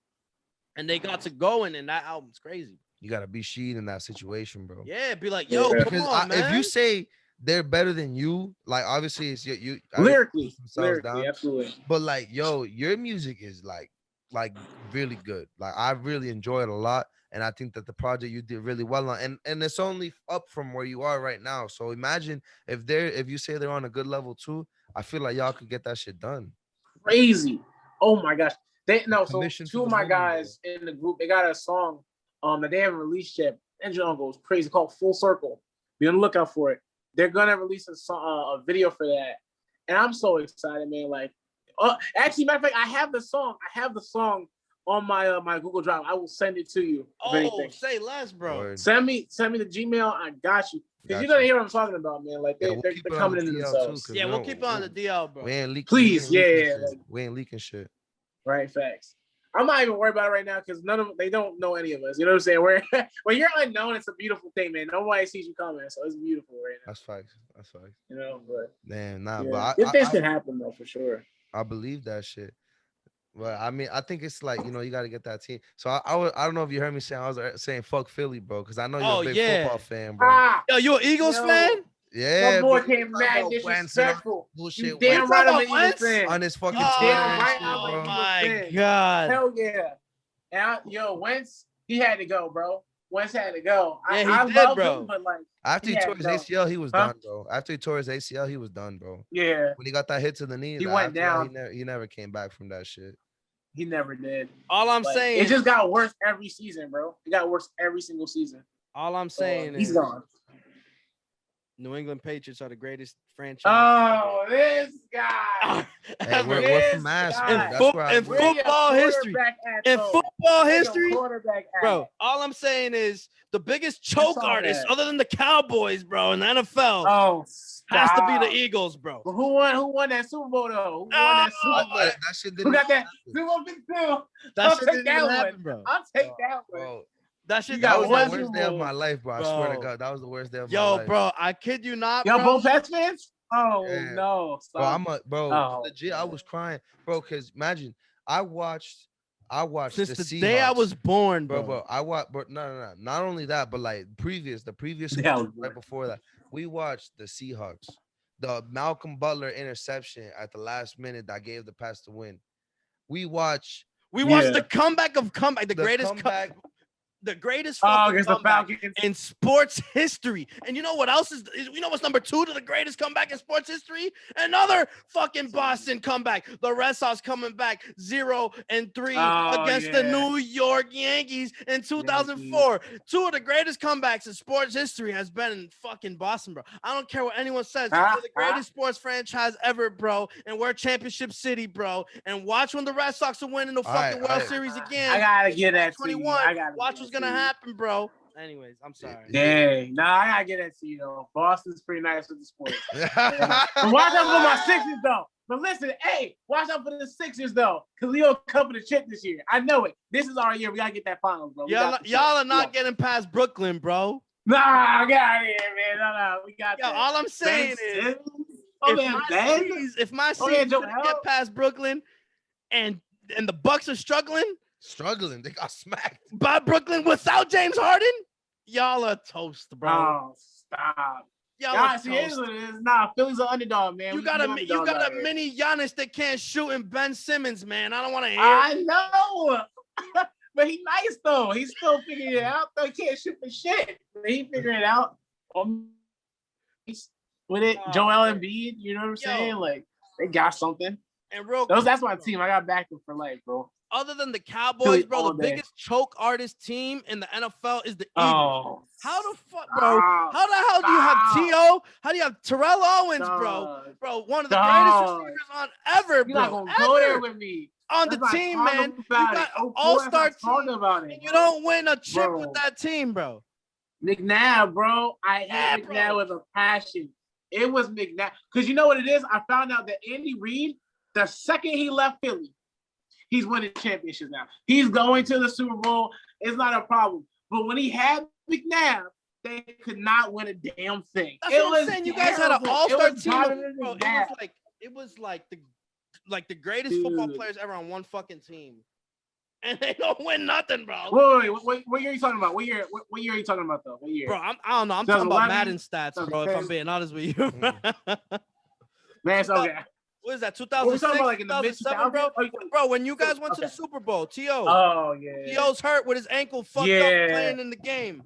And they got to going, and that album's crazy. You gotta be Sheed in that situation, bro. Yeah, be like, yo, come on, man. If you say they're better than you, like, obviously it's you lyrically, down, absolutely. But like, yo, your music is like really good. Like, I really enjoy it a lot, and I think that the project you did really well on, and it's only up from where you are right now. So imagine if you say they're on a good level too, I feel like y'all could get that shit done. Crazy. Oh my gosh. So 2 of my guys in the group, they got a song that they haven't released yet. Engine Uncle is crazy, called Full Circle. Be on the lookout for it. They're gonna release a video for that, and I'm so excited, man. Like, actually, matter of fact, I have the song on my my Google Drive. I will send it to you. Oh, say less, bro. Word. Send me the Gmail. I got you. Because you're gonna hear what I'm talking about, man. Like, they're coming into themselves. Yeah, we'll keep it on the DL, bro. We ain't leaking. Please, like, we ain't leaking shit. Right, facts. I'm not even worried about it right now because they don't know any of us. You know what I'm saying? When you're unknown, it's a beautiful thing, man. Nobody sees you coming, so it's beautiful right now. That's facts. You know, but damn, nah, yeah. but this can happen though, for sure. I believe that shit. But I mean, I think it's like, you know, you got to get that team. So I don't know if you heard me saying, I was saying fuck Philly, bro, because I know you're a big football fan, bro. Yo, you an Eagles fan? Yeah, My boy bro, came talk mad about Wentz and all disrespectful. bullshit. You damn Wentz right I'm about an Eagles Wentz? fan. on his fucking You Twitter damn and right shit, I'm an bro. Eagles my fan. God. Hell yeah. And Wentz, he had to go, bro. Wentz had to go. Yeah, he I did, love bro. him, but like After he had tore to his go. ACL, he was Huh? done, bro. After he tore his ACL, he was done, bro. Yeah, When he got that hit to the knee, he like, went after that, down. he never came back from that shit. He never did. All I'm Like, saying, it just got worse every season, bro. It got worse every single season. all I'm saying He's is gone. New England Patriots are the greatest franchise. Oh, this guy. Hey, ever. we're from Mass, bro. In That's where I in grew Where up. your football history. quarterback at, In though? football Where your history, quarterback at? bro, all I'm saying is the biggest I choke saw artist that. other than the Cowboys, bro, in the NFL Oh, has to be stop. the Eagles, bro. But who won that Super Bowl though? Who won that Super Oh, Bowl? That shit Who didn't got that happen. Super Bowl 52? that I'll shit take didn't that even one. happen, bro. I'll take that one. Bro, That shit You that got was one the Super worst day of Bowl. my life, bro. I swear to Bro. God, that was the worst day of my Yo, life. bro, I kid you not, Y'all bro. both Pats fans? Oh Yeah. no, Bro, stop. bro, legit, I was crying, bro, because imagine I watched Since the the Seahawks. day I was born, bro, bro. I watched, but no, not only that, but like the previous Yeah, season, right before that, we watched the Seahawks, the Malcolm Butler interception at the last minute that gave the Pats to win. We watched the comeback of comeback, the greatest comeback. The greatest Oh, fucking against the comeback Falcons. in sports history. And you know what else is you know what's number 2 to the greatest comeback in sports history? Another fucking Boston comeback. The Red Sox coming back 0-3 against the New York Yankees in 2004. 2 of the greatest comebacks in sports history has been in fucking Boston, bro. I don't care what anyone says. We're the greatest sports franchise ever, bro. And we're championship city, bro. And watch when the Red Sox will win in the fucking World Series again. I gotta get that to you. 21. I gotta Watch what's gonna happen, bro. Anyways, I'm sorry. Dang, nah, I gotta get that to you though. Boston's pretty nice with the sports. But watch out for my Sixers though. But listen, hey, watch out for the Sixers though, cause we gonna cover the chip this year. I know it. This is our year. We gotta get that finals, bro. Y'all are not getting past Brooklyn, bro. Nah, get out of here, man. No, we got that. All I'm saying is, if my Oh, seeds Joe couldn't get past Brooklyn, and the Bucks are struggling, they got smacked by Brooklyn without James Harden, y'all are toast, bro. Oh, stop. Y'all see, it is. Nah, Philly's an underdog, man. You got a mini Giannis that can't shoot, and Ben Simmons, man. I don't want to hear. I know, but he's nice though. He's still figuring it out. Though he can't shoot for shit, but he figuring it out. With it, Joel Embiid, you know what I'm saying? Like they got something. And that's my team. I got backed them for life, bro. Other than the Cowboys, bro, the biggest choke artist team in the NFL is the Eagles. Oh, how the fuck, bro? How the hell do you have T.O.? How do you have Terrell Owens, bro? Bro, one of the greatest receivers on ever, bro. You're not gonna go there with me. On the team, man. You got an all-star team. And you don't win a chip with that team, bro. McNabb, bro. I hate McNabb with a passion. It was McNabb. Because you know what it is? I found out that Andy Reid, the second he left Philly, he's winning championships now. He's going to the Super Bowl. It's not a problem. But when he had McNabb, they could not win a damn thing. That's what I'm saying. You guys had an all-star team. Bro, it was like the greatest football players ever on one fucking team. And they don't win nothing, bro. Wait, what year are you talking about? What year are you talking about, though? What year? Bro, I don't know. I'm talking about Madden stats, bro, if I'm being honest with you. Man, it's okay. What is that, 2006, like in the 2007, bro? Bro, when you guys went to the Super Bowl, T.O. Oh, yeah. T.O.'s hurt with his ankle fucked up playing in the game.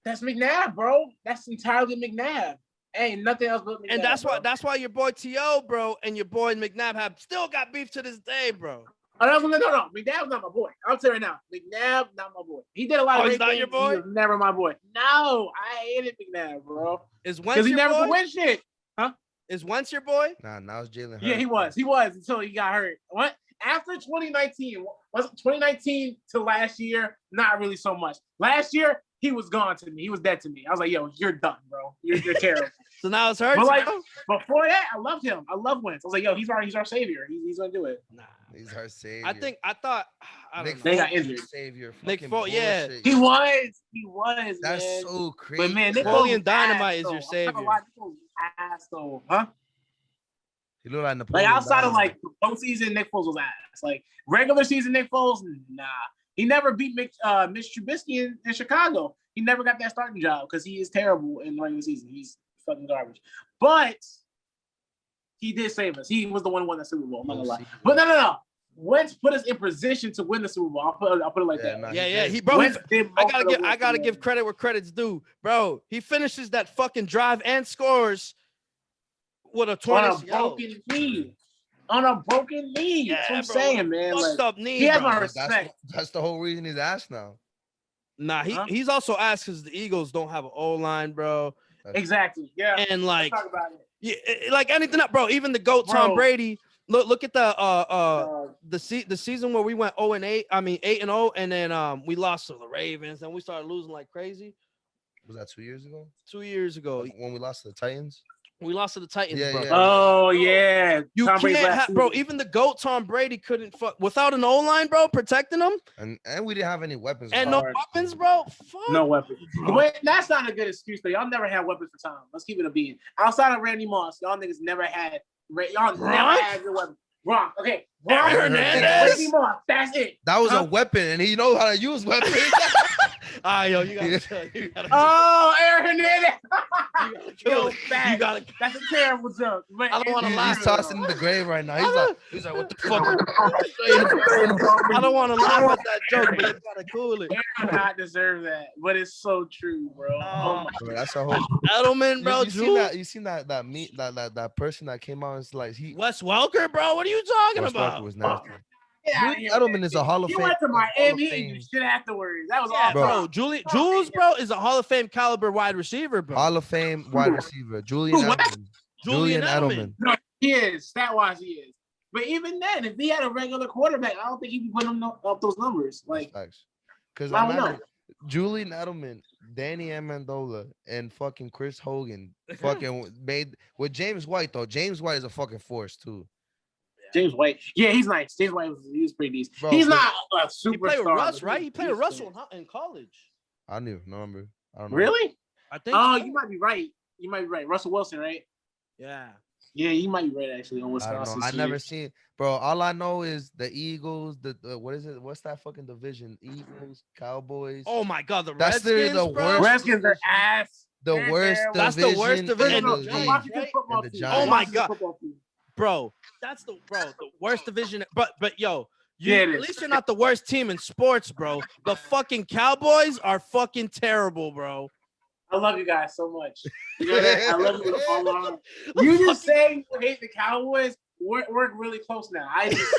That's McNabb, bro. That's entirely McNabb. Ain't nothing else but McNabb. And that's why your boy T.O., bro, and your boy McNabb have still got beef to this day, bro. Oh, no. McNabb's not my boy. I'll tell you right now. McNabb, not my boy. He did a lot of great things. Your boy? He was never my boy. No, I hated McNabb, bro. Is Wentz your boy? Because he never could win shit. Huh? Is Wentz your boy? Nah, now it's Jalen Hurts. Yeah, he was. He was until he got hurt. What? After 2019, was it 2019 to last year? Not really so much. Last year, he was gone to me. He was dead to me. I was like, yo, you're done, bro. You're terrible. So now it's Hurts. But like before that, I loved him. I love Wentz. I was like, yo, he's our savior. He's gonna do it. Nah, he's our savior. I thought Nick they got injured. Savior. Nick Foles, yeah, he was. That's man. so crazy. But man, Nick Foles Dynamite is your savior. Asshole, huh? He looked like Napoleon. Like outside of like the postseason, Nick Foles was ass. Like regular season, Nick Foles, nah. He never beat Mitch Trubisky in Chicago. He never got that starting job because he is terrible in the regular season. He's fucking garbage. But he did save us. He was the one who won the Super Bowl. I'm not gonna lie. But no. Wentz put us in position to win the Super Bowl. I'll put it like that. Nah, I gotta give credit where credit's due, bro. He finishes that fucking drive and scores with a torn broken knee. On a broken knee. Yeah, that's what I'm saying, man. Fucked up knee. He has bro. my respect. That's the whole reason he's asked now. Nah, he's also asked because the Eagles don't have an O-line, bro. Exactly. Yeah. And like, talk about it. Yeah, like anything up, bro. Even the GOAT Tom Brady. Look at the season where we went 0-8. I mean 8-0, and then we lost to the Ravens, and we started losing like crazy. Was that 2 years ago? 2 years ago when we lost to the Titans. We lost to the Titans, bro. Yeah. Oh yeah, you can't, bro. Even the GOAT Tom Brady couldn't fuck without an O-line, bro, protecting him. And we didn't have any weapons. And no weapons, bro. Fuck. No weapons. But that's not a good excuse, though. Y'all never had weapons for Tom. Let's keep it a bean. Outside of Randy Moss, y'all niggas never had. Y'all never had good weapons. Gronk, okay. Gronk Hernandez. Randy Moss. That's it. That was a weapon, and he knows how to use weapons. Yo, you gotta oh, Aaron Hernandez. You gotta. That's a terrible joke. I don't want to laugh. He's tossing in the grave right now. He's like, what the fuck? I don't want to laugh at that joke, but you gotta cool it. Aaron does not deserve that, but it's so true, bro. Oh my bro, that's a whole Edelman, bro. You seen that person that came out and it's like Wes Welker, bro. What are you talking about? Welker was nasty. Yeah, Edelman is a Hall of Fame. He went to Miami and shit afterwards. That was awesome. Bro. Jules, bro, is a Hall of Fame caliber wide receiver, bro. Hall of Fame wide receiver. Julian Edelman. No, he is. Stat-wise, he is. But even then, if he had a regular quarterback, I don't think he'd be putting up those numbers. Like, because I don't know. Julian Edelman, Danny Amendola, and fucking Chris Hogan fucking made with James White though. James White is a fucking force too. James White, yeah, he's nice. James White was pretty decent. Bro, he's not a superstar. He played with Russ, right? He played with Russell in college. I knew, no remember. I don't know. Really? I think. Oh, you might be right. Russell Wilson, right? Yeah. Yeah, you might be right actually on Wisconsin. I never seen, bro. All I know is the Eagles. The what is it? What's that fucking division? Eagles, Cowboys. Oh my God, the Redskins, the worst. Redskins are ass. The worst. That's the worst division. Oh my God, bro. That's the worst division. But yo, at least you're not the worst team in sports, bro. The fucking Cowboys are fucking terrible, bro. I love you guys so much. You know that? I love you with all my heart. You just saying you hate the Cowboys. We're really close now. I just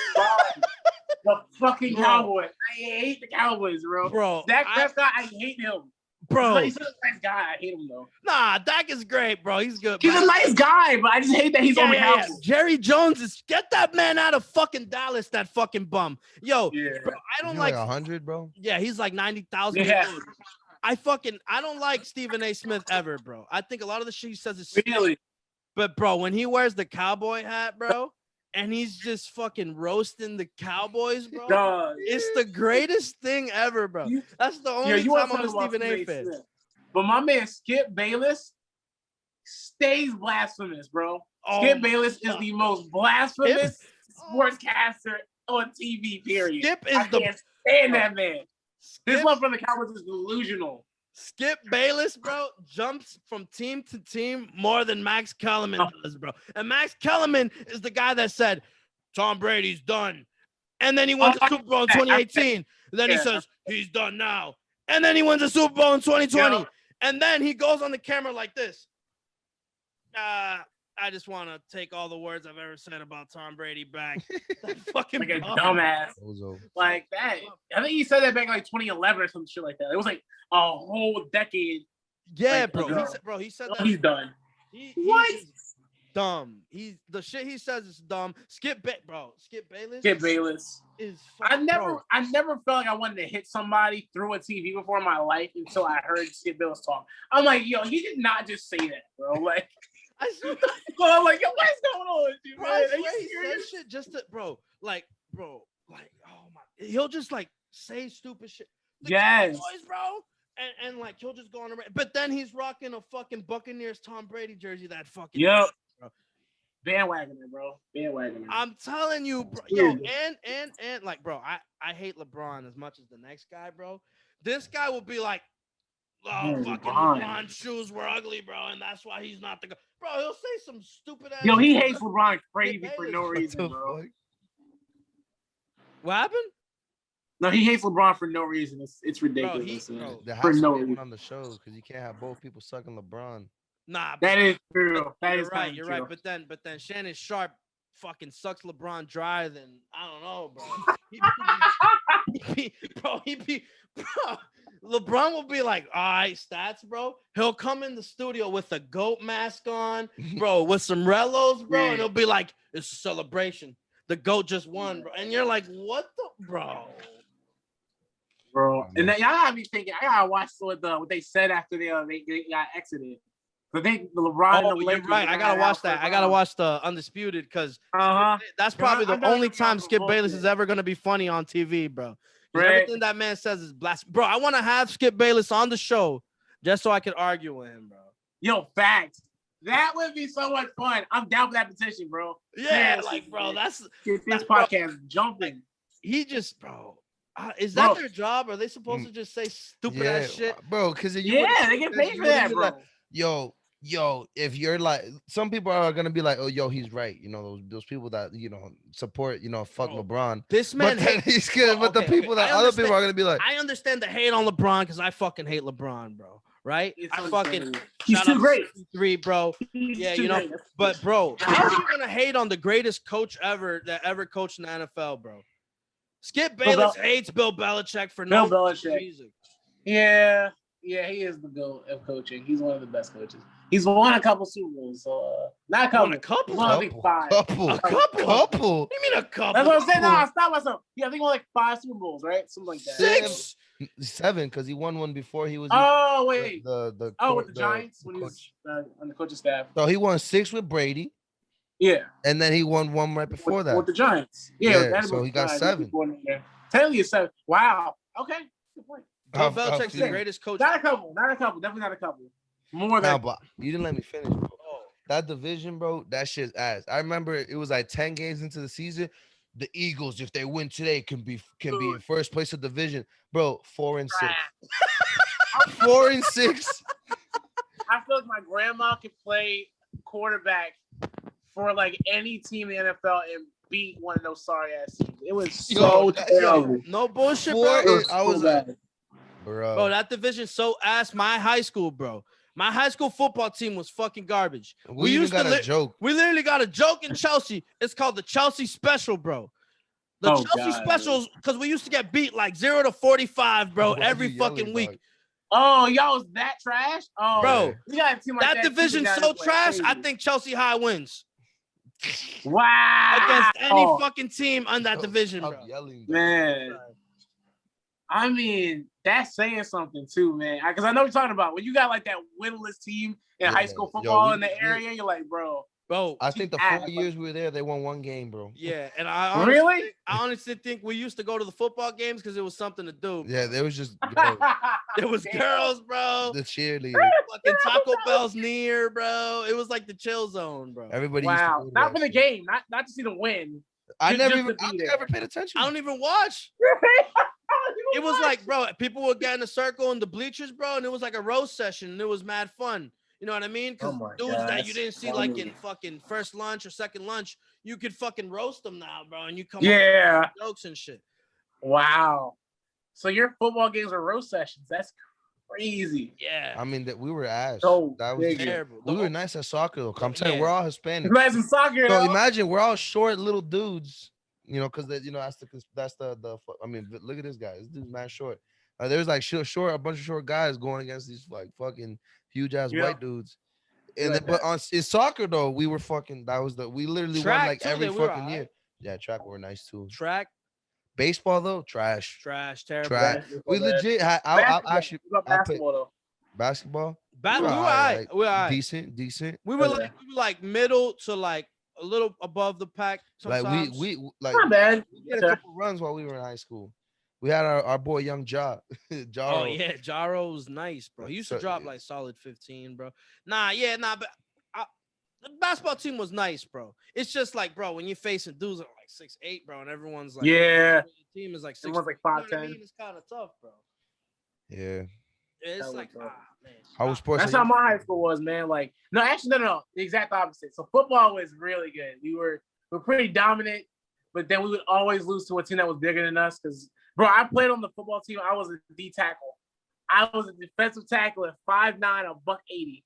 the fucking Cowboys. I hate the Cowboys, bro. Dak Prescott, I hate him. Bro, he's a nice guy. I hate him though. Nah, Dak is great, bro. He's good. He's a nice guy, but I just hate that he's on the Cowboys. Yeah. Jerry Jones get that man out of fucking Dallas. That fucking bum. Yo, bro, I don't like 100, bro. Yeah, he's like 90,000. Yeah. I don't like Stephen A. Smith ever, bro. I think a lot of the shit he says is really. But bro, when he wears the cowboy hat, bro, and he's just fucking roasting the Cowboys, bro. It's the greatest thing ever, bro. That's the only time I'm a Stephen A. fan. But my man Skip Bayless stays blasphemous, bro. Skip Bayless is the most blasphemous sportscaster on TV, period. Skip is I can't stand that man. This one from the Cowboys is delusional. Skip Bayless, bro, jumps from team to team more than Max Kellerman does, bro. And Max Kellerman is the guy that said, Tom Brady's done. And then he wins the Super Bowl in 2018. Then he says, he's done now. And then he wins the Super Bowl in 2020. And then he goes on the camera like this. I just want to take all the words I've ever said about Tom Brady back. Fucking like a dumbass. Like that. I think he said that back in like 2011 or some shit like that. It was like a whole decade. Yeah, like, bro. He said that. He's done. He's dumb. The shit he says is dumb. Skip Bayless is. I never felt like I wanted to hit somebody through a TV before in my life until I heard Skip Bayless talk. I'm like, yo, he did not just say that, bro. Like. I'm like, yo, what's going on with you, man? Are you serious? Shit just to, bro, oh my, he'll just like say stupid shit. Cowboys, bro, and like he'll just go on around. But then he's rocking a fucking Buccaneers Tom Brady jersey. That fucking bro. Bandwagoner, bro. Bandwagoner. I'm telling you, bro. Yeah. Yo, and like, bro, I hate LeBron as much as the next guy, bro. This guy will be like, oh, fucking LeBron's shoes were ugly, bro, and that's why he's not the guy. Bro, he'll say some stupid ass. Yo, he shit. hates LeBron crazy for no reason, bro. What happened? No, he hates LeBron for no reason. It's ridiculous. Bro, There for has to no be one reason. on the show because you can't have both people sucking LeBron. Nah, That is true. That you're is right. You're Right. But then Shannon Sharp fucking sucks LeBron dry. Then I don't know, bro. Bro. LeBron will be like, all right, stats, bro. He'll come in the studio with a goat mask on, bro, with some Rellos, bro, and he'll be like, it's a celebration. The goat just won, bro. And you're like, what the, bro? And then y'all gotta be thinking. I gotta watch what they said after they got exited. But LeBron. Oh, you're right. I gotta watch that. I gotta watch the Undisputed because that's probably the only time Skip Bayless is ever gonna be funny on TV, bro. Right. Everything that man says is blasphemy. Bro, I want to have Skip Bayless on the show just so I could argue with him, bro. Yo, facts. That would be so much fun. I'm down for that petition, bro. Yeah, like, bro, that's podcast jumping. He just, bro. Is that their job? Are they supposed to just say stupid ass shit, bro? Because they get paid for that, bro. Like, yo, if you're like, some people are gonna be like, oh, yo, he's right. You know, those people that support, fuck LeBron. This man, he's good. But the people that other people are gonna be like, I understand the hate on LeBron because I fucking hate LeBron, bro. Right? I fucking he's too great. 3, bro. Yeah, great. But bro, how are you gonna hate on the greatest coach ever that ever coached in the NFL, bro? Skip Bayless hates Bill Belichick for no reason. Yeah, he is the GOAT of coaching. He's one of the best coaches. He's won a couple Super Bowls, so not a couple. A couple? I think 5. A couple? What do you mean a couple? That's what I'm saying. No, I stopped myself. Yeah, I think he won like 5 Super Bowls, right? Something like that. 7 because he won one before he was. Oh wait. With the Giants when he was on the coaching staff. So he won 6 with Brady. Yeah. And then he won one right before that with the Giants. Yeah. So he got 7. Technically, 7. Wow. Okay. Good point. Bill Belichick's the greatest coach. Not a couple. Definitely not a couple. More than. But you didn't let me finish, bro. That division, bro, that shit's ass. I remember it was like 10 games into the season. The Eagles, if they win today, can be in first place of division, bro. 4-6. 4-6. I feel like my grandma could play quarterback for like any team in the NFL and beat one of those sorry ass teams. It was so terrible. No bullshit, bro. I was like, bro, that division's so ass. My high school football team was fucking garbage. We used to got a joke. We literally got a joke in Chelsea. It's called the Chelsea Special, bro. The Chelsea Specials, because we used to get beat like 0-45, bro, every fucking week. Dog. Oh, y'all was that trash? Oh, bro, we got a team like that division's so trash. I think Chelsea High wins. Wow. Against any fucking team on that division, bro. Man. I mean, that's saying something too, man. Because I know what you're talking about. When you got like that winless team in high school football in the area, you're like, bro. I think the 4 years we were there, they won 1 game, bro. Yeah, and I honestly think we used to go to the football games because it was something to do. Bro. Yeah, there was just there was girls, bro. The cheerleaders. Fucking Taco Bell's near, bro. It was like the chill zone, bro. Everybody. Wow, not for the game, not to see the win. I never paid attention. I don't even watch. It was like, bro, people would get in a circle in the bleachers, bro, and it was like a roast session, and it was mad fun. You know what I mean? Because dudes that you didn't see like in fucking first lunch or second lunch, you could fucking roast them now, bro, and you come up with jokes and shit. Wow. So your football games are roast sessions. That's crazy. Yeah. I mean, that we were ass. So that was terrible. We were nice at soccer though. I'm telling you, we're all Hispanic. Nice in soccer. So imagine we're all short little dudes. Because that's the. I mean, look at this guy. This dude's mad short. There's like a bunch of short guys going against these like fucking huge ass white dudes. And then, but in soccer though, we were fucking. We literally won like every fucking year. Yeah, track were nice too. Track. Baseball though, trash. Terrible. Trash. We legit. I'll actually. Basketball. Basketball. We were alright. Decent. We were like middle to like a little above the pack. Sometimes. Like we like not bad. We had a couple runs while we were in high school. We had our boy Young Ja. Jaro. Oh yeah, Jaro was nice, bro. He used to drop like solid 15, bro. But The basketball team was nice, bro. It's just like, bro, when you're facing dudes that are like 6'8", bro, and everyone's like, Yeah. the team is like 6'. Everyone's like You know what I 5'10". mean? It's kind of tough, bro. Yeah. It's That like, was tough. man. How was sports? That's how my high school was, man. Like, no, actually, no. The exact opposite. So football was really good. We were pretty dominant, but then we would always lose to a team that was bigger than us. Because, bro, I played on the football team. I was a D tackle. I was a defensive tackle at 5'9", $180.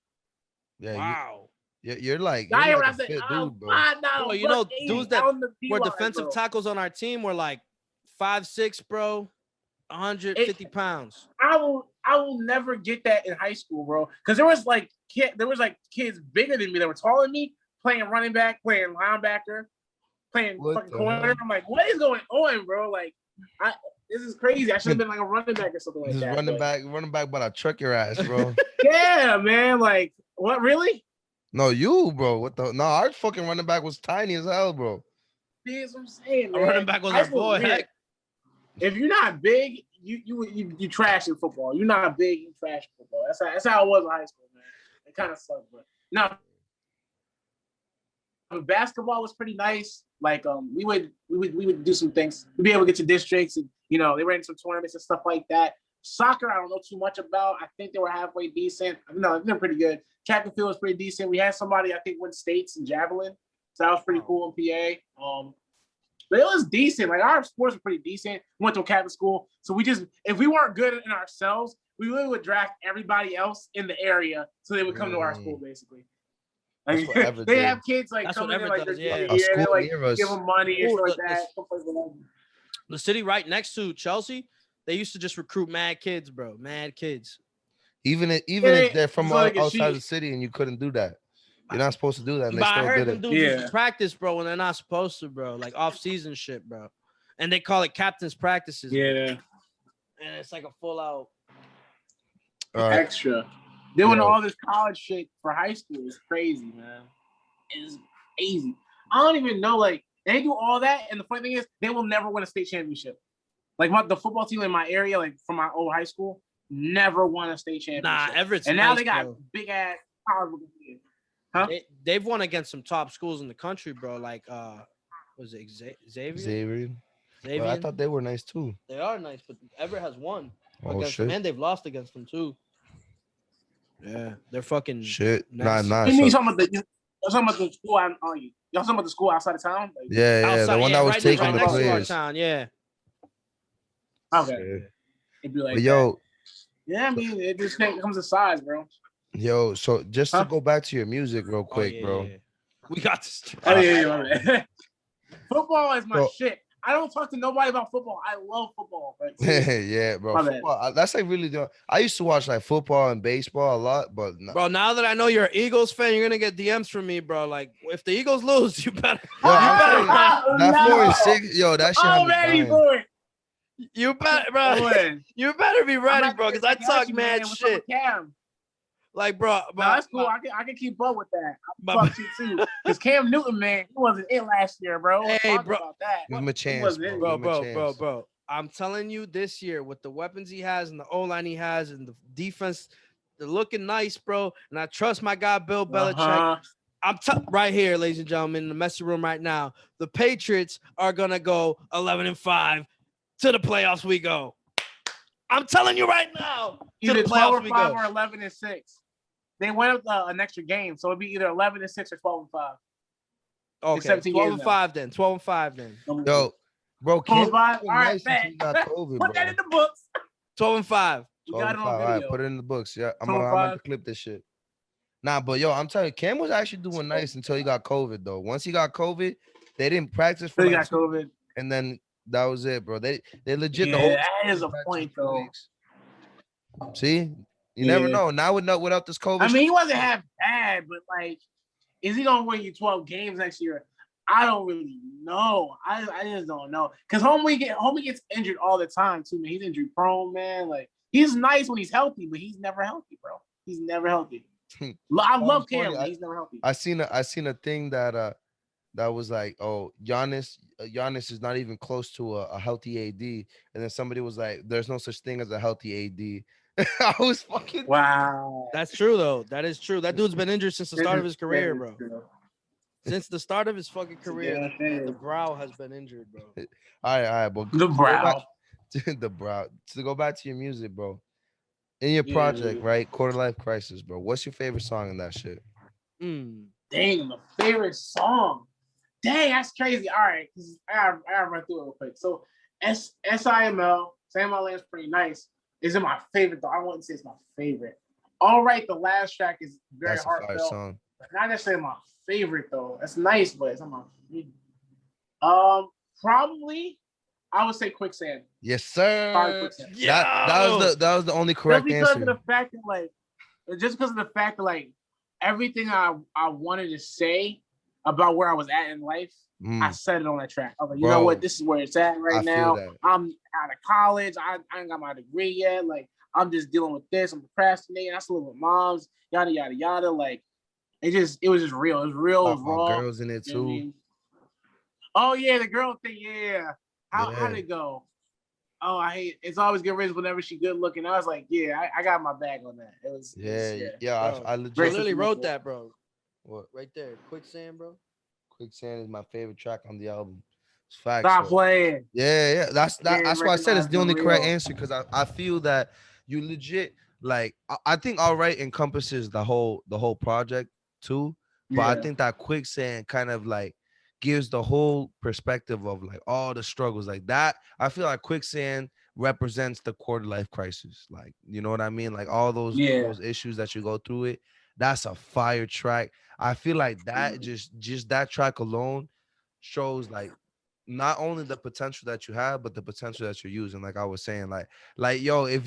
Yeah. Wow. You're like I a said, fit I'm dude, bro. 5'9", Bro, you know, 180 dudes that on the were D-line, defensive bro. tackles on our team were like 5'6", bro, 150 pounds. I will never get that in high school, bro. Because there was kids bigger than me that were taller than me playing running back, playing linebacker, playing fucking corner. Hell? I'm like, what is going on, bro? Like, this is crazy. I should have been like a running back or something like Just that. running back, but I truck your ass, bro. Yeah, man. Like, what? Really? No, you, bro. What the? No, our fucking running back was tiny as hell, bro. That's what I'm saying, Our man. running back was High our school's boy. weird. Heck, If you're not big, you trash in football. You're not big, you trash in football. That's how it was in high school, man. It kind of sucked, but no. Basketball was pretty nice. Like we would do some things. We'd be able to get to districts, and they ran some tournaments and stuff like that. Soccer, I don't know too much about. I think they were halfway decent. No, they're pretty good. Track and field was pretty decent. We had somebody I think win states in javelin, so that was pretty cool in PA. But it was decent. Like our sports were pretty decent. We went to a Catholic school, so if we weren't good in ourselves, we really would draft everybody else in the area so they would come to our school, basically. Like, That's what Everett they did. have kids like That's coming what in Everett like does, their yeah. junior A year, school they're like near us. give them money and Ooh, stuff like that. the city right next to Chelsea, they used to just recruit mad kids, bro. Mad kids. Even if they're from so they can outside cheat. the city and you couldn't do that, you're not supposed to do that. And they But I still heard did them it. dudes used Yeah. to practice, bro, when they're not supposed to, bro. Like off-season shit, bro. And they call it captain's practices. Bro. Yeah, And it's like a full-out. All right. extra. Doing Yo. all this college shit for high school is crazy, man. It's crazy. I don't even know. Like they do all that, and the funny thing is, they will never win a state championship. Like the football team in my area, like from my old high school, never won a state championship. Nah, Everett's and now nice, they got bro. big ass college teams. Huh? They've won against some top schools in the country, bro. Like, was it Xavier? Xavier. Xavier? Well, I thought they were nice too. They are nice, but Everett has won Oh against shit. them, and they've lost against them too. Yeah, they're fucking Shit. nice. Nah. You mean So, talking about the school out on you? Y'all talking about the school outside of town? Like, yeah. Outside, The one that was right taking right the next to our players. town, yeah. Okay. Shit. It'd be like But yo, yeah, I mean, it just comes to size, bro. yo. So just to Huh? go back to your music real quick, yeah, bro. yeah. We got this. Oh yeah. Football is my So- shit. I don't talk to nobody about football. I love football. But Yeah, bro. My bad. Football, that's like really. I used to watch like football and baseball a lot, but Bro, now that I know you're an Eagles fan, you're gonna get DMs from me, bro. Like, if the Eagles lose, you better, Yo, I'm Oh, that no. 4-6, yo, that shit. had I'm me ready dying. for it. you better, bro. Boy. You better be ready, I'm bro, not- because I got talk you, mad man. What's up shit. with Cam? Like, bro, No, that's cool. I can keep up with that. my- I fuck you too. Because Cam Newton, man, he wasn't it last year, bro. Let's Hey, talk bro. about that. Give him a chance, wasn't it. bro. bro, Give him a chance. bro. I'm telling you, this year with the weapons he has and the O-line he has and the defense, they're looking nice, bro. And I trust my guy Bill Belichick. Uh-huh. I'm right here, ladies and gentlemen, in the messy room right now. The Patriots are gonna go 11-5 to the playoffs. We go. I'm telling you right now. To Either the 12 or playoffs we 5 go. or 11-6. They went up an extra game, so it'd be either 11-6 or 12-5. Okay, 17 games 12-5 then. 12-5 then. Yo, bro, Cam 12-5. was All right, nice until bet. he got COVID, Put that bro. in the books. 12-5. We got it 12-5. on All right, video. put it in the books. Yeah, I'm 12-5. gonna clip this shit. Nah, but yo, I'm telling you, Cam was actually doing nice until he got COVID, though. Once he got COVID, they didn't practice for So you like got COVID. and then that was it, bro. They legit the Yeah, whole that team is a practiced point, for 2 though. weeks. See, you never Yeah. know. Now without this COVID, I mean, he wasn't half bad, but like, is he gonna win you 12 games next year? I don't really know. I just don't know. Cause homie gets injured all the time too, man. He's injury prone, man. Like he's nice when he's healthy, but he's never healthy, bro. He's never healthy. I love funny. Cam, but he's never healthy. I seen a thing that was like, oh, Giannis is not even close to a healthy AD, and then somebody was like, there's no such thing as a healthy AD. I was fucking. Wow. That's true though. That is true. That dude's been injured since the start of his career, bro. True. Since the start of his fucking career, Yeah, the brow has been injured, bro. All right, but The brow. the brow. To go back to your music, bro. In your Yeah. project, right? Quarter Life Crisis, bro. What's your favorite song in that shit? Dang, my favorite song. Dang, that's crazy. All right, I gotta run through it real quick. So SIML, Sam My Land's Pretty Nice, isn't my favorite though. I wouldn't say it's my favorite. All right, the last track is very That's a fire heartfelt. song. Not necessarily my favorite though. That's nice, but it's not my favorite. Probably I would say Quicksand. Yes, sir. Probably Quicksand. That was the only correct just because answer. of the fact that like everything I wanted to say about where I was at in life, I said it on that track. I was like, you know what, this is where it's at right now. I'm out of college. I ain't got my degree yet. Like, I'm just dealing with this. I'm procrastinating. I still live with moms, yada yada yada. Like, it was just real. It was real. It was raw. Girls in it too. You know what I mean? Oh yeah, the girl thing. Yeah. How'd it go? Oh, I hate. It's always good riddance whenever she good looking. I was like, yeah, I got my bag on that. It was. I literally wrote that, bro. What? Right there, Quicksand, bro. Quicksand is my favorite track on the album. It's facts. Stop playing. Yeah. That's why I said it's the only correct real. answer, because I feel that you legit, like, I think All Right encompasses the whole project too. But I think that Quicksand kind of like gives the whole perspective of like all the struggles like that. I feel like Quicksand represents the quarter life crisis. Like, you know what I mean? Like all those issues that you go through it. That's a fire track. I feel like that just that track alone shows like not only the potential that you have, but the potential that you're using. Like I was saying, like yo, if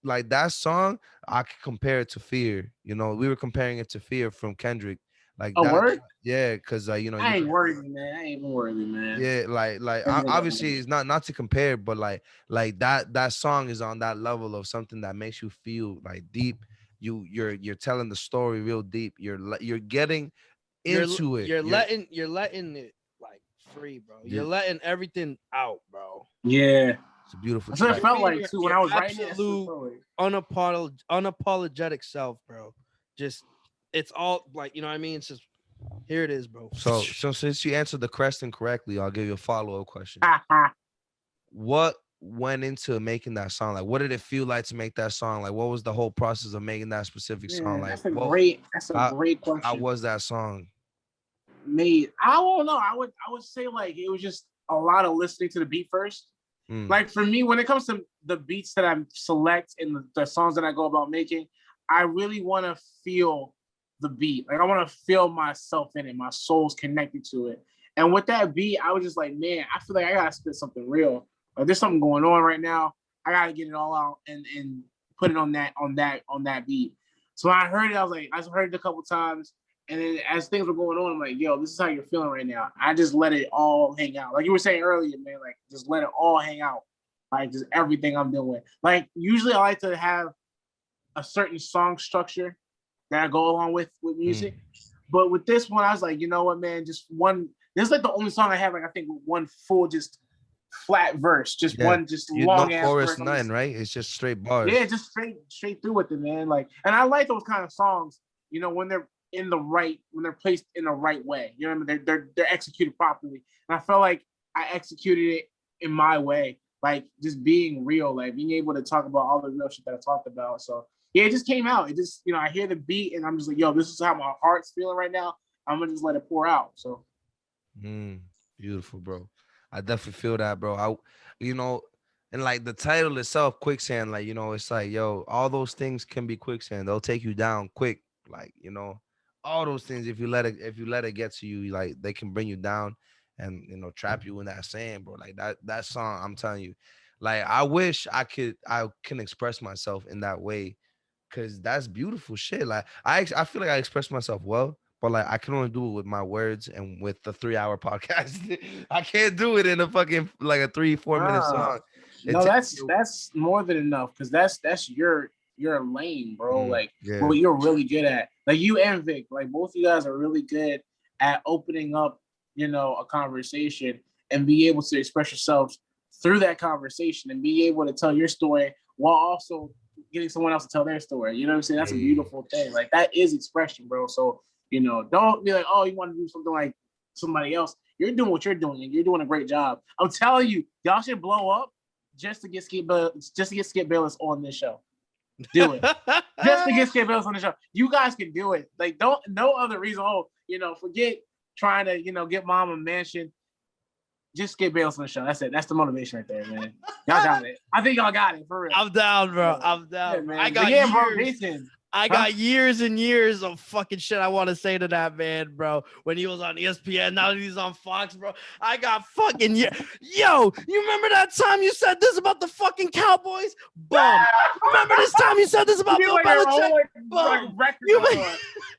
like that song, I could compare it to Fear. You know, we were comparing it to Fear from Kendrick. Like a that, word? yeah, because you know, I ain't worthy, man. I ain't even worthy, man. Yeah, obviously it's not to compare, but like that song is on that level of something that makes you feel like deep. You're telling the story real deep. You're getting into it. You're letting it like free, bro. You're letting everything out, bro. Yeah. It's a beautiful. That's what it felt like too when I was writing it. Unapologetic self, bro. Just it's all like, you know what I mean? It's just here it is, bro. So since you answered the question correctly, I'll give you a follow-up question. What went into making that song? Like, what did it feel like to make that song? Like, what was the whole process of making that specific song? Like, that's a great question. How was that song made? I don't know. I would say like it was just a lot of listening to the beat first. Like for me, when it comes to the beats that I select and the songs that I go about making, I really want to feel the beat. Like I want to feel myself in it. My soul's connected to it. And with that beat, I was just like, man, I feel like I gotta spit something real. Like there's something going on right now. I gotta get it all out and put it on that beat. So when I heard it, I heard it a couple times. And then as things were going on, I'm like, yo, this is how you're feeling right now. I just let it all hang out. Like you were saying earlier, man, like just let it all hang out. Like just everything I'm doing. Like usually I like to have a certain song structure that I go along with music. But with this one, I was like, you know what, man, just one. This is like the only song I have, like I think one full just flat verse, just one long ass chorus, verse. nothing, right? It's just straight bars. Yeah, just straight through with it, man. Like, and I like those kind of songs, you know, when they're placed in the right way. You know what I mean? They're executed properly. And I felt like I executed it in my way, like just being real, like being able to talk about all the real shit that I talked about. So yeah, it just came out. It just, you know, I hear the beat and I'm just like, yo, this is how my heart's feeling right now. I'm gonna just let it pour out. So beautiful, bro. I definitely feel that, bro. You know, and like the title itself, Quicksand, like, you know, it's like, yo, all those things can be quicksand. They'll take you down quick. Like, you know, all those things, if you let it get to you, like they can bring you down and, you know, trap you in that sand, bro. Like that song, I'm telling you, like I wish I can express myself in that way, because that's beautiful shit. Like I feel like I express myself well, but like I can only do it with my words and with the 3-hour podcast. I can't do it in a fucking like a 3-4 minute song. No, that's more than enough, because that's your lane, bro. Like what you're really good at. Like you and Vic, like both of you guys are really good at opening up, you know, a conversation and be able to express yourselves through that conversation and be able to tell your story while also getting someone else to tell their story. You know what I'm saying? That's a beautiful thing. Like that is expression, bro. So, don't be like, oh, you want to do something like somebody else. You're doing what you're doing, and you're doing a great job. I'm telling you, y'all should blow up just to get Skip Bayless on this show. Do it. Just to get Skip Bayless on the show. You guys can do it. Like, no other reason. Oh, forget trying to, get mom a mansion. Just Skip Bayless on the show. That's it. That's the motivation right there, man. Y'all got it. I think y'all got it for real. I'm down, bro. I'm down. Yeah, man. I got years. I got years and years of fucking shit I want to say to that man, bro. When he was on ESPN, now he's on Fox, bro. I got fucking Yo, you remember that time you said this about the fucking Cowboys? Bum. Remember this time you said this about Bill Belichick? Bum.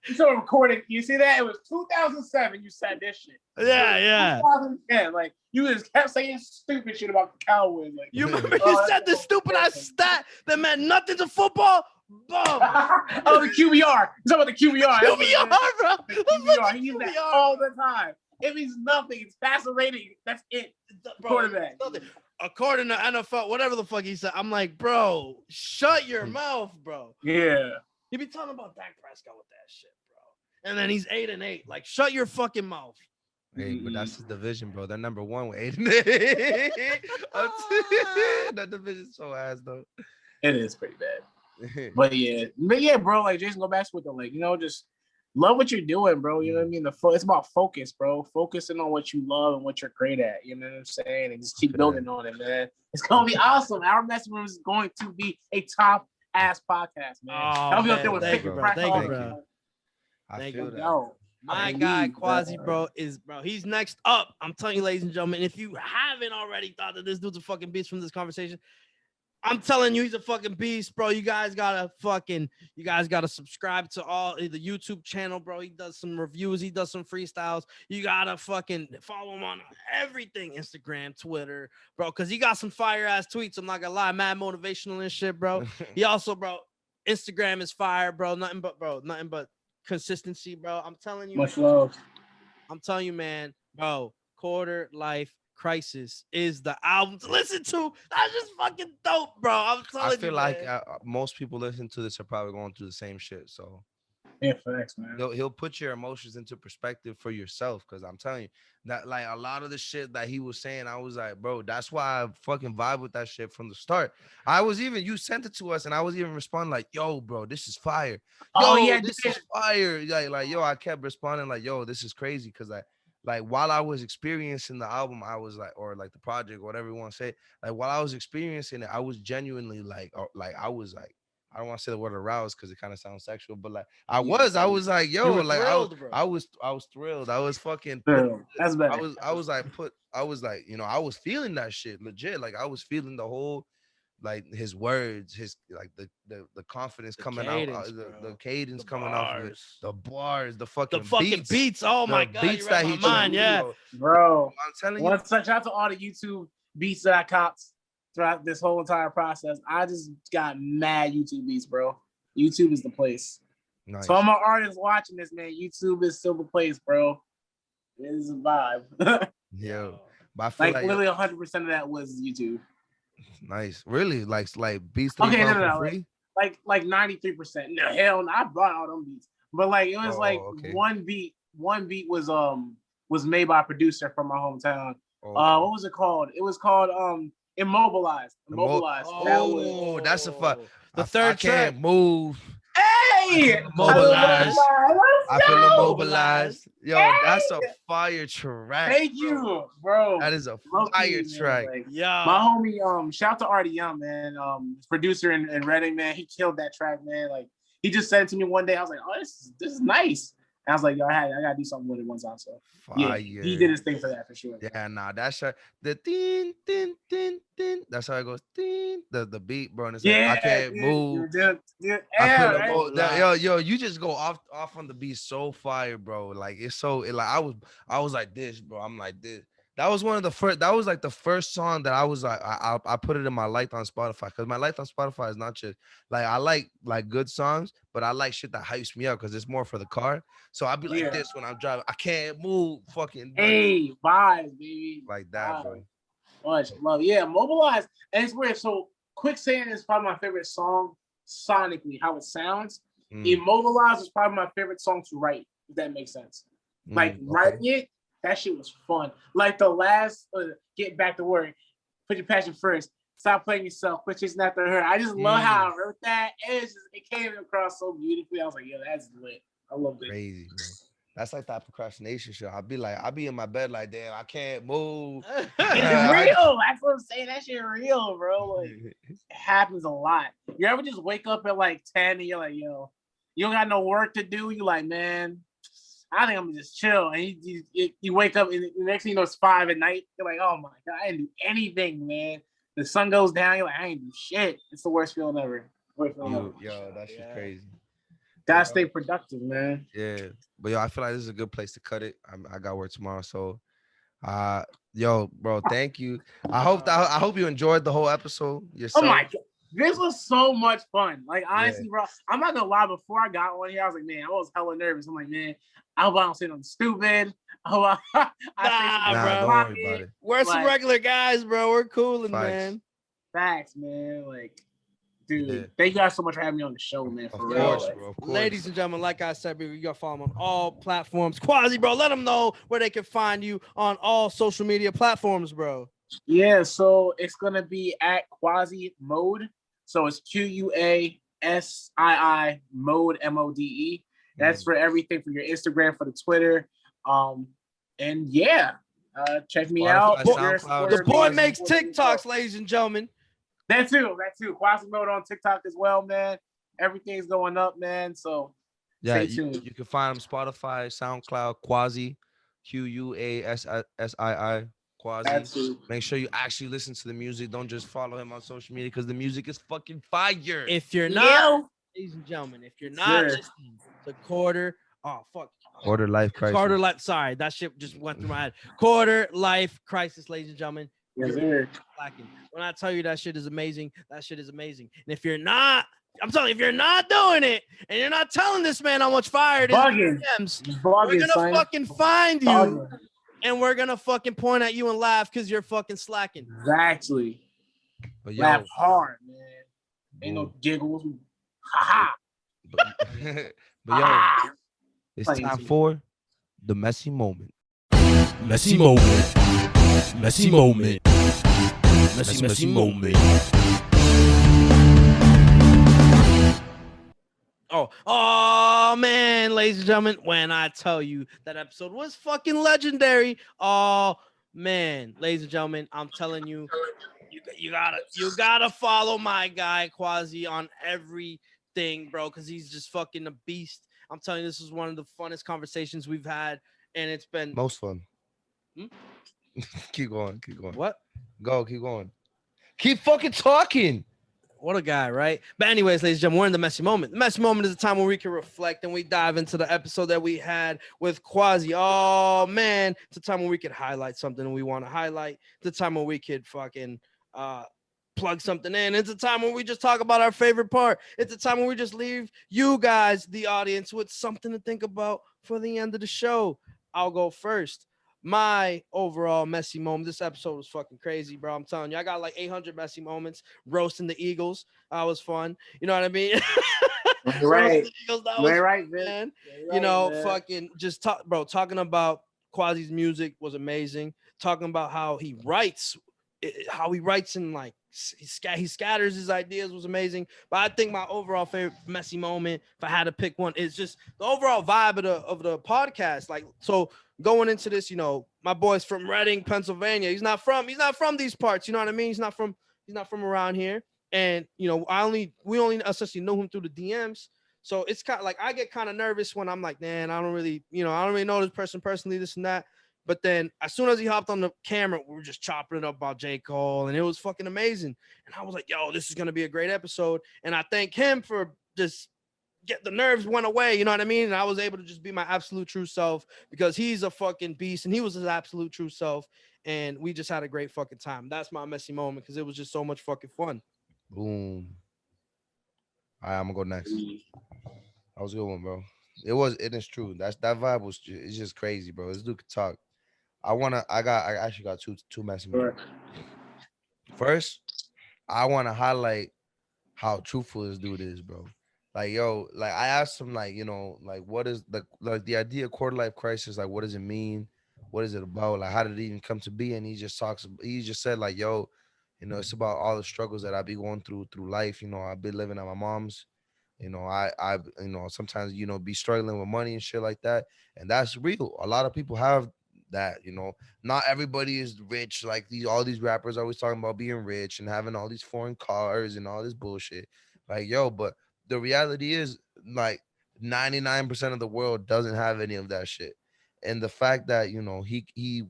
You saw recording. You see that? It was 2007. You said this shit. Yeah. 2010. Like you just kept saying stupid shit about the Cowboys. Like you remember you said the stupid ass stat that meant nothing to football? Bum. Oh, the QBR. You talking about the QBR? QBR, bro. The QBR. He uses that all the time. It means nothing. It's passer rating. That's it. Bro, quarterback. According to NFL, whatever the fuck he said, I'm like, bro, shut your mouth, bro. Yeah. You be talking about Dak Prescott with that shit, bro. And then he's 8-8. Like, shut your fucking mouth. Hey, but that's his division, bro. They're number 1 with 8-8. That division's so ass, though. It is pretty bad. But yeah, bro. Like Jason, go back with them. Like, just love what you're doing, bro. You know what I mean? It's about focus, bro. Focusing on what you love and what you're great at. You know what I'm saying? And just keep building on it, man. It's gonna be awesome. Our message room is going to be a top ass podcast, man. I'll be up there with thank you, bro. Thank you, bro. I feel that. Yo, my guy Quasii, bro, he's next up. I'm telling you, ladies and gentlemen, if you haven't already thought that this dude's a fucking beast from this conversation, I'm telling you, he's a fucking beast, bro. You guys gotta subscribe to the YouTube channel, bro. He does some reviews, he does some freestyles. You gotta fucking follow him on everything, Instagram, Twitter, bro, because he got some fire ass tweets. I'm not gonna lie, mad motivational and shit, bro. He also, bro, Instagram is fire, bro. Nothing but consistency, bro. I'm telling you, much love. I'm telling you, man, bro. Quarter Life Crisis is the album to listen to. That's just fucking dope, bro. I'm telling you. I feel like most people listen to this are probably going through the same shit. So yeah, facts, man. He'll put your emotions into perspective for yourself. Because I'm telling you that, like, a lot of the shit that he was saying, I was like, bro, that's why I fucking vibe with that shit from the start. You sent it to us, and I was even responding like, yo, bro, this is fire. Yo, this is fire. Like, yo, I kept responding like, yo, this is crazy. Because like while I was experiencing the album, I was like, or like the project, whatever you want to say, like while I was experiencing it, I was genuinely like I was like, I don't want to say the word aroused because it kind of sounds sexual, but like I was like, yo, like thrilled, I was thrilled. I was fucking, that's better. I was like, I was feeling that shit legit. Like I was feeling the whole, like his words, his like the confidence coming cadence, out, the cadence coming off of it, the bars, the fucking beats. Oh my god, beats that he mind, bro. I'm telling you. Shout out to all the YouTube beats that I copped throughout this whole entire process. I just got mad YouTube beats, bro. YouTube is the place. Nice. So all my artists watching this, man, YouTube is still the place, bro. It is a vibe. Yo, but I feel like literally 100% of that was YouTube. Nice, really, like beats. Okay, no, free? like 93%. No, hell, no, I bought all them beats, but like it was one beat was made by a producer from my hometown. Okay. What was it called? It was called Immobilized. That's a fun. The third track. I can't move. Hey, mobilized. I feel immobilized. Yo, that's a fire track. Thank you, bro. That is a fire track. Like, my homie, shout out to Artie Young, man. Producer in Reading, man. He killed that track, man. Like he just said it to me one day. I was like, oh, this is nice. And I was like, yo, I gotta do something with it one time. So yeah, he did his thing for that for sure. Yeah, that's the din din din din. That's how it goes. Din, the beat, bro. And it's like, I can't move. Yo, you just go off on the beat so fire, bro. Like it's so like I was like this, bro. I'm like this. That was one of the first. That was like the first song that I was like, I put it in my liked on Spotify because my liked on Spotify is not just like I like good songs, but I like shit that hypes me up because it's more for the car. So I'd be like this when I'm driving. I can't move, fucking. Hey, vibes, baby. Like that, bro. Much love, yeah. Mobilized, and it's weird. So, Quicksand is probably my favorite song sonically, how it sounds. Mm. Immobilized is probably my favorite song to write, if that makes sense. Like writing it, that shit was fun. Like the last Get Back to Work, Put Your Passion First, Stop Playing Yourself, Quit Chasing After Her. I just love how I wrote that. It came across so beautifully. I was like, yo, that's lit. I love it. Crazy, bro. That's like that procrastination shit. I'll be in my bed like, damn, I can't move. It's real. That's what I'm saying. That shit real, bro. Like, it happens a lot. You ever just wake up at like 10 and you're like, yo, you don't got no work to do? You like, man, I think I'm gonna just chill. And you wake up and the next thing you know, it's 5 at night. You're like, oh my God, I didn't do anything, man. The sun goes down. You're like, I ain't do shit. It's the worst feeling ever. Yo, that shit's crazy. Gotta stay productive, man. Yeah, but yo, I feel like this is a good place to cut it. I got work tomorrow, so yo, bro, thank you. I hope you enjoyed the whole episode yourself. Oh my God, this was so much fun. Like honestly, bro, I'm not gonna lie. Before I got on here, I was like, man, I was hella nervous. I'm like, man, I hope I don't say nothing stupid. Nah, bro. Don't worry about it. We're some regular guys, bro. We're cooling, man. Facts, man. Like, dude, thank you guys so much for having me on the show, man. For real. Course, bro, of course. Ladies and gentlemen, like I said, you got to follow him on all platforms. Quasii, bro, let them know where they can find you on all social media platforms, bro. Yeah, so it's going to be at Quasimodo. So it's Quasii Mode, MODE. That's for everything, for your Instagram, for the Twitter. And yeah, check me out. The boy makes TikToks, ladies and gentlemen. That too. Quasimodo on TikTok as well, man. Everything's going up, man. So yeah, stay tuned. You can find him Spotify, SoundCloud, Quasii, Quasii, Quasii. Make sure you actually listen to the music. Don't just follow him on social media because the music is fucking fire. If you're not, ladies and gentlemen, if you're not listening to Quarter Life Crisis. Sorry, that shit just went through my head. Quarter Life Crisis, ladies and gentlemen. Yes, sir. When I tell you that shit is amazing, that shit is amazing. And if you're not, I'm telling you, if you're not doing it and you're not telling this man how much fire it is, we're gonna fucking find you and we're gonna fucking point at you and laugh because you're fucking slacking. Exactly. But laugh hard, man. Ain't no giggles. Ha ha. It's time for the messy moment. Messy moment. Messy moment. Messy moment. Oh man, ladies and gentlemen, when I tell you that episode was fucking legendary. Oh man, ladies and gentlemen, I'm telling you, you gotta follow my guy Quasii on everything, bro, because he's just fucking a beast. I'm telling you, this is one of the funnest conversations we've had, and it's been most fun. Keep going. What? Keep going. Keep fucking talking. What a guy, right? But anyways, ladies and gentlemen, we're in the messy moment. The messy moment is a time where we can reflect and we dive into the episode that we had with Quasii. Oh man, it's a time when we could highlight something we want to highlight. It's a time when we could fucking plug something in. It's a time when we just talk about our favorite part. It's a time when we just leave you guys, the audience, with something to think about for the end of the show. I'll go first. My overall messy moment. This episode was fucking crazy, bro. I'm telling you, I got like 800 messy moments. Roasting the Eagles, that was fun. You know what I mean? Right. That was right, man. You know, fucking just talking about Quasii's music was amazing. Talking about how he writes and like he scatters his ideas was amazing. But I think my overall favorite messy moment, if I had to pick one, is just the overall vibe of the podcast. Like, so going into this, you know, my boy's from Reading, Pennsylvania. He's not from these parts. You know what I mean? He's not from around here. And you know, we only essentially know him through the DMs. So it's kind of like I get kind of nervous when I'm like, man, I don't really know this person personally, this and that. But then as soon as he hopped on the camera, we were just chopping it up about J. Cole, and it was fucking amazing. And I was like, yo, this is going to be a great episode. And I thank him for just the nerves went away. You know what I mean? And I was able to just be my absolute true self because he's a fucking beast and he was his absolute true self. And we just had a great fucking time. That's my messy moment because it was just so much fucking fun. Boom. All right, I'm going to go next. That was a good one, bro. It is true. That vibe it's just crazy, bro. This dude could talk. I actually got two messy moments. First, I want to highlight how truthful this dude is, bro. Like, yo, like I asked him, like, like what is the idea of quarter life crisis? Like, what does it mean? What is it about? Like, how did it even come to be? And he just said, like, yo, it's about all the struggles that I be going through life. I've been living at my mom's. I sometimes be struggling with money and shit like that, and that's real. A lot of people have that. Not everybody is rich like all these rappers always talking about being rich and having all these foreign cars and all this bullshit. Like, yo, but the reality is, like, 99% of the world doesn't have any of that shit. And the fact that he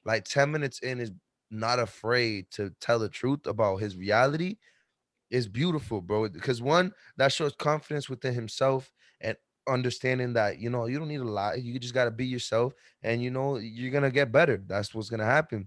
like 10 minutes in is not afraid to tell the truth about his reality is beautiful, bro. Because one, that shows confidence within himself and understanding that you don't need a lot. You just got to be yourself, and you're gonna get better. That's what's gonna happen.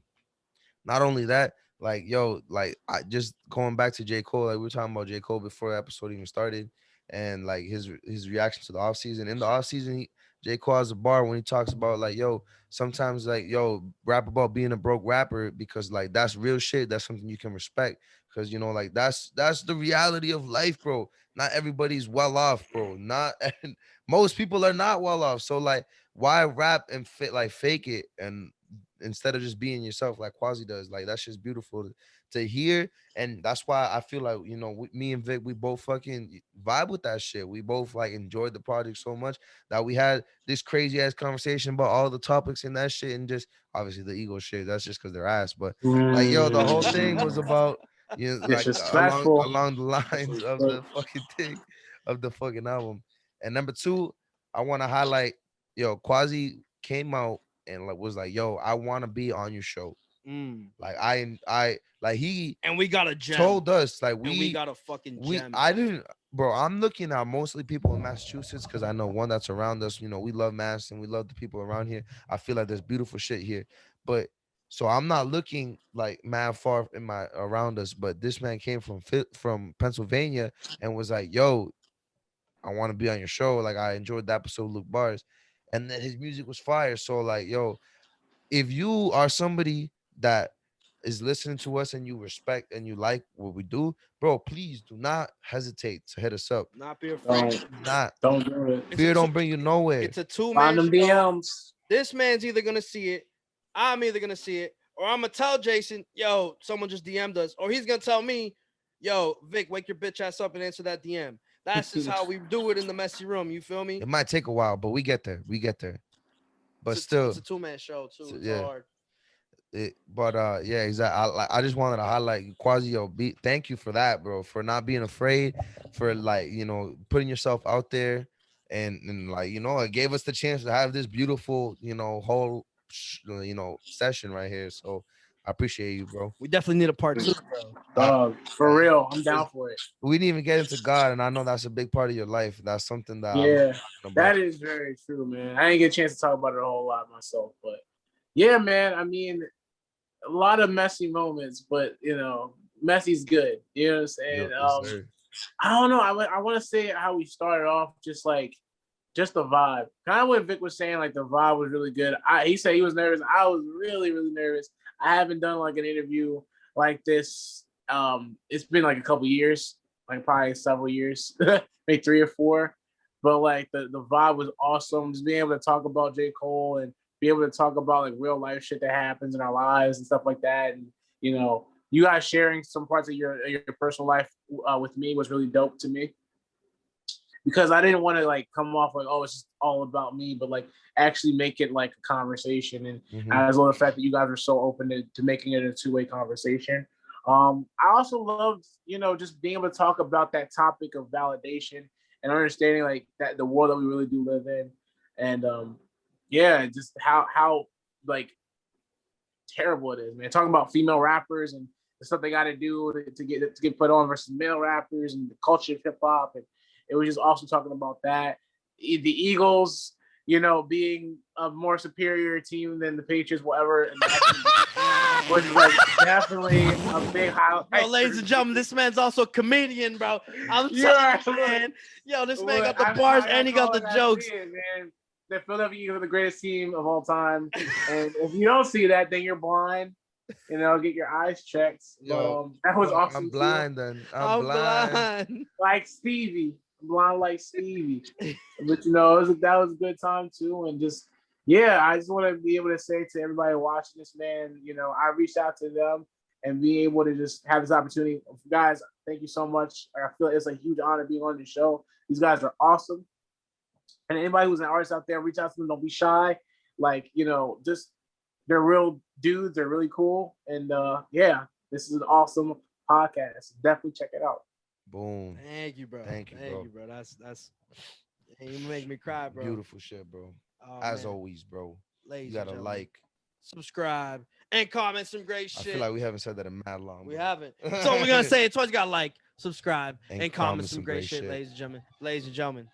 Not only that, like, yo, like, I just going back to J. Cole, like we were talking about J. Cole before the episode even started, and like his reaction to the offseason. In the offseason, J. Cole has a bar when he talks about, like, yo, sometimes, like, yo, rap about being a broke rapper because, like, that's real shit. That's something you can respect. Because like that's the reality of life, bro. Not everybody's well off, bro. Not most people are not well off. So, like, why rap and fake it and instead of just being yourself like Quasii does? Like, that's just beautiful to hear. And that's why I feel like, me and Vic, we both fucking vibe with that shit. We both, like, enjoyed the project so much that we had this crazy ass conversation about all the topics and that shit, and just obviously the ego shit. That's just because they're ass. But, like, yo, the whole thing was about, like, Disrespectful. along the lines of the fucking thing of the fucking album. And number two, I want to highlight, yo, Quasii came out and, like, was like, yo, I want to be on your show. Like, I like, he And we got a gem. told us, like, we got a fucking gem. I didn't, bro. I'm looking at mostly people in Massachusetts because I know one that's around us. We love Mass and we love the people around here. I feel like there's beautiful shit here, but so I'm not looking like mad far around us. But this man came from Pennsylvania and was like, yo, I want to be on your show. Like, I enjoyed the episode of Luke Bars, and then his music was fire. So, like, yo, if you are somebody that is listening to us and you respect and you like what we do, bro, please do not hesitate to hit us up. Not be afraid. Don't do it. Fear don't bring you nowhere. It's a two-man Find them show. DMs. This man's either gonna see it, I'm either gonna see it, or I'm gonna tell Jason, yo, someone just DM'd us, or he's gonna tell me, yo, Vic, wake your bitch ass up and answer that DM. That's just how we do it in the messy room. You feel me? It might take a while, but we get there. But still, it's a two-man show too. It's yeah. hard. Yeah, exactly. I just wanted to highlight Quasii, yo, thank you for that, bro, for not being afraid, for, like, putting yourself out there, and like, it gave us the chance to have this beautiful, whole session right here. So I appreciate you, bro. We definitely need a part two, bro. For real, I'm down for it. We didn't even get into God, and I know that's a big part of your life. That's something that that is very true, man. I didn't get a chance to talk about it a whole lot myself, but yeah, man. I mean, a lot of messy moments, but messy's good. You know what I'm saying? Yes, I don't know. I want to say how we started off, just the vibe. Kind of what Vic was saying, like the vibe was really good. He said he was nervous. I was really, really nervous. I haven't done like an interview like this. It's been like a couple years, like probably several years, maybe 3 or 4. But like the vibe was awesome. Just being able to talk about J. Cole and be able to talk about like real life shit that happens in our lives and stuff like that. And you guys sharing some parts of your personal life with me was really dope to me, because I didn't want to like come off like, oh, it's just all about me, but like actually make it like a conversation. And as well, the fact that you guys are so open to making it a two-way conversation. I also loved, just being able to talk about that topic of validation and understanding like that the world that we really do live in. And just how like terrible it is, man. Talking about female rappers and the stuff they got to do to get put on versus male rappers and the culture of hip hop, and it was just awesome talking about that. The Eagles, being a more superior team than the Patriots, whatever, and which is like definitely a big highlight. Bro, ladies and gentlemen, this man's also a comedian, bro. I'm telling you, man. Yo, this man got the bars and he got the jokes. Man. The Philadelphia Eagles are the greatest team of all time. And if you don't see that, then you're blind. get your eyes checked. Yo, But that was awesome. I'm too. blind then. I'm blind. Like Stevie, blind like Stevie. But that was a good time too, and just I just want to be able to say to everybody watching this, man, I reached out to them and being able to just have this opportunity. Guys, thank you so much. I feel it's a huge honor being on the show. These guys are awesome. And anybody who's an artist out there, reach out to them. Don't be shy. Like, just they're real dudes. They're really cool. And this is an awesome podcast. Definitely check it out. Boom. Thank you, bro. Thank you, bro. That's you make me cry, bro. Beautiful shit, bro. Oh, As man. always, bro. Ladies You gotta and like, subscribe, and comment some great I shit. feel like we haven't said that in mad long. We bro. haven't. So we're gonna say it twice. You gotta like, subscribe, and comment some great shit, ladies and gentlemen. Ladies and gentlemen,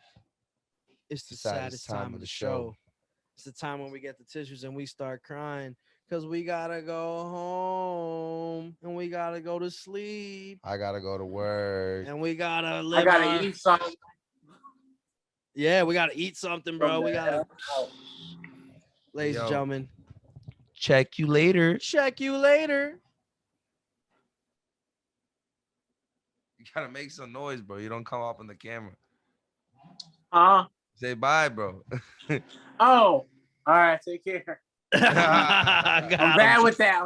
it's the saddest time of the show. It's the time when we get the tissues and we start crying because we gotta go home and we gotta go to sleep I gotta go to work. and we gotta live. I gotta eat something. Yeah, we gotta eat something, bro. We gotta. Ladies and Yo. gentlemen, Check you later. check you later. You gotta make some noise, bro. You don't come up on the camera. Huh? Say bye, bro. Oh, all right. Take care. Got I'm him. bad with that.